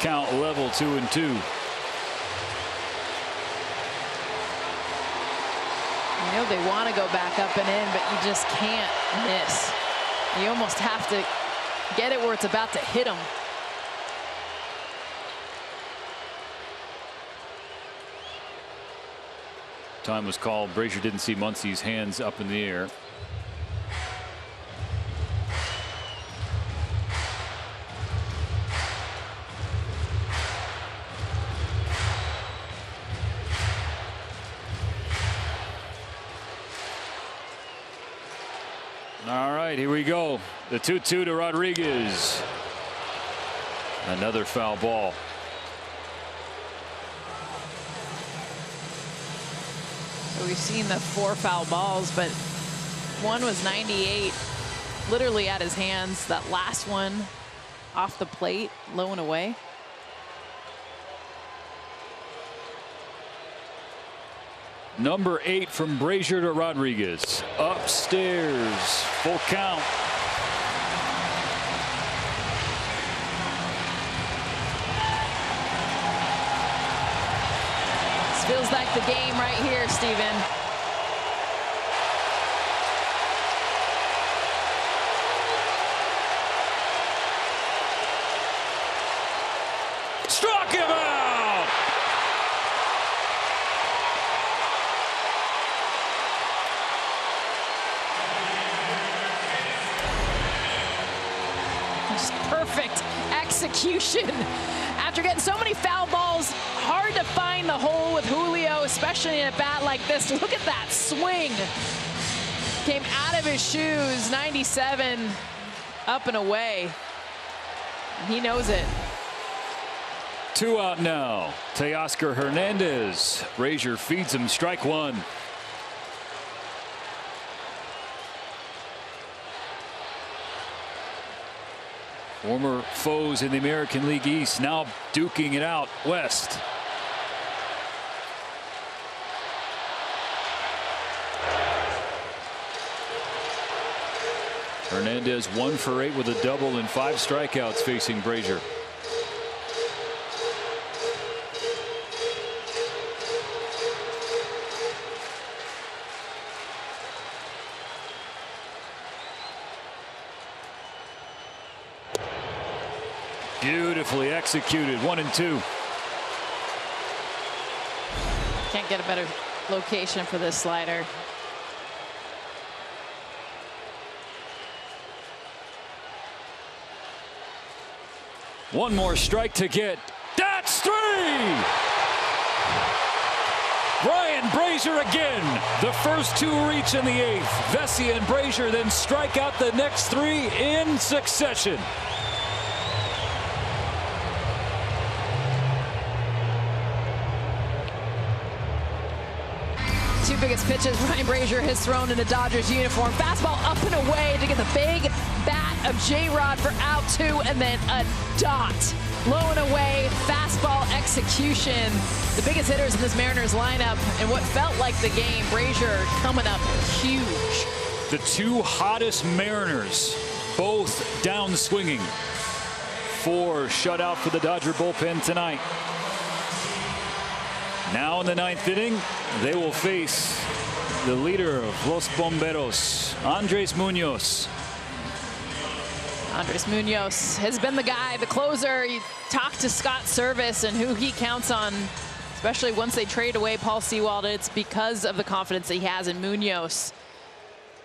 Count level 2 and 2. I know they want to go back up and in, but you just can't miss. You almost have to get it where it's about to hit him. Time was called. Brasier didn't see Muncy's hands up in the air. All right, here we go. The 2-2 to Rodriguez. Another foul ball. So we've seen the 4 foul balls, but one was 98, literally at his hands. That last one off the plate, low and away. Number 8 from Brasier to Rodriguez. Upstairs. Full count. like the game right here, Steven. Struck him out! Just perfect execution. After getting so many foul balls, hard to find the hole with Julio, especially in a bat like this. Look at that swing. Came out of his shoes, 97, up and away. He knows it. 2 out now. Teoscar Hernandez. Brazier feeds him, strike 1. Former foes in the American League East now duking it out west. Hernandez 1 for 8 with a double and 5 strikeouts facing Brazier. Beautifully executed, 1 and 2. Can't get a better location for this slider. One more strike to get. That's 3! Ryan Brazier again. The first 2 reach in the 8th. Vesia and Brazier then strike out the next 3 in succession. Two biggest pitches Ryan Brazier has thrown in a Dodgers uniform. Fastball up and away to get the big bat of J-Rod for out 2, and then a dot. Low and away, fastball execution. The biggest hitters in this Mariners lineup, and what felt like the game, Brazier coming up huge. The 2 hottest Mariners, both down swinging. 4 shutout for the Dodger bullpen tonight. Now in the 9th inning, they will face the leader of Los Bomberos, Andres Munoz. Andres Munoz has been the guy, the closer. You talk to Scott Service and who he counts on, especially once they trade away Paul Sewald. It's because of the confidence that he has in Munoz.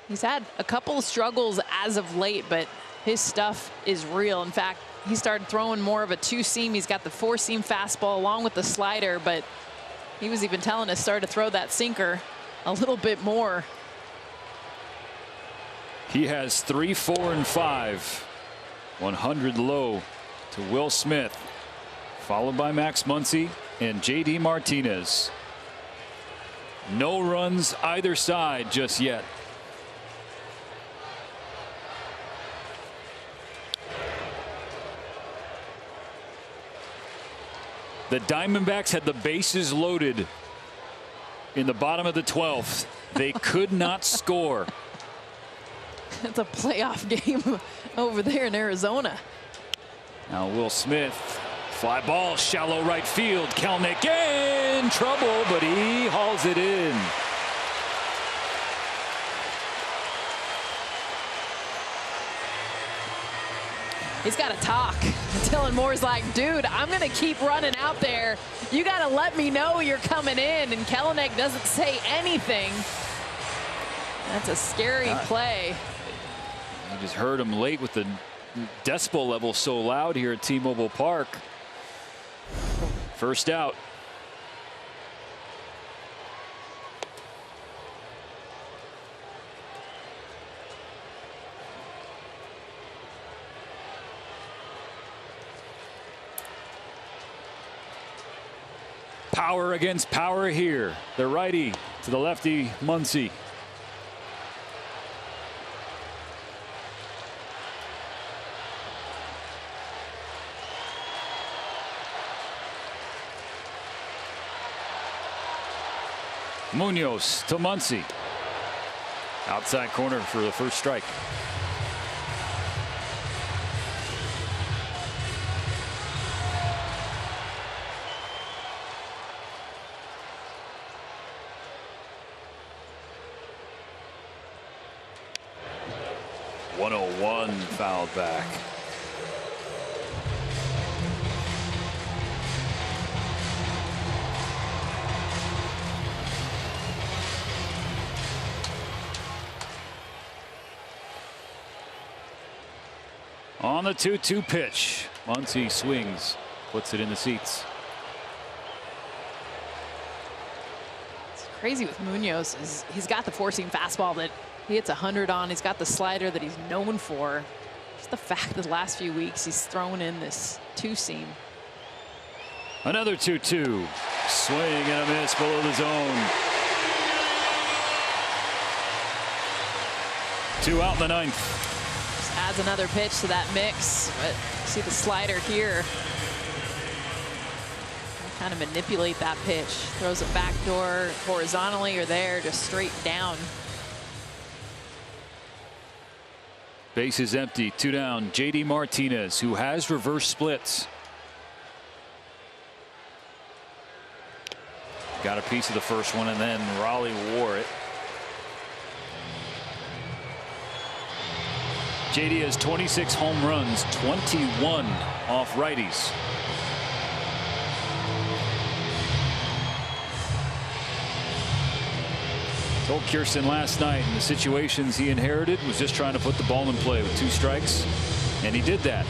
He's had a couple of struggles as of late, but his stuff is real. In fact, he started throwing more of a 2-seam. He's got the 4-seam fastball along with the slider, but he was even telling us start to throw that sinker a little bit more. He has 3, 4, and 5. 100 low to Will Smith, followed by Max Muncy and JD Martinez. No runs either side just yet. The Diamondbacks had the bases loaded in the bottom of the 12th. They could not score. It's a playoff game over there in Arizona. Now Will Smith, fly ball, shallow right field. Kelenic in trouble, but he hauls it in. He's got to talk. Dylan Moore's like, dude, I'm going to keep running out there. You got to let me know you're coming in. And Kelenic doesn't say anything. That's a scary play. You just heard him late with the decibel level so loud here at T-Mobile Park. First out. Power against power here. The righty to the lefty, Muncy. Munoz to Muncy. Outside corner for the first strike. 101 fouled back. On the 2-2 pitch, Muncy swings, puts it in the seats. It's crazy with Munoz is he's got the four-seam fastball that he hits 100 on. He's got the slider that he's known for. Just the fact that the last few weeks he's thrown in this two-seam. Another 2-2. Swing and a miss below the zone. 2 out in the ninth. Adds another pitch to that mix. But see the slider here. Kind of manipulate that pitch. Throws it backdoor horizontally or there, just straight down. Base is empty. 2 down. JD Martinez, who has reverse splits. Got a piece of the first one, and then Raleigh wore it. JD has 26 home runs, 21 off righties. Told Kirsten last night in the situations he inherited was just trying to put the ball in play with 2 strikes, and he did that.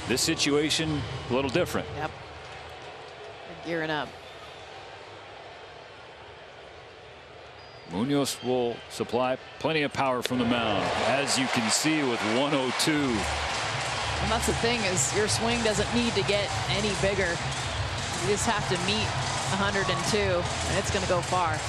This situation a little different. Yep. They're gearing up. Munoz will supply plenty of power from the mound, as you can see with 102. And that's the thing is your swing doesn't need to get any bigger. You just have to meet 102, and it's going to go far.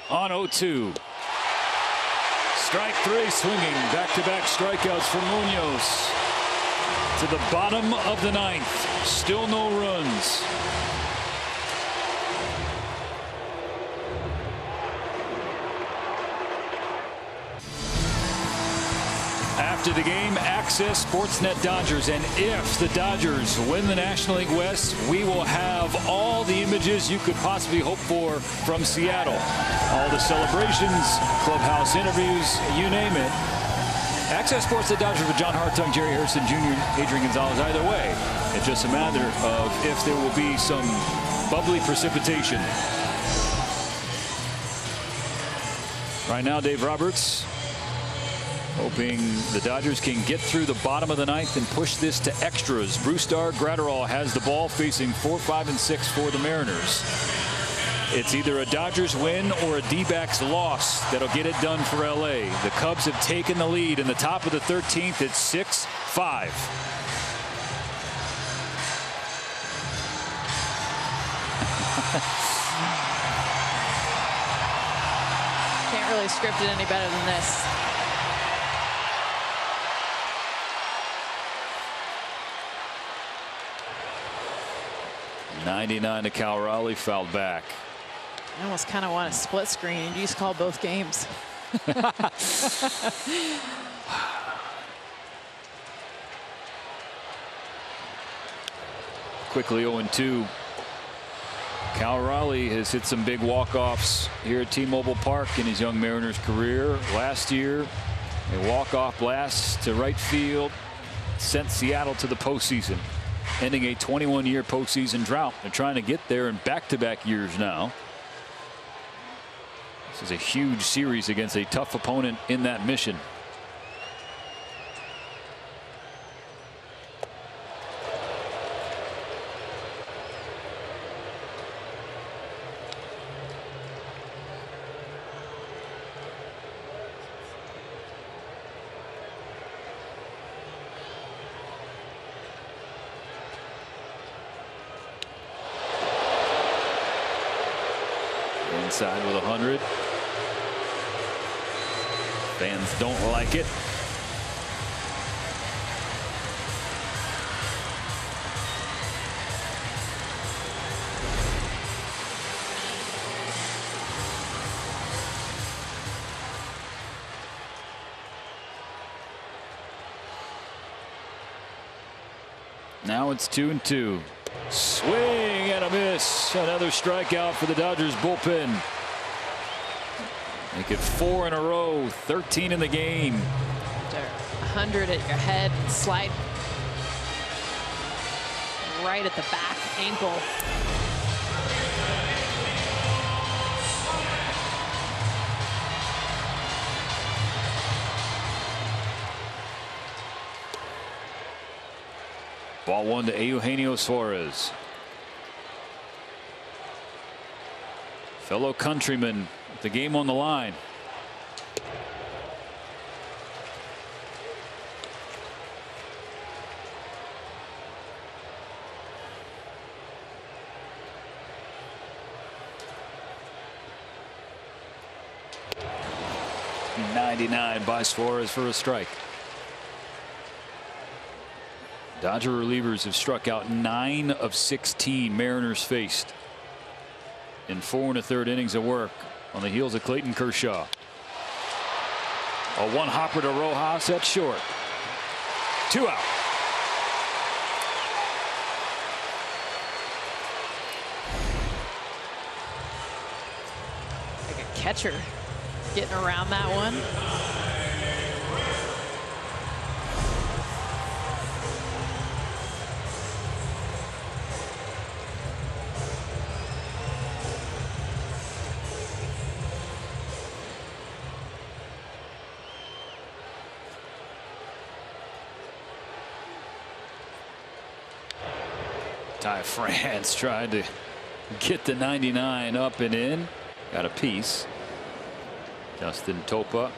On 0-2. Strike 3, swinging. Back-to-back strikeouts for Munoz. To the bottom of the ninth. Still no runs. After the game, Access Sportsnet Dodgers. And if the Dodgers win the National League West, we will have all the images you could possibly hope for from Seattle. All the celebrations, clubhouse interviews, you name it. Access Sportsnet Dodgers with John Hartung, Jerry Harrison Jr., Adrian Gonzalez. Either way, it's just a matter of if there will be some bubbly precipitation. Right now, Dave Roberts hoping the Dodgers can get through the bottom of the ninth and push this to extras. Brusdar Graterol has the ball, facing 4, 5, and 6 for the Mariners. It's either a Dodgers win or a D-backs loss that'll get it done for LA. The Cubs have taken the lead in the top of the 13th. It's 6-5. Can't really script it any better than this. .99 to Cal Raleigh, fouled back. I almost kind of want a split screen and just call both games. Quickly 0-2. Cal Raleigh has hit some big walk-offs here at T-Mobile Park in his young Mariners career. Last year, a walk-off blast to right field sent Seattle to the postseason, ending a 21-year postseason drought. They're trying to get there in back-to-back years now. This is a huge series against a tough opponent in that mission. Inside with 100. Fans don't like it. Now it's 2-2. Swing and a miss. Another strikeout for the Dodgers bullpen. Make it 4 in a row. 13 in the game. 100 at your head. Slide right at the back ankle. Ball 1 to Eugenio Suarez. Fellow countryman with the game on the line. .99 by Suarez for a strike. Dodger relievers have struck out 9 of 16 Mariners faced in 4 1/3 innings of work on the heels of Clayton Kershaw. A one-hopper to Rojas at short. 2 out. Like a catcher getting around that one. Ty France tried to get the 99 up and in. Got a piece. Justin Topa.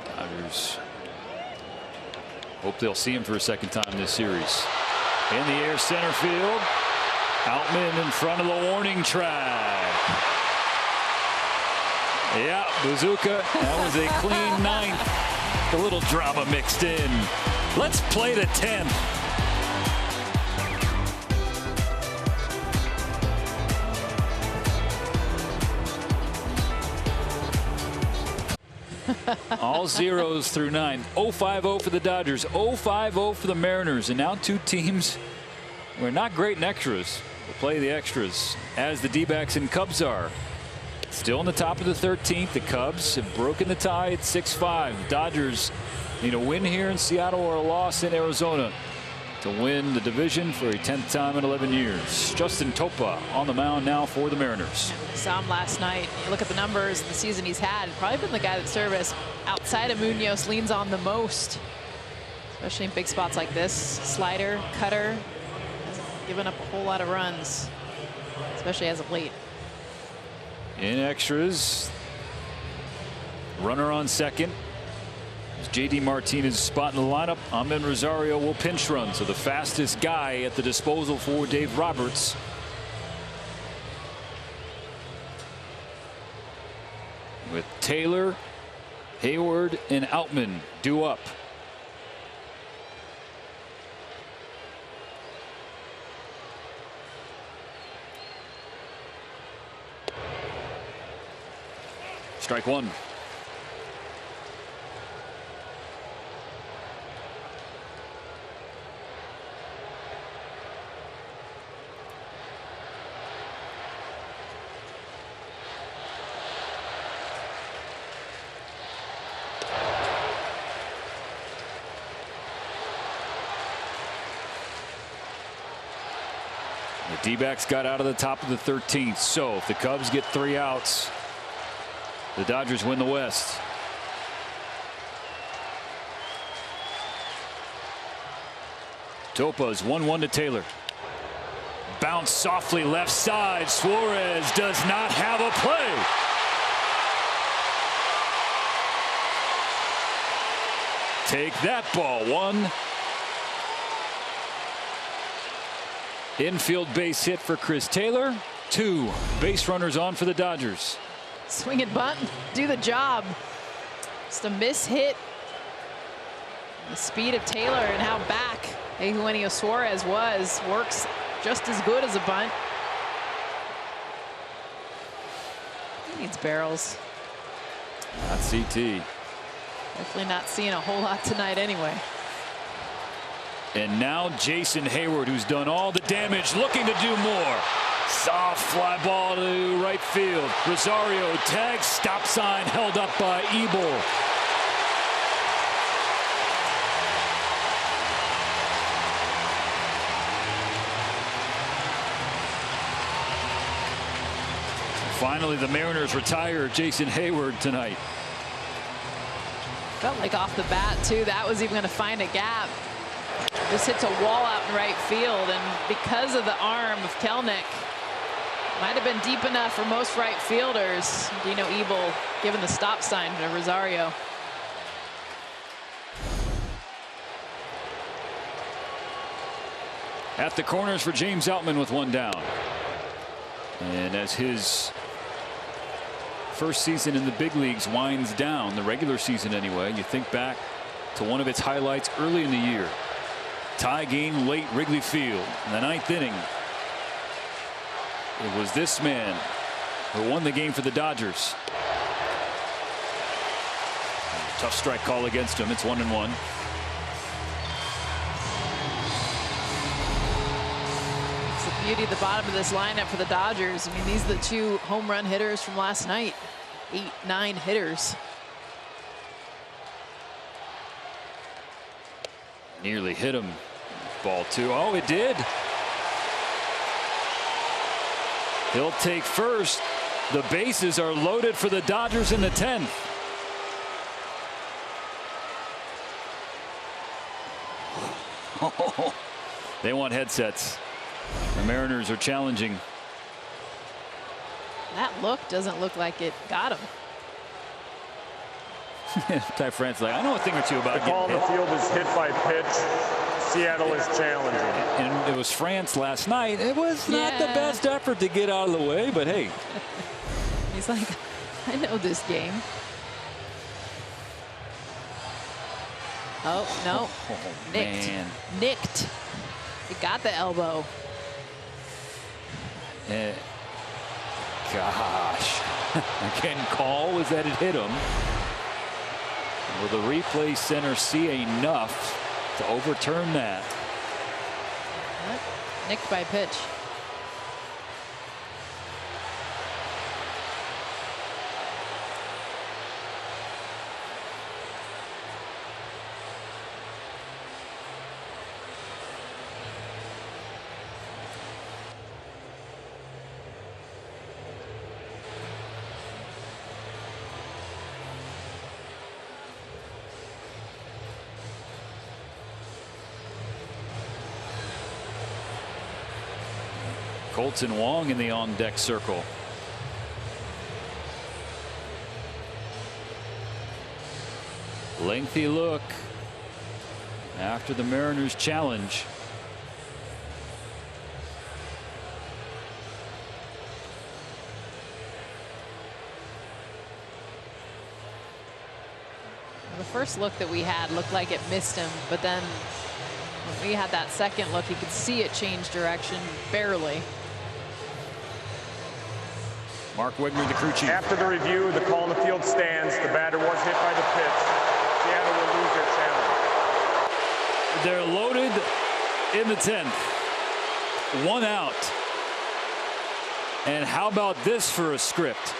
Dodgers hope they'll see him for a second time this series. In the air, center field. Outman in front of the warning track. Yeah, Bazooka. That was a clean 9th. A little drama mixed in. Let's play the 10th. All zeros through 9. 0-5-0 for the Dodgers. 0-5-0 for the Mariners. And now 2 teams who are not great in extras will play the extras, as the D-backs and Cubs are. Still in the top of the 13th. The Cubs have broken the tie at 6-5. The Dodgers need a win here in Seattle or a loss in Arizona to win the division for a 10th time in 11 years. Justin Topa on the mound now for the Mariners. Saw him last night. You look at the numbers, the season he's had. Probably been the guy that Service, outside of Munoz, leans on the most, especially in big spots like this. Slider, cutter, hasn't given up a whole lot of runs, especially as of late. In extras, runner on second. JD Martinez spot in the lineup. Amed Rosario will pinch run, so the fastest guy at the disposal for Dave Roberts. With Taylor, Hayward, and Outman due up. Strike 1. The D-backs got out of the top of the 13th, so if the Cubs get 3 outs, the Dodgers win the West. Topa's 1-1 to Taylor. Bounce softly left side. Suarez does not have a play. Take that, ball 1. Infield base hit for Chris Taylor. 2 base runners on for the Dodgers. Swing and bunt, do the job. Just a miss hit. The speed of Taylor and how back Eugenio Suarez works just as good as a bunt. He needs barrels. Not CT. Definitely not seeing a whole lot tonight anyway. And now Jason Heyward, who's done all the damage, looking to do more. Soft fly ball to right field. Rosario tags, stop sign held up by Ebel. Finally, the Mariners retire Jason Heyward tonight. Felt like off the bat, too, that was even going to find a gap. Just hits a wall out in right field, and because of the arm of Kelenic, might have been deep enough for most right fielders. Dino Ebel giving the stop sign to Rosario. At the corners for James Outman with one down. And as his first season in the big leagues winds down, the regular season anyway, you think back to one of its highlights early in the year. Tie game late Wrigley Field in the 9th inning. It was this man who won the game for the Dodgers. Tough strike call against him. It's 1-1. Beauty at the bottom of this lineup for the Dodgers. I mean, these are the 2 home run hitters from last night. 8-9 hitters. Nearly hit him. Ball 2. Oh, it did. He'll take first. The bases are loaded for the Dodgers in the 10th. They want headsets. The Mariners are challenging. That look doesn't look like it got him. Ty France like, I know a thing or two about the call on the field is hit by pitch. Seattle is challenging. And it was France last night. It was not the best effort to get out of the way, but hey. He's like, I know this game. Oh, no. Oh, Nicked. man. Nicked. He got the elbow. Gosh. Again, call was that it hit him. Will the replay center see enough to overturn that? Nicked by pitch. Colton Wong in the on-deck circle. Lengthy look after the Mariners challenge. The first look that we had looked like it missed him, but then when we had that second look, you could see it change direction barely. Mark Wegner, the crew chief. After the review, the call on the field stands. The batter was hit by the pitch. Seattle will lose their challenge. They're loaded in the 10th. 1 out. And how about this for a script?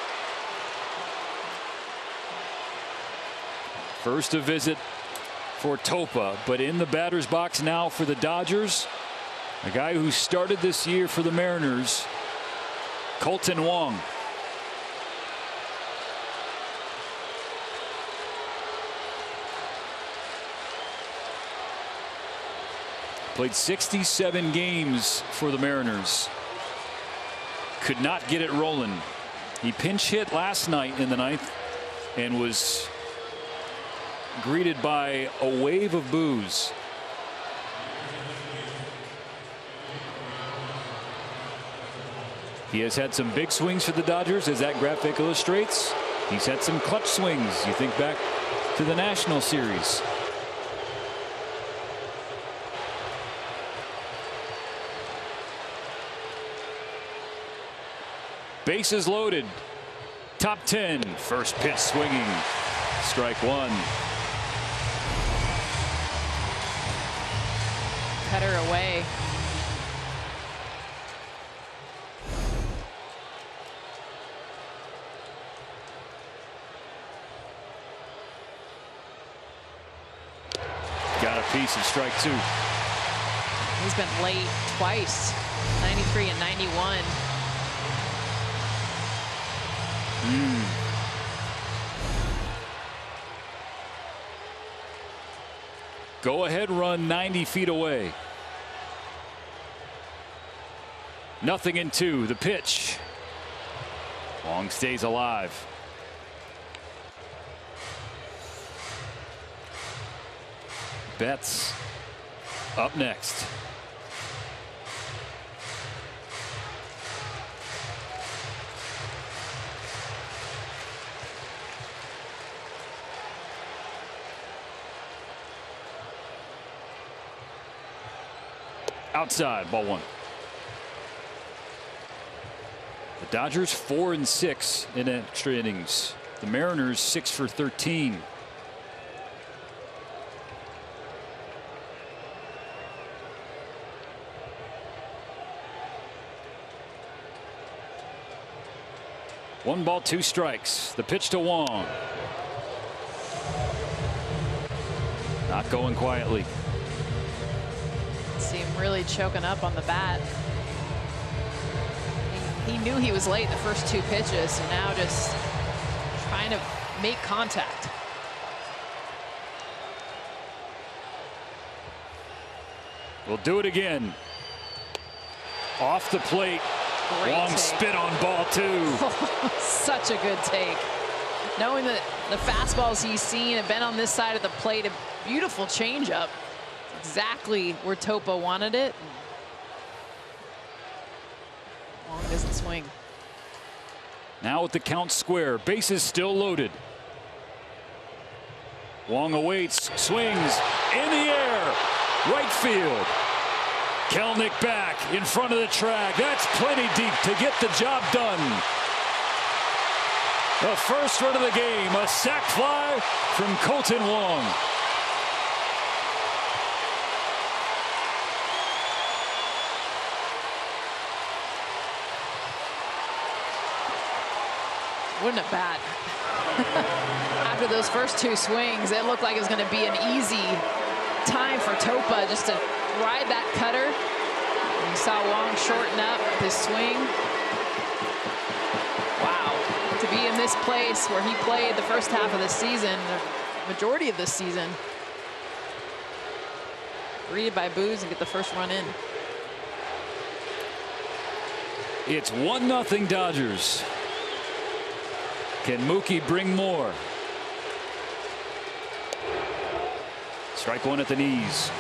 First a visit for Topa, but in the batter's box now for the Dodgers, a guy who started this year for the Mariners, Colton Wong. Played 67 games for the Mariners. Could not get it rolling. He pinch hit last night in the 9th and was greeted by a wave of boos. He has had some big swings for the Dodgers, as that graphic illustrates. He's had some clutch swings. You think back to the National Series. Bases loaded. Top 10. First pitch swinging. Strike 1. cutter away. Got a piece of strike 2. He's been late twice, 93 and 91. Go ahead run 90 feet away. 0-2. The pitch. Wong stays alive. Betts up next. Outside, ball 1. The Dodgers 4-6 in extra innings. The Mariners 6 for 13. One ball, 2 strikes. The pitch to Wong. Not going quietly. See him really choking up on the bat. He knew he was late the first 2 pitches, and now just trying to make contact. We'll do it again. Off the plate. Great Wong take. spit on ball 2. Such a good take. Knowing that the fastballs he's seen have been on this side of the plate, a beautiful changeup. Exactly where Topa wanted it. Wong doesn't swing. Now with the count square, bases still loaded. Wong awaits, swings in the air, right field. Kelenic back in front of the track. That's plenty deep to get the job done. The first run of the game, a sac fly from Kolten Wong. Wouldn't it bat? After those first 2 swings, it looked like it was going to be an easy time for Topa just to ride that cutter. And you saw Wong shorten up his swing. Wow. To be in this place where he played the first half of the season, the majority of this season, greeted by boos and get the first run in. It's 1-0 Dodgers. Can Mookie bring more? Strike 1 at the knees.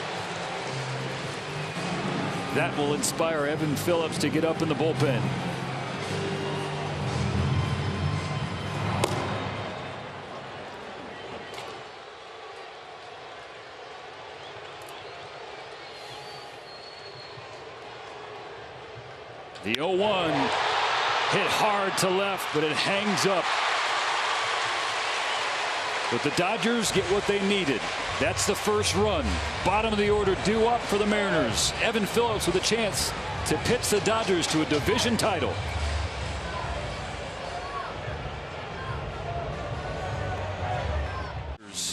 That will inspire Evan Phillips to get up in the bullpen. The 0-1 hit hard to left, but it hangs up. But the Dodgers get what they needed. That's the first run. Bottom of the order due up for the Mariners. Evan Phillips with a chance to pitch the Dodgers to a division title.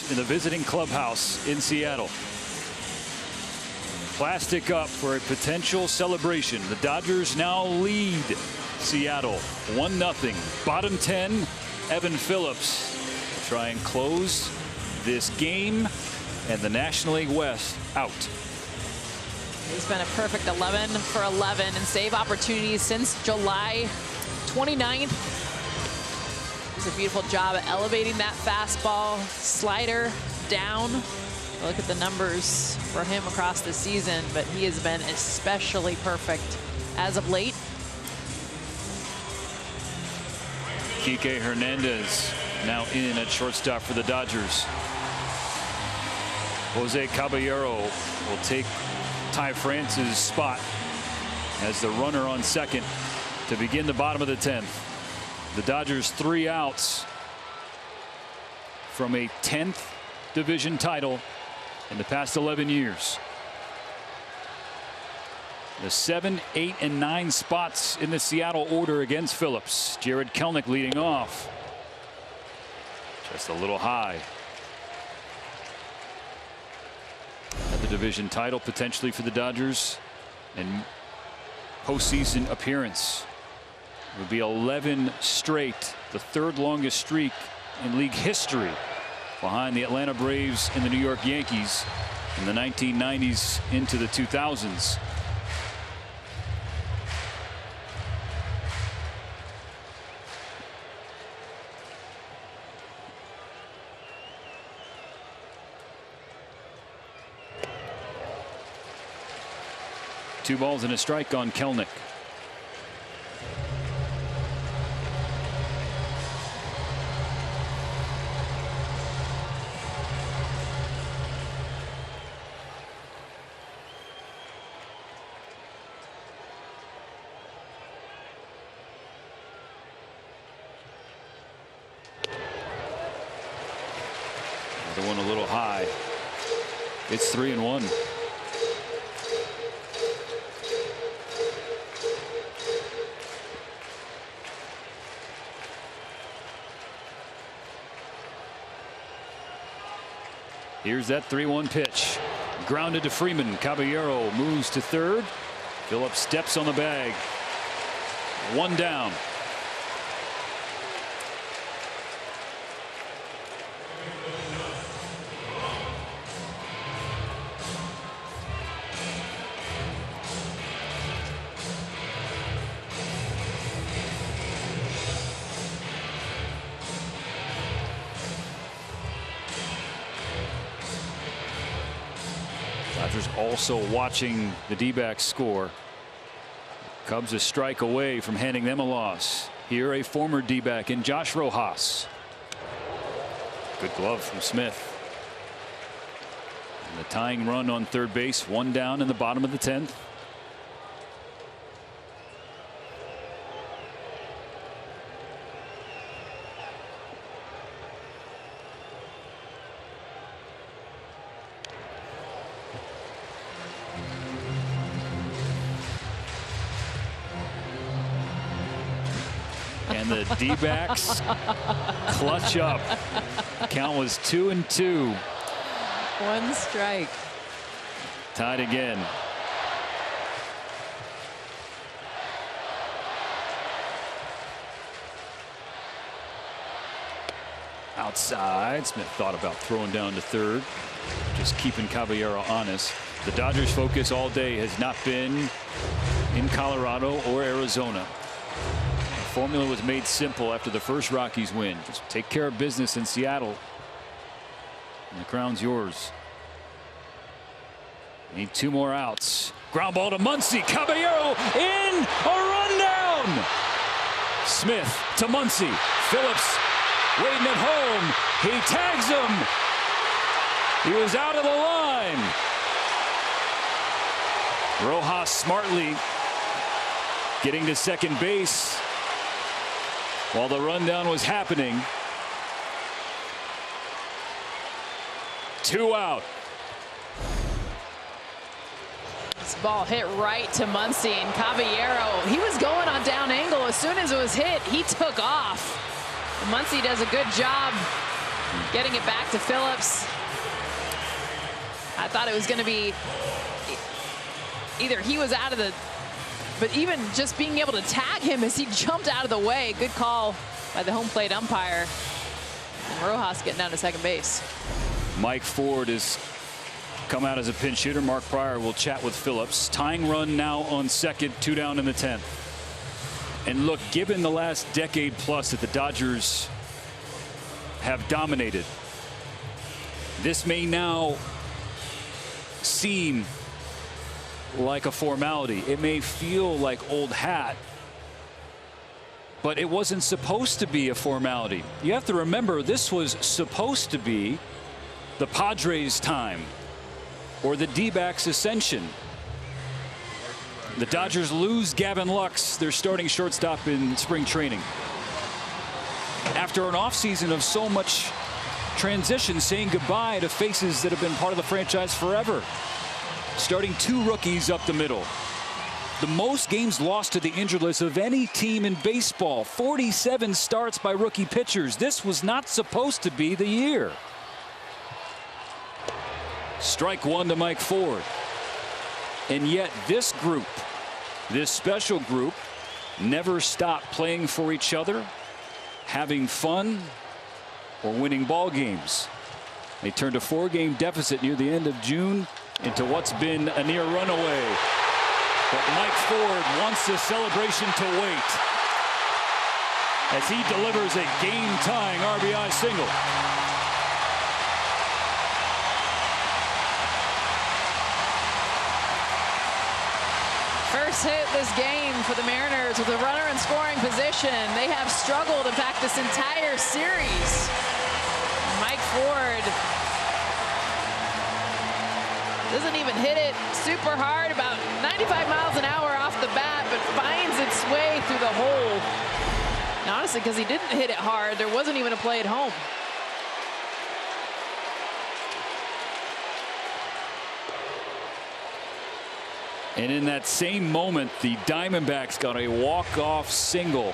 In the visiting clubhouse in Seattle. Plastic up for a potential celebration. The Dodgers now lead Seattle 1-0. Bottom 10, Evan Phillips try and close this game, and the National League West out. He's been a perfect 11 for 11 in save opportunities since July 29th. Does a beautiful job at elevating that fastball, slider down. Look at the numbers for him across the season, but he has been especially perfect as of late. Kike Hernandez now in at shortstop for the Dodgers. Jose Caballero will take Ty France's spot as the runner on second to begin the bottom of the 10th. The Dodgers 3 outs from a 10th division title in the past 11 years. The 7, 8, and 9 spots in the Seattle order against Phillips. Jarred Kelenic leading off. Just a little high. The division title potentially for the Dodgers, and postseason appearance. It would be 11 straight, the third longest streak in league history, behind the Atlanta Braves and the New York Yankees in the 1990s into the 2000s. Two balls and a strike on Kelenic. Another one a little high. It's 3-1. Here's that 3-1 pitch. Grounded to Freeman. Caballero moves to third. Phillips steps on the bag. One down. Dodgers also watching the D-backs score. Cubs a strike away from handing them a loss. Here a former D-back in Josh Rojas. Good glove from Smith. And the tying run on third base, one down in the bottom of the 10th. And the D-backs clutch up. Count was 2-2. One strike. Tied again. Outside. Smith thought about throwing down to third. Just keeping Caballero honest. The Dodgers' focus all day has not been in Colorado or Arizona. The formula was made simple after the first Rockies win. Just take care of business in Seattle, and the crown's yours. Need two more outs. Ground ball to Muncy. Caballero in, a rundown. Smith to Muncy. Phillips waiting at home. He tags him. He was out of the line. Rojas smartly getting to second base while the rundown was happening. 2 out. This ball hit right to Muncy, and Caballero, he was going on down angle. As soon as it was hit, he took off. And Muncy does a good job getting it back to Phillips. I thought it was going to be either he was out of the, but even just being able to tag him as he jumped out of the way. Good call by the home plate umpire. And Rojas getting down to second base. Mike Ford has come out as a pinch hitter. Mark Prior will chat with Phillips. Tying run now on second, 2 down in the 10th. And look, given the last decade plus that the Dodgers have dominated, this may now seem like a formality. It may feel like old hat, but it wasn't supposed to be a formality. You have to remember, this was supposed to be the Padres' time, or the D-backs' ascension. The Dodgers lose Gavin Lux, their starting shortstop in spring training, after an offseason of so much transition, saying goodbye to faces that have been part of the franchise forever. Starting 2 rookies up the middle. the most games lost to the injured list of any team in baseball. 47 starts by rookie pitchers. This was not supposed to be the year. Strike one to Mike Ford. And yet this group, this special group, never stopped playing for each other, having fun, or winning ball games. They turned a 4-game deficit near the end of June into what's been a near runaway. But Mike Ford wants the celebration to wait as he delivers a game-tying RBI single. First hit this game for the Mariners with a runner in scoring position. They have struggled, in fact, this entire series. Mike Ford doesn't even hit it super hard, about 95 miles an hour off the bat, but finds its way through the hole. And honestly, because he didn't hit it hard, there wasn't even a play at home. And in that same moment, the Diamondbacks got a walk-off single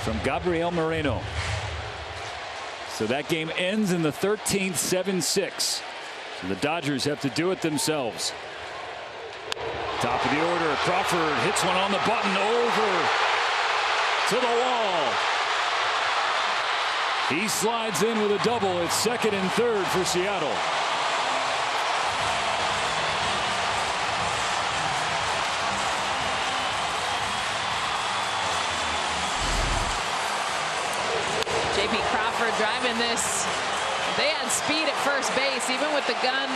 from Gabriel Moreno. So that game ends in the 13th, 7-6. So the Dodgers have to do it themselves. Top of the order, Crawford hits one on the button, over to the wall. He slides in with a double. It's second and third for Seattle. J.P. Crawford driving this. They had speed at first base, even with the gun,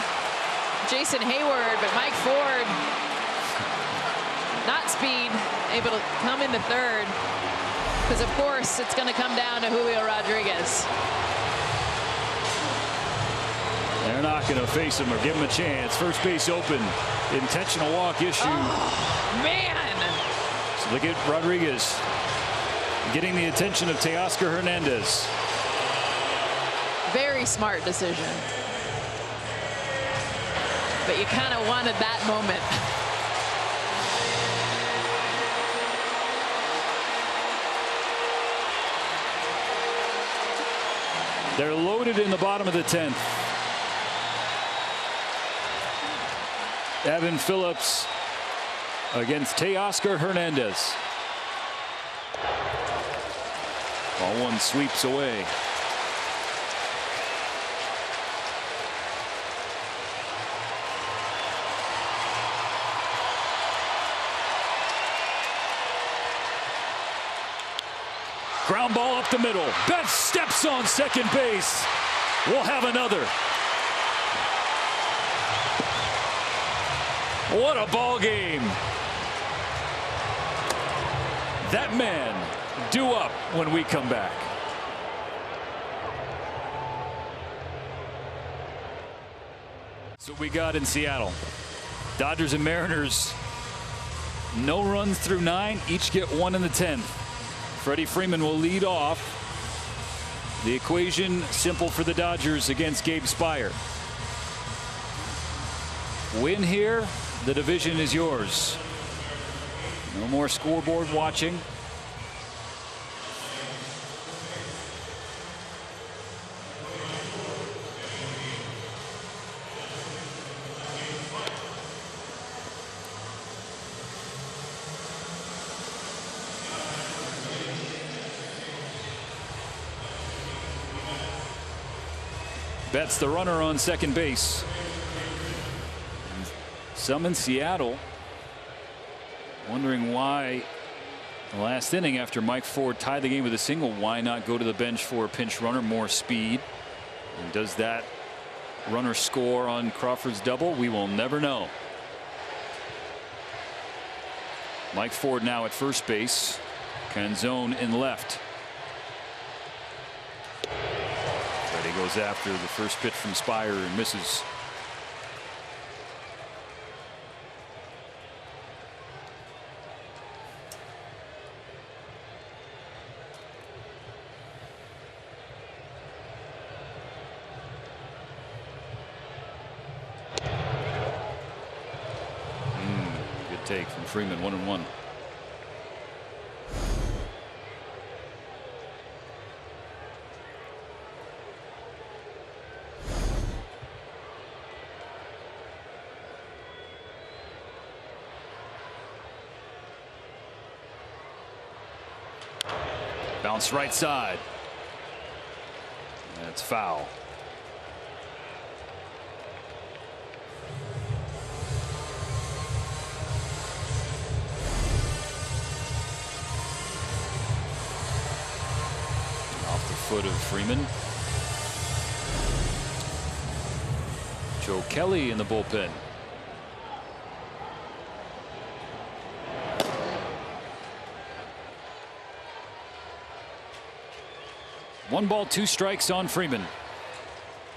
Jason Hayward, but Mike Ford, not speed, able to come into third, because of course it's going to come down to Julio Rodriguez. They're not going to face him or give him a chance. First base open, intentional walk issue. Oh, man! So look at Rodriguez getting the attention of Teoscar Hernandez. Very smart decision. But you kind of wanted that moment. They're loaded in the bottom of the 10th. Evan Phillips against Teoscar Hernandez. Ball one sweeps away. Ground ball up the middle. Betts steps on second base. We'll have another. What a ball game. That man due up when we come back. So we got in Seattle. Dodgers and Mariners. No runs through 9. Each get 1 in the 10th. Freddie Freeman will lead off. The equation simple for the Dodgers against Gabe Speier. Win here, the division is yours. No more scoreboard watching. Betts the runner on second base. Some in Seattle wondering why the last inning after Mike Ford tied the game with a single, why not go to the bench for a pinch runner? More speed. And does that runner score on Crawford's double? We will never know. Mike Ford now at first base. Canzone in left. Freddie goes after the first pitch from Speier and misses. take from Freeman. 1-1. Bounce right side. That's foul. Off the foot of Freeman. Joe Kelly in the bullpen. One ball, 2 strikes on Freeman.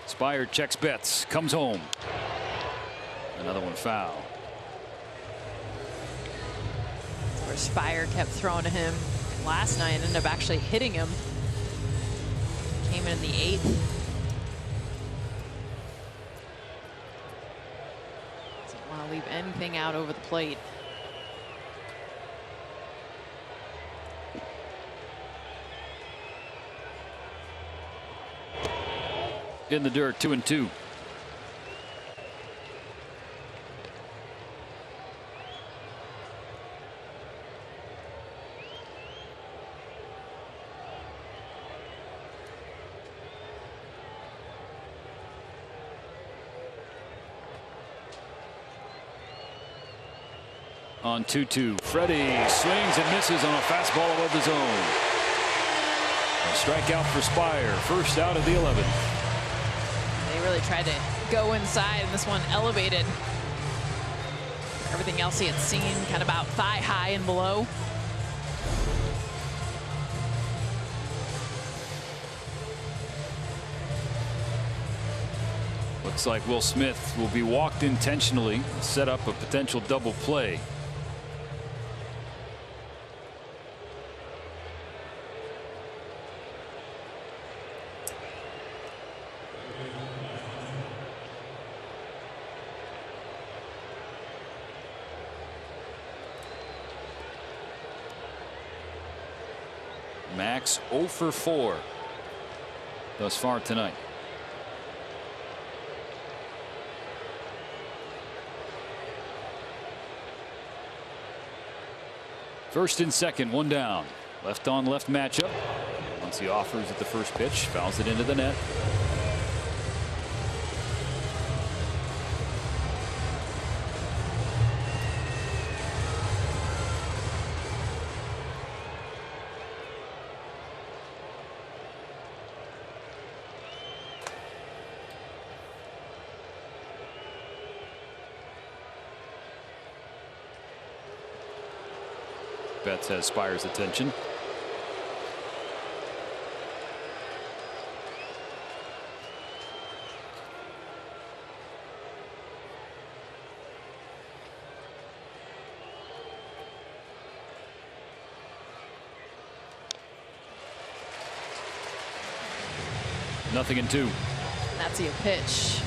Spire checks Betts, comes home. Another one foul. Where Spire kept throwing to him last night, ended up actually hitting him. Came in the 8th. Doesn't want to leave anything out over the plate. In the dirt, 2-2. On 2-2, Freddie swings and misses on a fastball above the zone. A strikeout for Spire, first out of the 11th. Really tried to go inside, and this one elevated. Everything else he had seen kind of about thigh high and below. Looks like Will Smith will be walked intentionally, set up a potential double play. Max 0 for 4 thus far tonight. First and second, 1 down. Left on left matchup. Once he offers at the first pitch, fouls it into the net. Betts has Spire's attention. Nothing in 2. That's a pitch.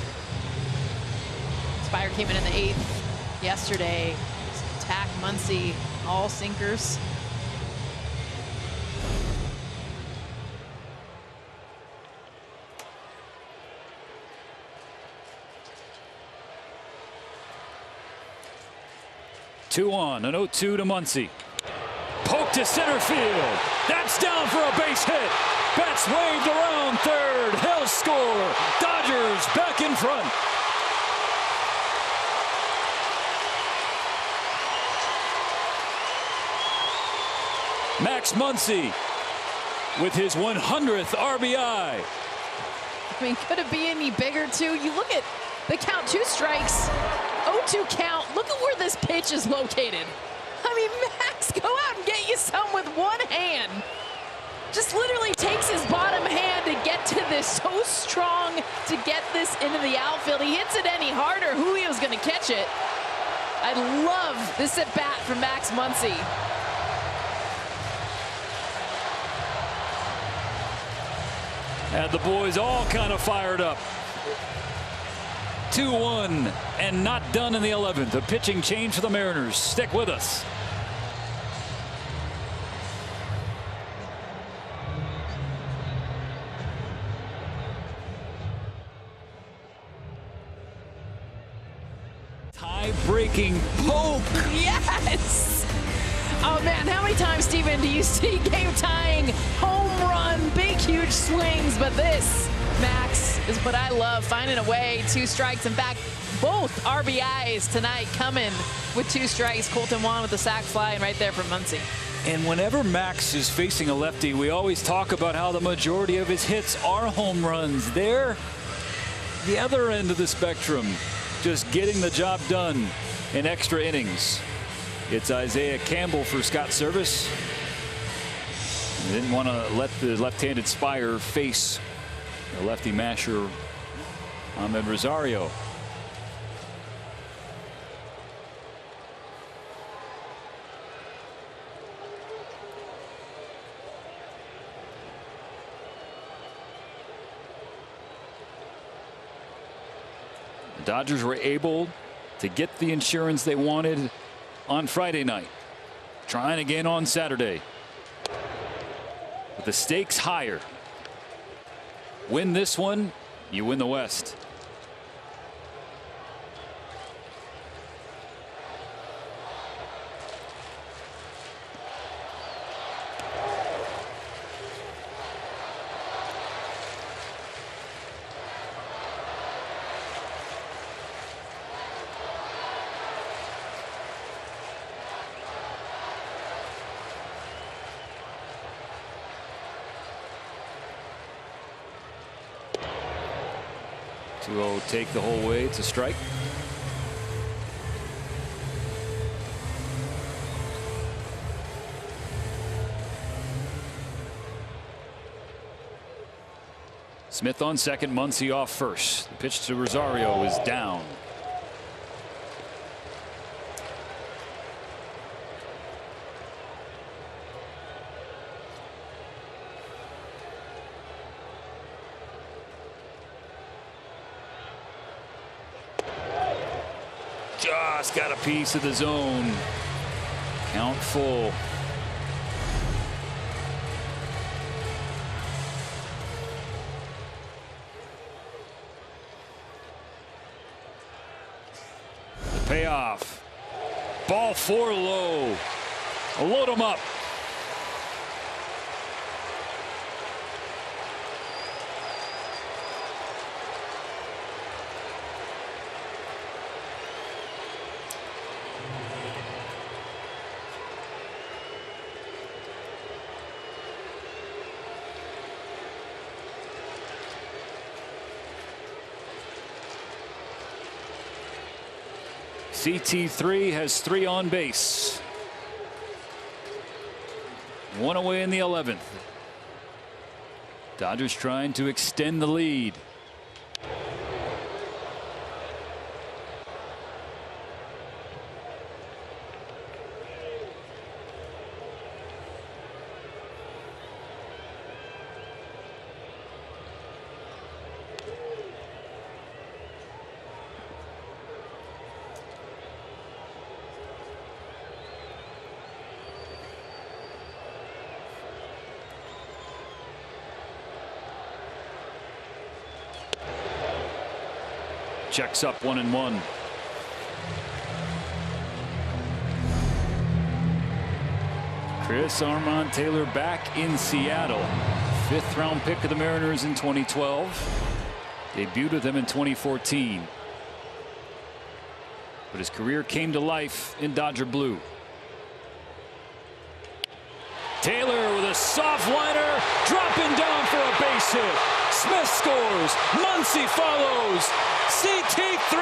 Spire came in the 8th yesterday. Attack Muncy, all sinkers. Two on, an 0-2 to Muncy. Poke to center field. That's down for a base hit. Betts waved around third. He'll score. Dodgers back in front. Max Muncy with his 100th RBI. I mean, could it be any bigger, too? You look at the count, 2 strikes, 0-2 count. Look at where this pitch is located. I mean, Max, go out and get you some with one hand. Just literally takes his bottom hand to get to this, so strong to get this into the outfield. He hits it any harder, Julio's going to catch it. I love this at bat from Max Muncy. Had the boys all kind of fired up. 2-1 and not done in the 11th. A pitching change for the Mariners. Stick with us. Tie-breaking poke. Yes! Oh, man, how many times, Steven, do you see game-tying, home run, big, huge swings? But this, Max, is what I love, finding a way. 2 strikes. In fact, both RBIs tonight coming with 2 strikes. Colton Wong with the sac fly, and right there from Muncy. And whenever Max is facing a lefty, we always talk about how the majority of his hits are home runs. They're the other end of the spectrum, just getting the job done in extra innings. It's Isaiah Campbell for Scott Service. They didn't want to let the left-handed Spire face the lefty masher Ahmed Rosario. The Dodgers were able to get the insurance they wanted on Friday night. Trying again on Saturday. With the stakes higher. Win this one, you win the West. Take the whole way. It's a strike. Smith on second, Muncy off first. The pitch to Rosario is down. Just got a piece of the zone. Count full. The payoff. Ball 4 low. Load him up. CT3 has 3 on base. 1 away in the 11th. Dodgers trying to extend the lead. Checks up 1-1. Chris Armand Taylor back in Seattle. 5th round pick of the Mariners in 2012. Debuted with them in 2014. But his career came to life in Dodger blue. Taylor with a soft liner, dropping down for a base hit. Smith scores. Muncy follows. CT3.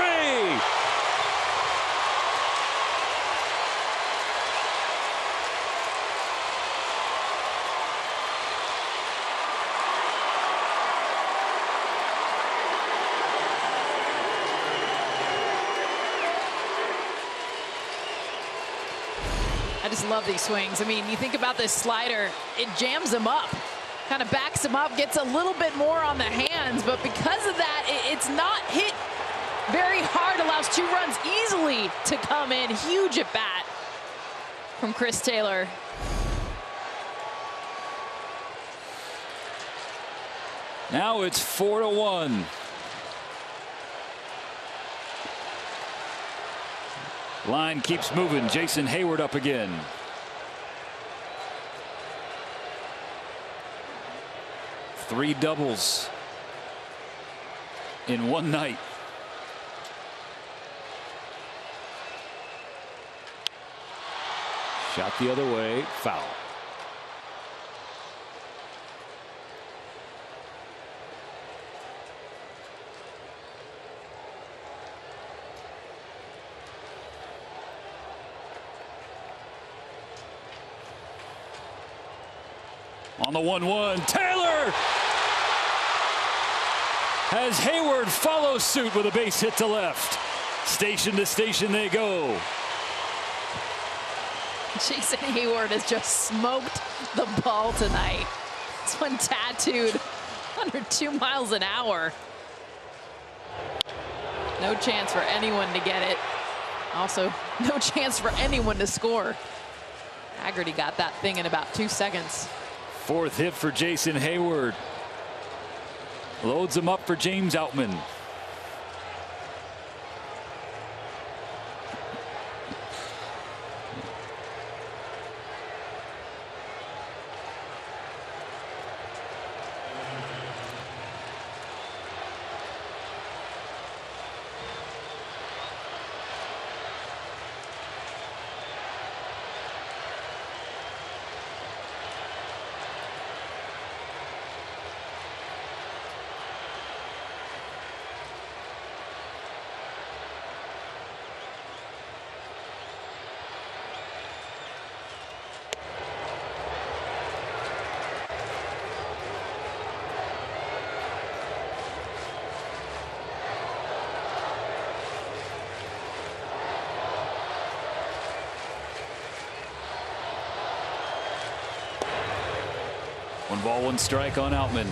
I just love these swings. I mean, you think about this slider, it jams him up, kind of backs him up, gets a little bit more on the hands, but because of that, it's not hit very hard, allows 2 runs easily to come in. Huge at bat from Chris Taylor. Now it's 4-1. Line keeps moving. Jason Heyward up again. Three doubles in one night. Shot the other way, foul. On the 1-1, Taylor as Heyward follows suit with a base hit to left. Station to station they go. Jason Heyward has just smoked the ball tonight. This one tattooed under 2 miles an hour. No chance for anyone to get it. Also, no chance for anyone to score. Haggerty got that thing in about 2 seconds. 4th hit for Jason Heyward. Loads him up for James Outman. One ball, one strike on Outman.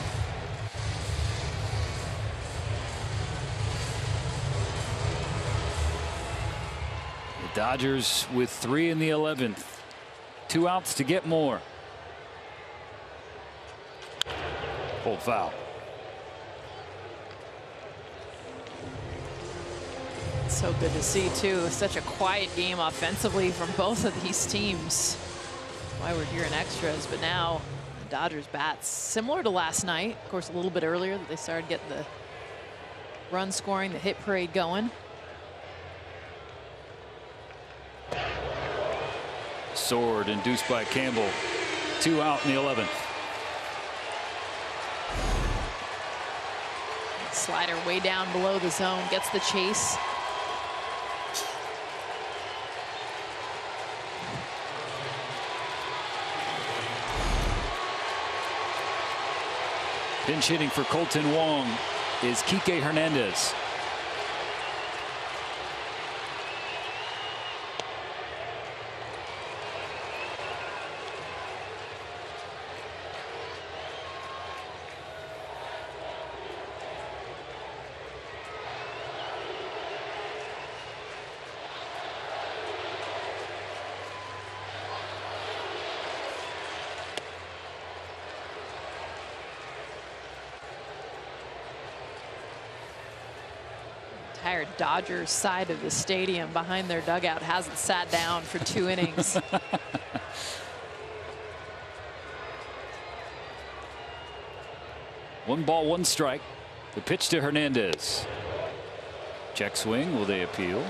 The Dodgers with 3 in the 11th. 2 outs to get more. Pulled foul. So good to see, too. Such a quiet game offensively from both of these teams. That's why we're here in extras, but now the Dodgers bats similar to last night. Of course, a little bit earlier that they started getting the run scoring, the hit parade going. Sword induced by Campbell. 2 out in the 11th. Slider way down below the zone, gets the chase. Pinch hitting for Colton Wong is Kike Hernandez. Entire Dodgers side of the stadium behind their dugout hasn't sat down for 2 innings. One ball, one strike. The pitch to Hernandez. Check swing. Will they appeal?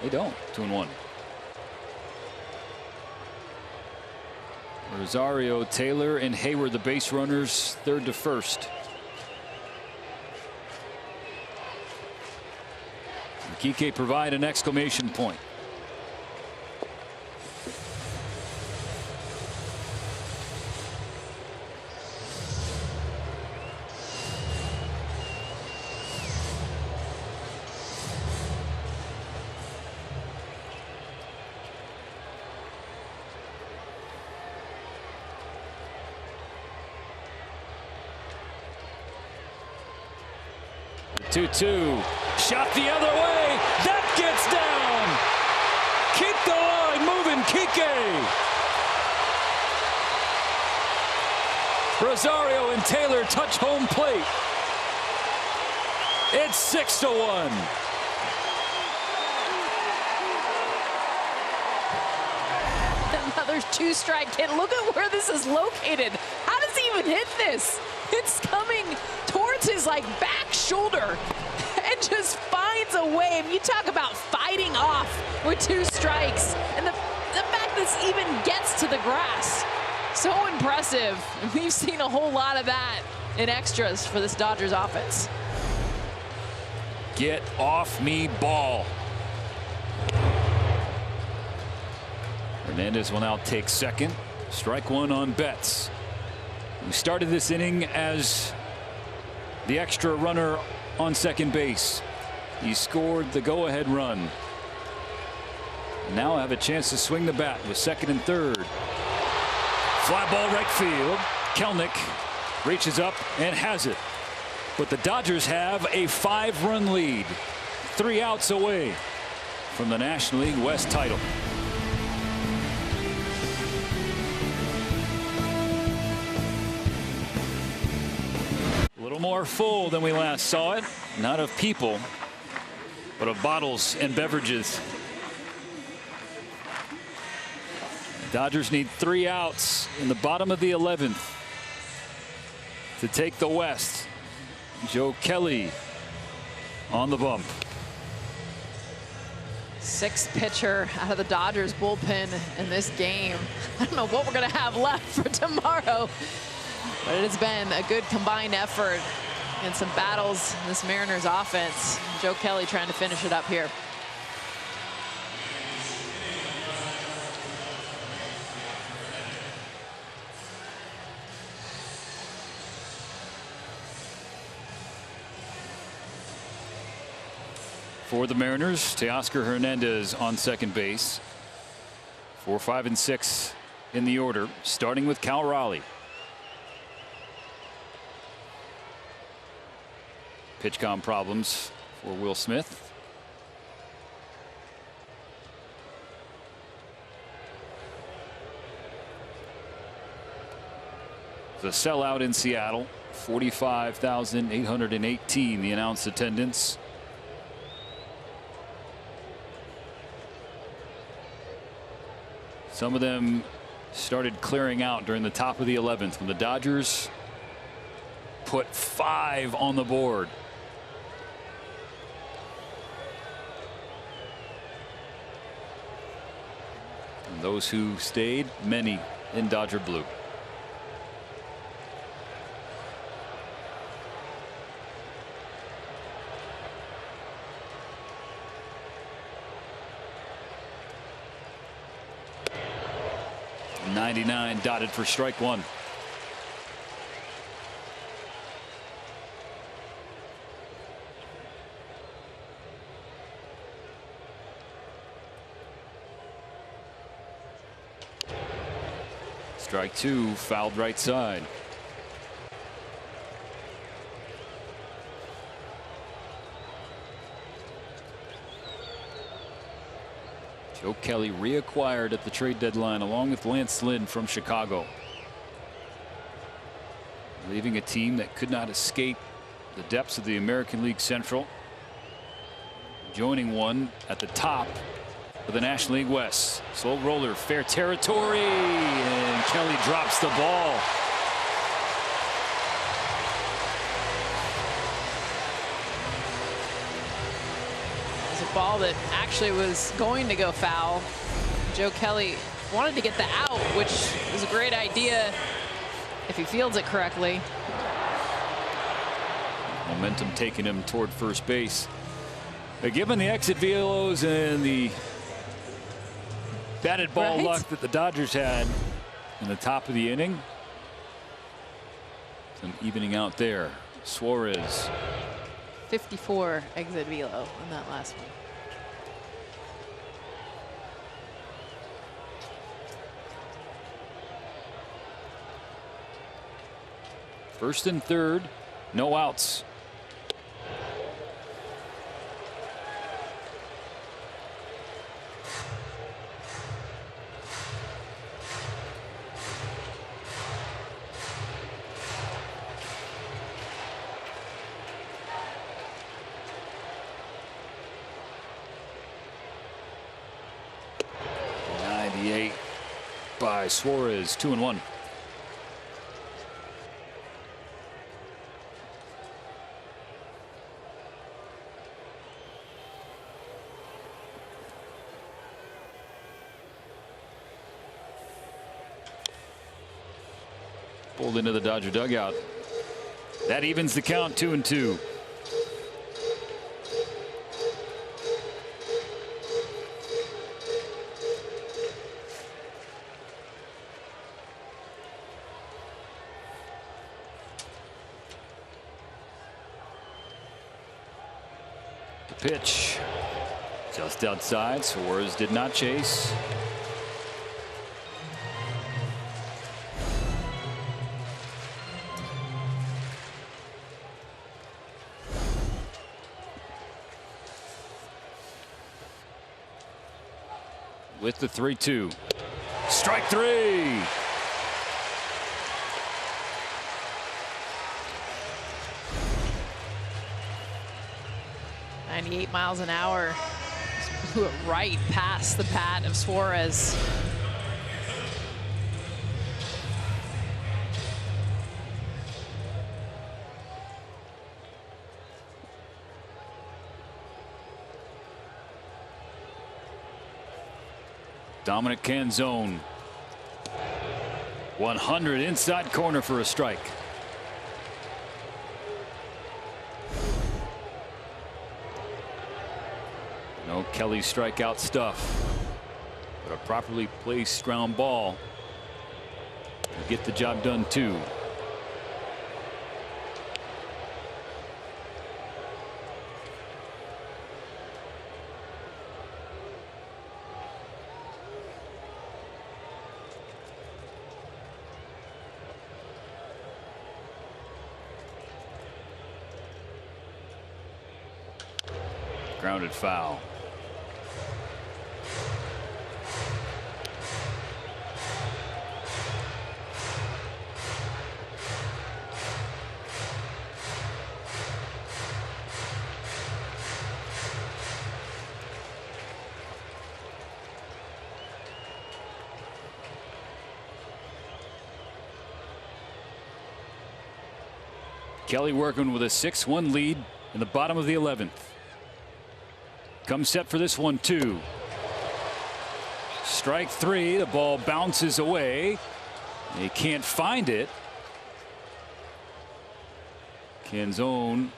They don't. 2-1. Rosario, Taylor, and Heyward, the base runners, 3rd to 1st. Kike provide an exclamation point. The 2-2. Shot the other way. That gets down. Keep the line moving, Kike. Rosario and Taylor touch home plate. It's 6-1. Another two-strike hit. Look at where this is located. How does he even hit this? It's coming towards his back shoulder and just finds a way. I mean, you talk about fighting off with 2 strikes, and the fact this even gets to the grass, so impressive. And we've seen a whole lot of that in extras for this Dodgers offense. Get off me, ball. Hernandez will now take second. Strike 1 on Betts, who started this inning as the extra runner on second base. He scored the go-ahead run. Now have a chance to swing the bat with second and third. Fly ball right field. Kelenic reaches up and has it. But the Dodgers have a 5-run lead, 3 outs away from the National League West title. A little more full than we last saw it. Not of people, but of bottles and beverages. The Dodgers need 3 outs in the bottom of the 11th to take the West. Joe Kelly on the bump. 6th pitcher out of the Dodgers bullpen in this game. I don't know what we're going to have left for tomorrow, but it has been a good combined effort and some battles in this Mariners offense. Joe Kelly trying to finish it up here. For the Mariners, Teoscar Hernandez on second base. 4, 5, and 6 in the order, starting with Cal Raleigh. PitchCom problems for Will Smith. The sellout in Seattle, 45,818 the announced attendance. Some of them started clearing out during the top of the 11th when the Dodgers put 5 on the board. And those who stayed, many in Dodger blue. .99 dotted for strike 1. Strike 2, fouled right side. Joe Kelly reacquired at the trade deadline along with Lance Lynn from Chicago, leaving a team that could not escape the depths of the American League Central, joining one at the top of the National League West. Slow roller, fair territory, and Kelly drops the ball. Ball that actually was going to go foul. Joe Kelly wanted to get the out, which is a great idea if he fields it correctly. Momentum taking him toward first base. But given the exit velos and the batted ball luck that the Dodgers had in the top of the inning, some evening out there. Suarez. 54 exit velo on that last one. First and third, no outs. by Suarez. 2-1. Pulled into the Dodger dugout. That evens the count. 2-2. The pitch just outside. Suarez did not chase. With the 3-2. Strike three. .98 miles an hour. Just blew it right past the bat of Suarez. Dominic Canzone. 100 inside corner for a strike. No Kelly strikeout stuff, but a properly placed ground ball will get the job done too. Grounded foul. Kelly working with a 6-1 lead in the bottom of the 11th. Comes set for this one, too. Strike three. The ball bounces away. He can't find it. Canzone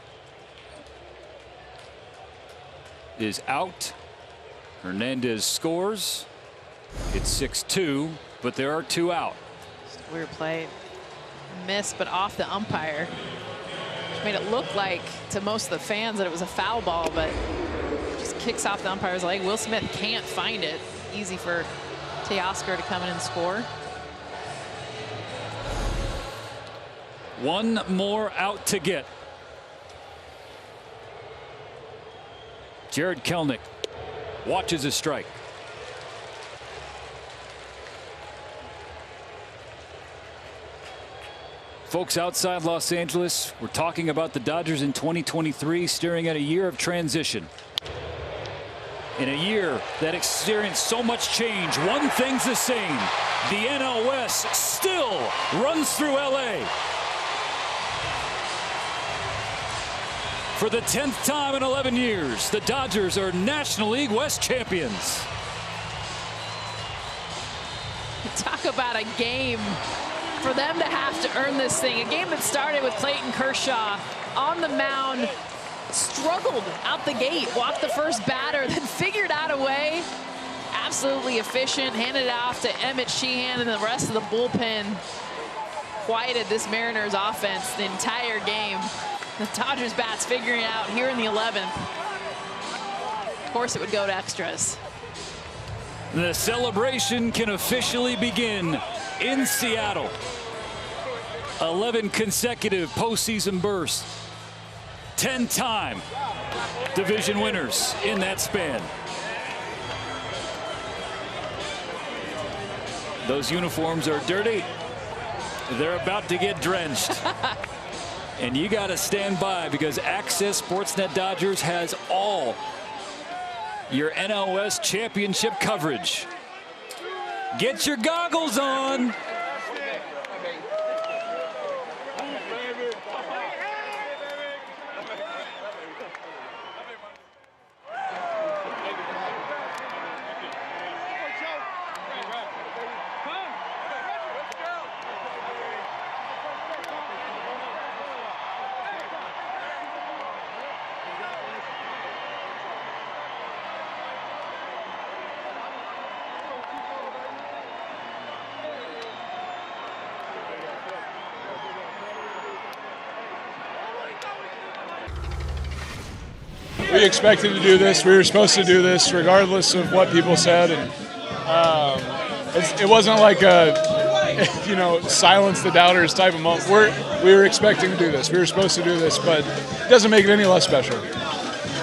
is out. Hernandez scores. It's 6-2, but there are two out. Weird play. Missed, but off the umpire. Which made it look like to most of the fans that it was a foul ball, but just kicks off the umpire's leg. Will Smith can't find it. Easy for Teoscar to come in and score. One more out to get. Jared Kelenic watches a strike. Folks outside Los Angeles, we're talking about the Dodgers in 2023, staring at a year of transition. In a year that experienced so much change, one thing's the same. The NL West still runs through LA. For the 10th time in 11 years, the Dodgers are National League West champions. Talk about a game for them to have to earn this thing. A game that started with Clayton Kershaw on the mound, struggled out the gate, walked the first batter, then figured out a way. Absolutely efficient, handed it off to Emmett Sheehan, and the rest of the bullpen quieted this Mariners offense the entire game. The Dodgers bats figuring it out here in the 11th. Of course, it would go to extras. The celebration can officially begin in Seattle. 11 consecutive postseason bursts. 10-time division winners in that span. Those uniforms are dirty. They're about to get drenched. And you got to stand by, because Access Sportsnet Dodgers has all your NL West championship coverage. Get your goggles on. We expected to do this. We were supposed to do this regardless of what people said. And it wasn't like a, silence the doubters type of moment. We were expecting to do this. We were supposed to do this, but it doesn't make it any less special.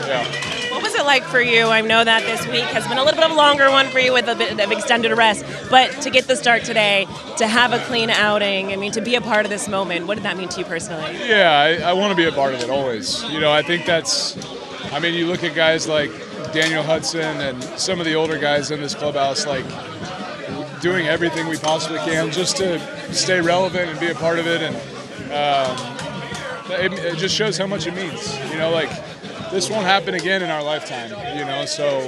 Yeah. What was it like for you? I know that this week has been a little bit of a longer one for you with a bit of extended rest, but to get the start today, to have a clean outing, I mean, to be a part of this moment, what did that mean to you personally? Yeah, I want to be a part of it always. I think you look at guys like Daniel Hudson and some of the older guys in this clubhouse, like doing everything we possibly can just to stay relevant and be a part of it. And it just shows how much it means. This won't happen again in our lifetime, so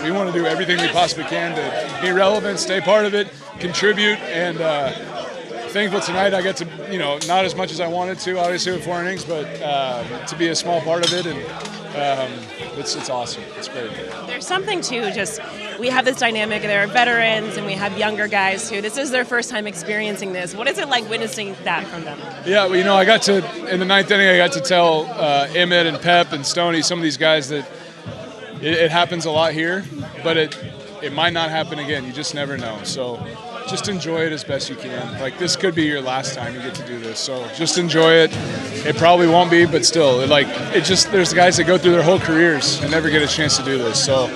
we want to do everything we possibly can to be relevant, stay part of it, contribute, and thankful tonight I get to, not as much as I wanted to, obviously with 4 innings, but to be a small part of it, and it's awesome. It's great. There's something too, just we have this dynamic. There are veterans and we have younger guys too. This is their first time experiencing this. What is it like witnessing that from them? Yeah, I got to, in the 9th inning, I got to tell Emmett and Pep and Stoney, some of these guys, that it happens a lot here, but it might not happen again. You just never know. So just enjoy it as best you can. Like, this could be your last time you get to do this, so just enjoy it. It probably won't be, but still, there's guys that go through their whole careers and never get a chance to do this. So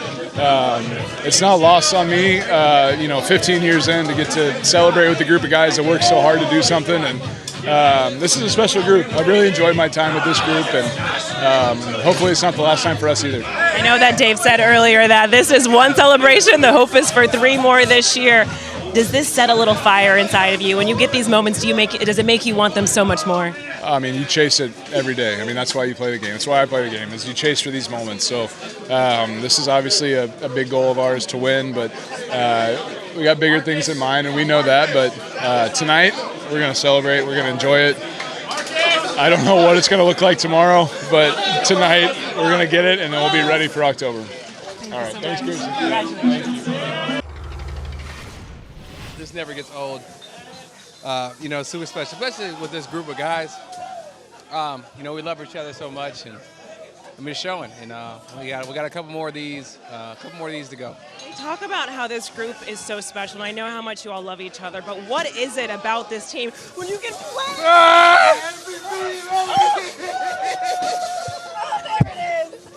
it's not lost on me, 15 years in, to get to celebrate with a group of guys that work so hard to do something. And this is a special group. I really enjoyed my time with this group, and hopefully it's not the last time for us either. I know that Dave said earlier that this is one celebration. The hope is for 3 more this year. Does this set a little fire inside of you? When you get these moments, does it make you want them so much more? You chase it every day. That's why you play the game. That's why I play the game, is you chase for these moments. So this is obviously a big goal of ours to win, but we got bigger things in mind, and we know that. But tonight, we're going to celebrate. We're going to enjoy it. I don't know what it's going to look like tomorrow, but tonight, we're going to get it, and then we'll be ready for October. All right. Thanks, Chris. Thank you. This never gets old. Super special, especially with this group of guys. We love each other so much, and it's showing. And we got a couple more of these to go. We talk about how this group is so special, and I know how much you all love each other. But what is it about this team when you can play? There it is.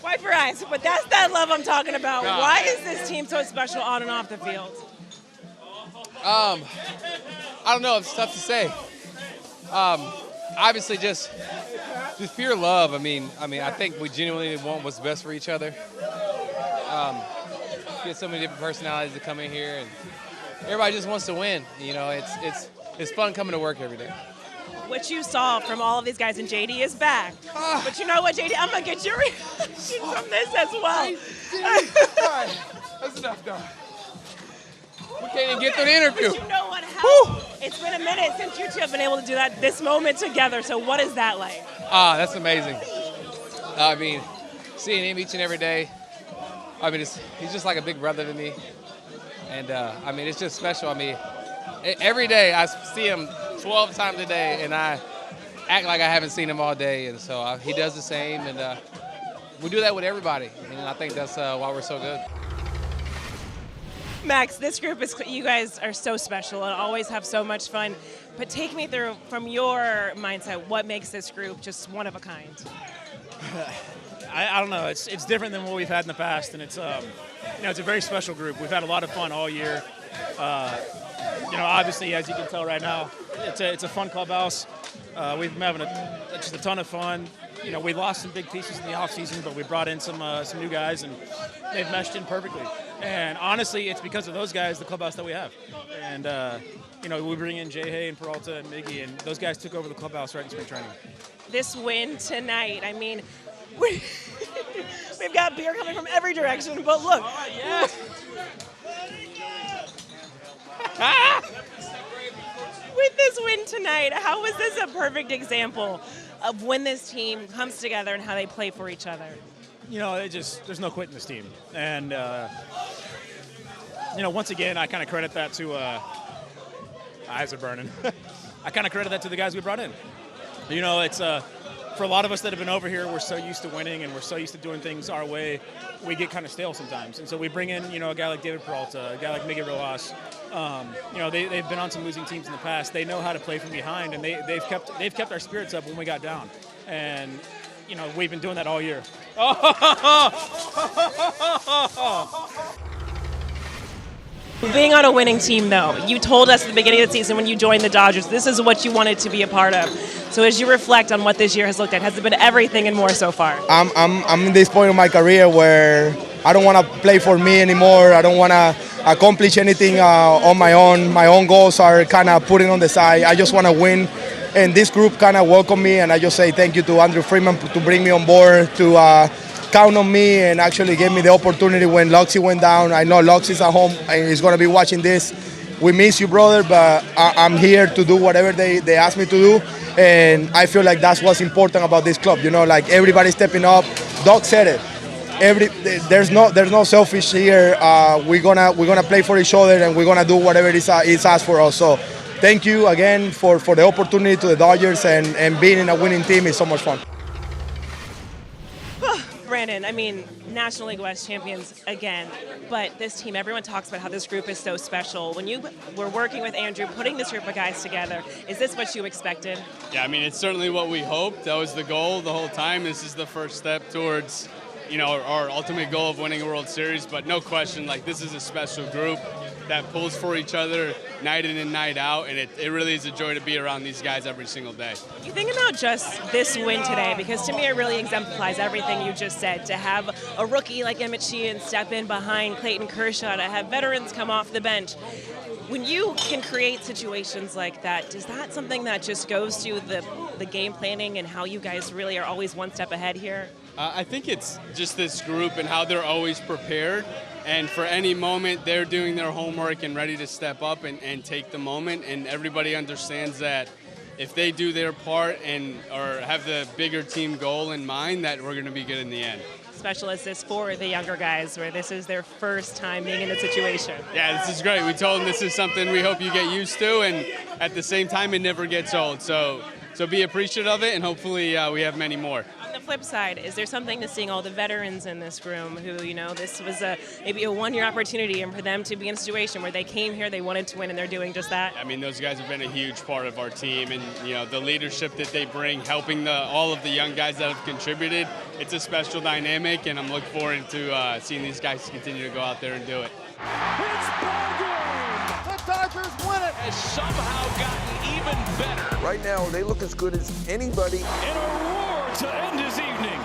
Wipe your eyes, but that's that love I'm talking about. No. Why is this team so special on and off the field? I don't know. It's tough to say. Obviously, just pure love. I think we genuinely want what's best for each other. Get so many different personalities to come in here, and everybody just wants to win. It's fun coming to work every day. What you saw from all of these guys, and JD is back. But you know what, JD? I'm going to get your reaction from this as well. That's enough, though. We can't even get through the interview. But you know what happened? It's been a minute since you two have been able to do this moment together. So what is that like? That's amazing. Seeing him each and every day, he's just like a big brother to me. And, it's just special. Every day I see him 12 times a day, and I act like I haven't seen him all day, and so he does the same, and we do that with everybody, and I think that's why we're so good. Max, this group you guys are so special and always have so much fun, but take me through, from your mindset, what makes this group just one of a kind? I don't know. It's different than what we've had in the past, and it's a very special group. We've had a lot of fun all year. Obviously, as you can tell right now, it's a fun clubhouse. We've been having just a ton of fun. we lost some big pieces in the offseason, but we brought in some new guys, and they've meshed in perfectly. And honestly, it's because of those guys, the clubhouse that we have. And, we bring in Jay Hay and Peralta and Miggy, and those guys took over the clubhouse right in spring training. This win tonight, I mean, we've got beer coming from every direction, but look. Oh, yes. With this win tonight, how is this a perfect example of when this team comes together and how they play for each other? There's no quit in this team. And, once again, I kind of credit that to, eyes are burning. I kind of credit that to the guys we brought in. It's, for a lot of us that have been over here, we're so used to winning and we're so used to doing things our way, we get kind of stale sometimes. And so we bring in, a guy like David Peralta, a guy like Miggy Rojas. They've been on some losing teams in the past. They know how to play from behind, and they've kept our spirits up when we got down. And, we've been doing that all year. Being on a winning team, though, you told us at the beginning of the season when you joined the Dodgers, this is what you wanted to be a part of. So as you reflect on what this year has looked like, has it been everything and more so far? I'm in this point of my career where I don't want to play for me anymore. I don't want to accomplish anything on my own. My own goals are kind of putting on the side. I just want to win. And this group kind of welcomed me, and I just say thank you to Andrew Freeman to bring me on board, to count on me and actually gave me the opportunity when Luxy went down. I know Luxy's at home and he's going to be watching this. We miss you, brother, but I'm here to do whatever they ask me to do. And I feel like that's what's important about this club. Like everybody stepping up. Doc said it. There's no selfish here. We're gonna play for each other and we're gonna do whatever it's asked for us. So thank you again for the opportunity to the Dodgers, and being in a winning team is so much fun. Brandon, I mean, National League West champions again, but this team, everyone talks about how this group is so special. When you were working with Andrew, putting this group of guys together, is this what you expected? Yeah, I mean, it's certainly what we hoped. That was the goal the whole time. This is the first step towards, our ultimate goal of winning a World Series, but no question, this is a special group that pulls for each other night in and night out, and it really is a joy to be around these guys every single day. You think about just this win today, because to me it really exemplifies everything you just said. To have a rookie like Emmett Sheehan step in behind Clayton Kershaw, to have veterans come off the bench. When you can create situations like that, is that something that just goes to the game planning and how you guys really are always one step ahead here? I think it's just this group and how they're always prepared. And for any moment, they're doing their homework and ready to step up and take the moment. And everybody understands that if they do their part or have the bigger team goal in mind, that we're going to be good in the end. Special as this for the younger guys, where this is their first time being in the situation. Yeah, this is great. We told them this is something we hope you get used to, and at the same time, it never gets old. So be appreciative of it, and hopefully we have many more. On the flip side, is there something to seeing all the veterans in this room who, this was maybe a one-year opportunity, and for them to be in a situation where they came here, they wanted to win, and they're doing just that? I mean, those guys have been a huge part of our team, and the leadership that they bring, helping all of the young guys that have contributed. It's a special dynamic, and I'm looking forward to seeing these guys continue to go out there and do it. It's ballgame! The Dodgers win it! Has somehow gotten even better. Right now, they look as good as anybody. In a roar to end his evening.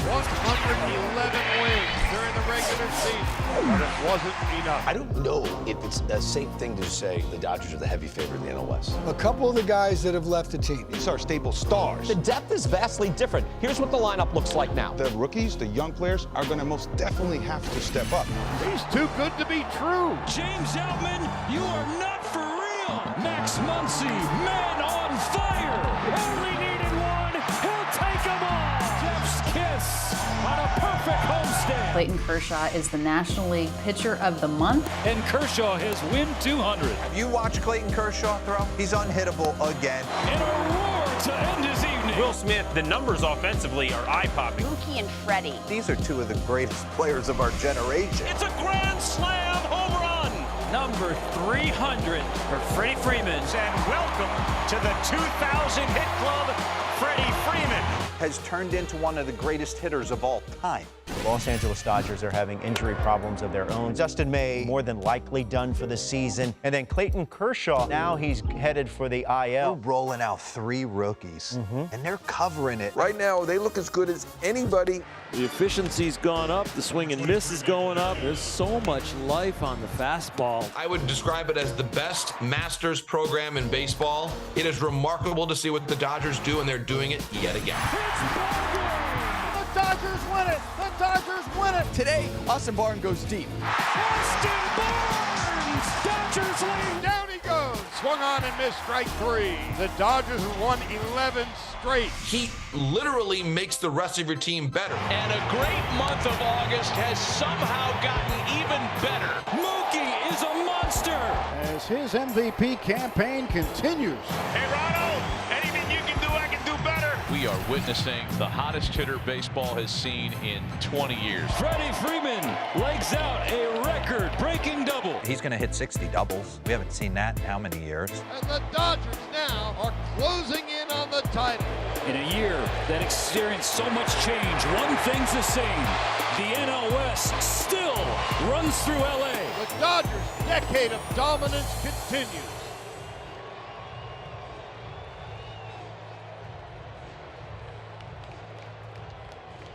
111 wins during the regular season, but it wasn't enough. I don't know if it's a safe thing to say the Dodgers are the heavy favorite in the NL West. A couple of the guys that have left the team. These are stable stars. The depth is vastly different. Here's what the lineup looks like now. The rookies, the young players, are going to most definitely have to step up. He's too good to be true. James Outman, you are not for real. Max Muncy, man on fire. Only needed one. He'll take them all. Jeff's kiss on a perfect homestand. Clayton Kershaw is the National League Pitcher of the Month. And Kershaw has win 200. Have you watched Clayton Kershaw throw? He's unhittable again. In a roar to end his evening. Will Smith, the numbers offensively are eye-popping. Mookie and Freddie. These are two of the greatest players of our generation. It's a grand slam home run. Number 300 for Freddie Freeman. And welcome to the 2000 hit club, Freddie Freeman. has turned into one of the greatest hitters of all time. The Los Angeles Dodgers are having injury problems of their own. Dustin May, more than likely done for the season. And then Clayton Kershaw, now he's headed for the IL. We're rolling out 3 rookies, and they're covering it. Right now, they look as good as anybody. The efficiency's gone up, the swing and miss is going up. There's so much life on the fastball. I would describe it as the best Masters program in baseball. It is remarkable to see what the Dodgers do, and they're doing it yet again. The Dodgers win it. The Dodgers win it. Today, Austin Barnes goes deep. Austin Barnes! Dodgers lead. Down he goes. Swung on and missed, strike 3. The Dodgers have won 11 straight. He literally makes the rest of your team better. And a great month of August has somehow gotten even better. Mookie is a monster. As his MVP campaign continues. Hey, Ronald, anything you can do, I can do better. We are witnessing the hottest hitter baseball has seen in 20 years. Freddie Freeman legs out a record-breaking double. He's going to hit 60 doubles. We haven't seen that in how many years? And the Dodgers now are closing in on the title. In a year that experienced so much change, one thing's the same. The NL West still runs through LA. The Dodgers' decade of dominance continues.